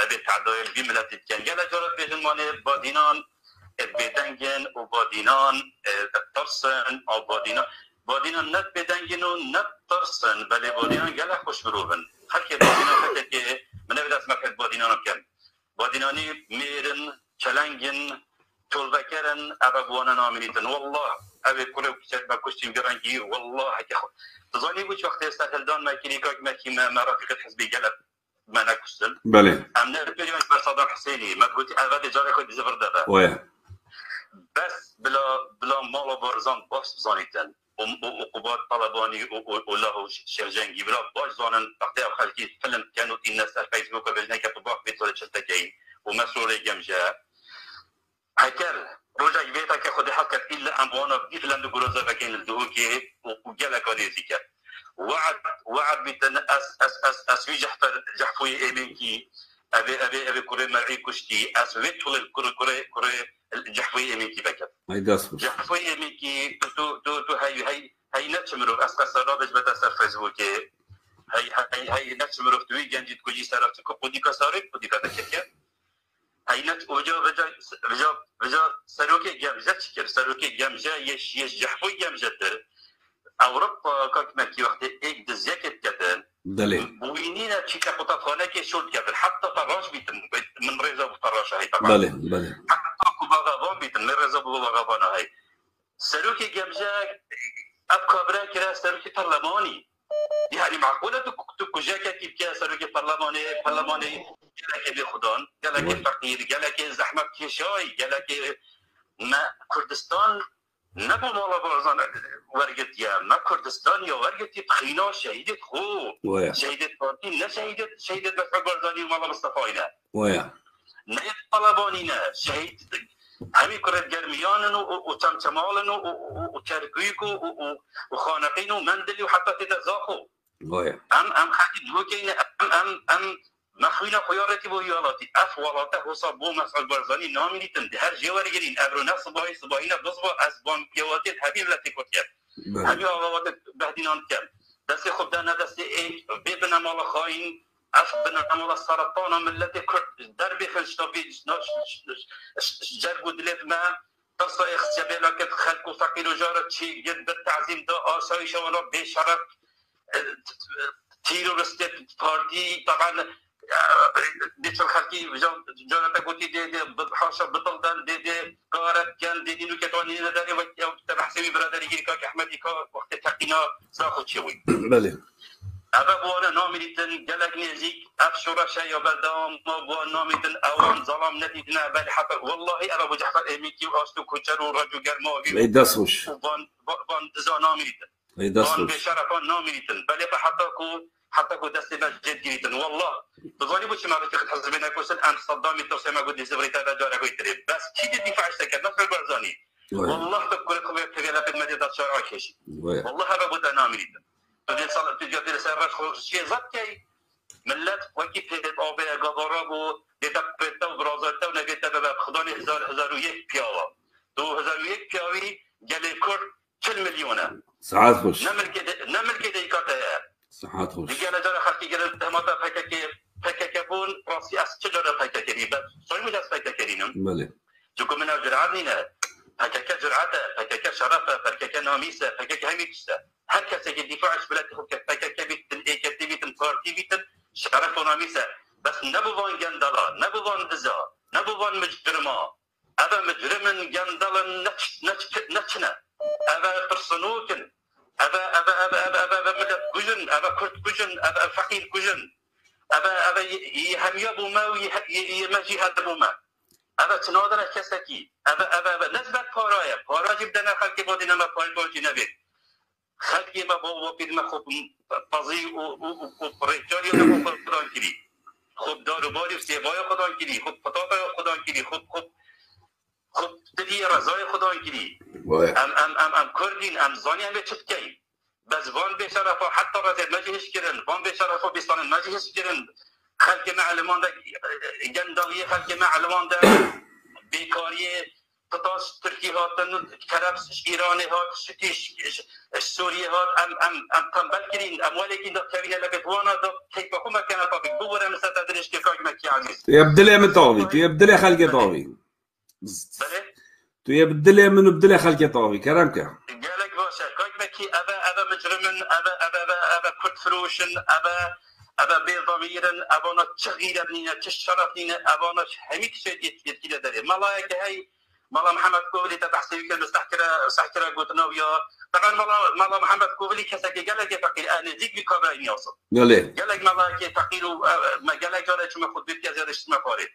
Speaker 6: أبي تعدايل بملة الكنجلة جرت بجنواني بادينان بدنجن وبادينان ترسن أو بادينان نت بدنجن ونت ترسن بل بادينان جل خوش مروفن خلك بادينان فتك من أبدا اسمك بادينان كم باديناني ميرن چلنجن تولبكرن أبغوانا نامنيتن والله أبي كله كشت بكشتين برانجي والله حكي تظني وش وقت استهلدان ما كنيكاك ما رفيق حزبي جلب ما نكسل
Speaker 1: بله
Speaker 6: امنا البريون صدام حسيني ما قلت انا جاري خد زفر دابا
Speaker 1: ويا
Speaker 6: بس بلا مال بارزان باش زانيتن وقبات طلباني وله شرجنجي بلا باش زانن تقطيع خلقي فيلم كانوا الناس على فيسبوك بجنا كتباك بيت ولا شتكين ومسؤول جمجا هكذا رجع بيتك خد حقك الا اموانا كيف لم نقول زفكين الدهوكي وجالك هذه زكاه وعد بيتن اس في جحفوي ايمنكي ابي كوري مرعي كشتي اس ويتول الكوري جحفوي ايمنكي بكت
Speaker 1: هاي داس
Speaker 6: جحفوي ايمنكي تو هاي نتشمرو اس قصرابج بتا سر فيسبوك هاي نتشمرو توي جنجيت كوجي سرافت كودي كساري كودي كدكيا هاي نت وجا سروكي جامجا تشكر سروكي جامجا يش جحفوي جامجا أوروبا كاكمل كي وقت إيك دزيكت كتن وينينا تشيكا قطات خانك شولت كتن حتى فراش بيتن من رزا بفراش هاي طبعا
Speaker 1: بله
Speaker 6: حتى كوباغافان بيتن من رزا بفراغافان هاي سروكي جمجا أبكابرا كرا سروكي برلماني يعني معقولة تكوجاكا كيف كا سروكي برلماني قالك بخدان قالك فقير قالك زحمة كيشاي قالك ما كردستان نبو مالا بارزان ورقت يا ما كردستان يا ورقت بخينا شهيدت خو شهيدت بارتي لا شهيدت بس بارزاني ومالا مصطفاينا نيت طلبانينا شهيد همي كرد جرميانن وتمتمالن وتركويكو وخانقين ومندلي وحتى تتزاخو ام خاتي دوكين ام مخوينا خيارتي بويالاتي افوالات حساب بو مسعود برزاني نامني تند هر جوار جرين ابرونا صباينا بصبا اسبان كيواتي الحبيب لا تكوتيا همي اغاوات بهدينان كم دستي خبدانا دستي ايه بيبنا مال خاين افبنا مال السرطان ملتي كرد دربي خلشتابي جربو دلت ما قصة اختيابي لكن خلقوا فقير وجارة شيء جد بالتعظيم ده آسايش ولا بشرف تيرورست بارتي طبعا ديش الخلقي جارة قلتي دي حاشا بطلدان دي قارت كان دي نكتواني نداري وتبحثي برادري كاك أحمدي كاك وقت تحقينا ساخد شوي
Speaker 1: بله
Speaker 6: أبا بوانا نامريتن جلق نيزيك أبشورا شايا بلدام بوانا نامريتن أوان ظلام نتيجنا بالي حتى والله أبا بجحفر إيميكي وأستو كتشر ورجو جرموغي
Speaker 1: يدسوش
Speaker 6: وبان دزا نامريتن بان
Speaker 1: يدسوش
Speaker 6: بشرفان نامريتن بلي حتى كو دستي جد جريتن والله بظالي بوشي ما بتاخد حزبنا كوسن أن صدامي توسي ما قد يزبريتا دا جارة كويتري بس كي دي دفاع سكن نفر برزاني والله تقول لكم يبتغي في المدينة شارع كيشي والله أبا بودا نامريتن تجي صلاة تجي في سير شيء زكي ملت وكيف هذا أبي قدرابو يدب تو برازات تو نجد تبع خداني هزار ويك بياوا تو هزار ويك بياوي جالي كور 10 مليون
Speaker 1: ساعات خوش
Speaker 6: نمل كده يكاته
Speaker 1: ساعات خوش
Speaker 6: رجال جار خلقي جال تهمات فككبون راسي أسجل فككري بس صار مش فككرينم
Speaker 1: بله
Speaker 6: جوكم من الجرعانينا فكك جرعته فكك شرفه فكك ناميسه فكك هميكسه هكذا الدفاع بلاد فكك بيتن إيجابي بيتن بارتي بيتن شرف وناميسه بس نبوان جندلا نبوان دزا نبوان مجرما أبا مجرمن جندلا نتشنا أبا برسنوكن أبا ملت كجن أبا كرت كجن أبا فقير كجن أبا يهميا بوما ويمجي هذا بوما أبا تنادر كسكي أبا نسبة بارايا جبدنا خلقي بودينا ما بولجي نبيت خلقي ما بو بيد ما خوب بازي ورجالي ما خوب خدان كلي خوب دارو باري سيبايا خدان كلي خوب بطاطا خدان كلي خوب تدي رزاي خدان كلي ام كردين ام زاني هم تشتكي بس وان بشرفه حتى رزق ما جهش كرن وان بشرفه بيستان ما جهش كرن خلقي معلمان ده جنداوي خلقي معلمان ده بيكاريه قطاش تركي هاتن كربس إيراني هات شتيش سوريا هات أم تنبل كرين ولكن ده كرينا لبدوانا ده كيف بكم كان طبيب بورا مثلا تدريش كيف مكي عزيز
Speaker 1: يبدلي من طاوي يبدلي خلق طاوي يبدلي من بدلي خلق طاوي كرمك
Speaker 6: قالك باشا كيف مكي أبا مجرمن أبا كرد فروشن أبا بيضميرن أبانا تغيير نينا تشرف نينا أبانا هميك شيء يتكيل داري ملاك هاي مالا محمد كوفلي تبحثي كان مستحكرة قلتنا ويا طبعا مالا محمد كوفلي كساكي قال لك فقير أنا زيك بكابا يوصل قال لك مالا كي فقير ما قال لك جارة شو مخد بيت كذا رشت مفارد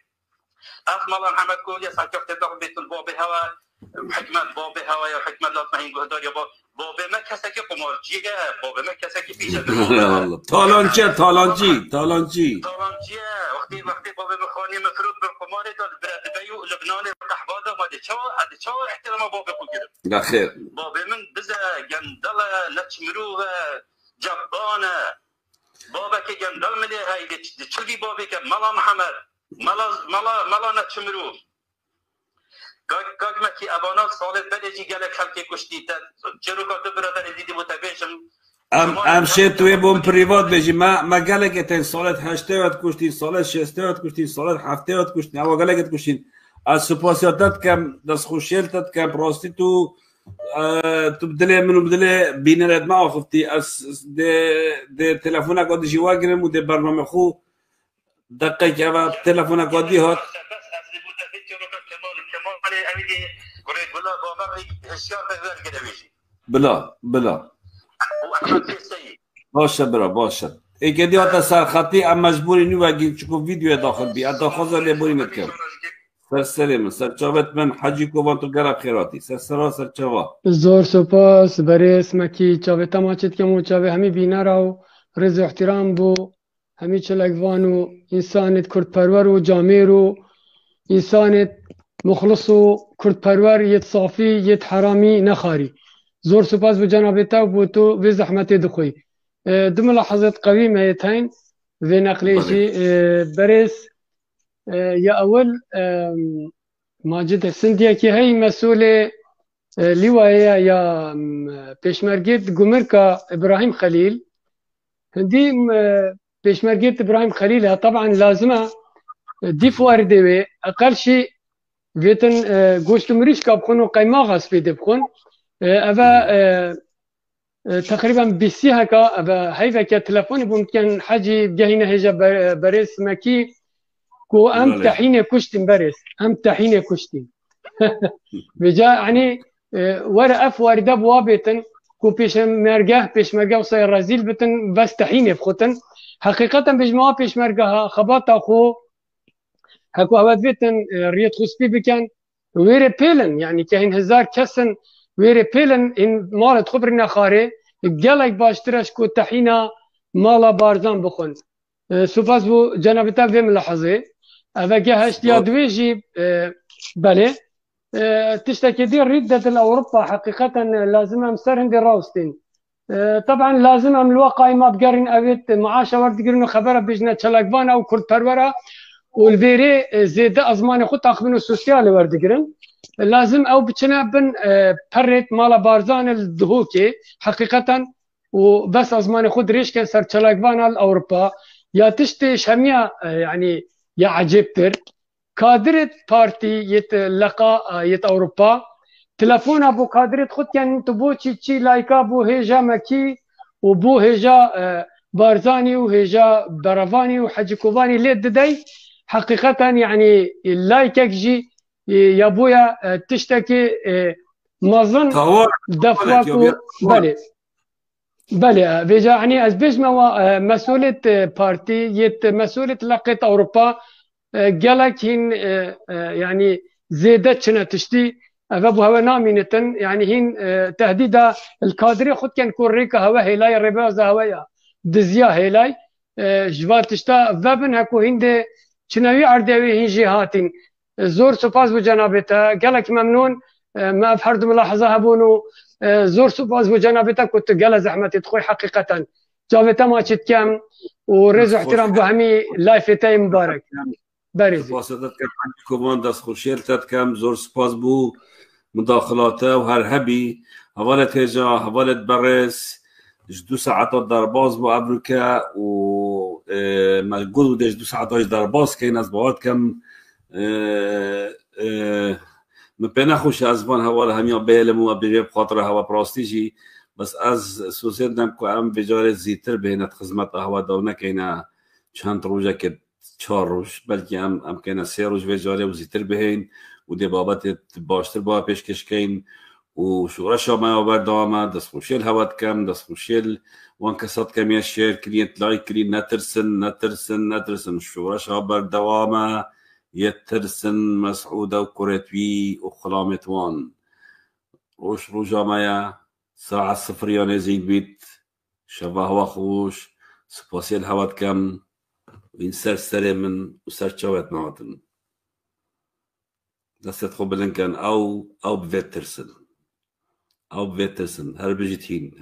Speaker 6: أخ مالا محمد كوفلي ساكف تدق بيت الباب هوا حكمة باب هوا يا حكمة لا تمهين قهدار يا باب ما كساكي قمارجية باب ما كساكي بيجا
Speaker 1: والله طالانجي
Speaker 6: وقتی باب مخانی مفروض بالقمار داد بیو لبنان قحباده ما دي شو احترام باب خوگیرم
Speaker 1: لا خير
Speaker 6: باب من بزا جندله لچمروه جبانه بابا که جندل ملی هاي دي چلبي بابي که ملا محمد ملا نچمروه گاگ مکی ابانا سال بدجی گله خلقی کشتی تا چرو کاتو برادر دیدی متبیشم
Speaker 1: ام شد توی بوم پریوات بجی ما گله که تن سالت 80 کشتین سالت 60 کشتین سالت 70 کشتین اوا گله که کشتین از سپاسیاتت کم دست خوشیلتت کم راستی تو بدله منو بدله بینرد ما آخفتی از ده تلفون قادی جوا گرم و ده برنامه خو دقیقه که اوا تلفون قادی هات بلا باشه برا باشه ای که دیات سر خطی ام مجبوری نو اگین چکو ویدیو داخل بی ادا خوزا لیبوری متکم سر سلیم سر چاوت من حجی کوبان تو گرب خیراتی سر چاوا
Speaker 8: زور سپاس برای اسمکی چاوت ماچت که مو چاوه همی بینه راو رز احترام بو همی چلگوانو انسانت کرد پرور و جامع رو انسانت مخلص و کرد پرور یت صافی یت حرامی نخاری زور سپاس بو جناب تا بو تو و زحمت دخوی دو ملاحظات قويمة يتين في نقليشي بريس يا أول ماجد حسن كي هي مسؤولة لواية يا بيشمرجيت جمركا إبراهيم خليل هندي بيشمرجيت إبراهيم خليل طبعا لازمة دي فواردوي أقل شيء فيتن قوشت مريش كابخون وقيماغ سبيد بخون أبا تقريبا بيسي هكا أبا هيفا كا تلفوني بمكان حاجي بجهينا هجا بريس مكي كو أم تحيني كشتين بريس أم تحيني كشتين بجا يعني ورا أف واردة بوابتن كو بيش مرقه وصير رزيل بتن بس تحيني بخوتن حقيقة بجماعة بيش مرقه خباط أخو هكو هواد بيتن ريت خسبي بكان ويري بيلن يعني كاين هزار كسن ويري بيلن إن مالت خبرنا خاري قالك باشترش كو تحينا مالا بارزان بخون سوباس بو جنابتا في ملاحظة أفاكا هشتيا دويجي بله تشتكي دي ردة الأوروبا حقيقة لازم أمسر هندي راوستين طبعا لازم أم الواقع ما بقرن أبيت معاشا ورد قرنو خبرة بجنة شلاقبان أو كرد برورة والفيري زيادة أزماني خود تاخبينو السوسيالي ورد قرن لازم أو بتشنابن بريت مالا بارزان الدهوكي حقيقة وبس أزماني خود ريش كان سر شلاقبان الأوروبا يا تشتي شمية يعني يا عجبتر كادرت بارتي يتلقى يت أوروبا تلفون أبو كادرت خد كان تبو تشي لايكا بو هيجا مكي وبو هيجا بارزاني وهيجا برافاني وحجكوباني ليد داي حقيقة يعني اللايكا جي يا بويا تشتكي مظن دفواكو بله بيجا يعني أزبيج ما مسؤولية بارتي يت مسؤولية لقيت أوروبا قالك هين يعني زيادة شنا تشتي أبو هوا نامينتن يعني هين تهديد الكادري خد كان كوريكا هوا هيلاي ربازة هوايا دزيا هيلاي جوار تشتا فابن هكو هين دي شنوي عردوي هين جهاتين زور سپاس بجنابته قالك ممنون ما بحرد ملاحظة هبونو زور سپاس بجنابته كنت قال زحمتي تخوي حقيقة جابته ما شت كم ورزو احترام بهمي لايفتي مبارك باريزي
Speaker 1: سپاسدت کم کمان دست خوشیلتت کم زور سپاس بو مداخلاته و هر هبی حوالت هجا حوالت برس 2 ساعات درباز بو امریکا و مجگود بودش 2 ساعت درباز که این از باید کم مپنه خوش از وان حوال همیا بیلمو و بگیب خاطر هوا پراستیجی بس از سوسید نم که ام بجار زیتر بهنت خدمت هوا دونه که اینا چند روزه که 4 روز بلکه ام کنه 3 روز وجاره و زیتر بهین و دی بابت باشتر با پیشکش کین و شورش ما بردامه دست خوشیل هوات کم دست خوشیل وان کسات کم یا شیر کلینت لایک کلین نترسن شورش ها بردوامه يترسن مسعودة وكوريتوي وخلامتوان روش روجا مايا ساعة 0 يزيد بيت شبه وخوش سباسيل هوات كم وينسر سرمن وسر شوات نعطن دست خو بلنكن او بفيترسن هربجتين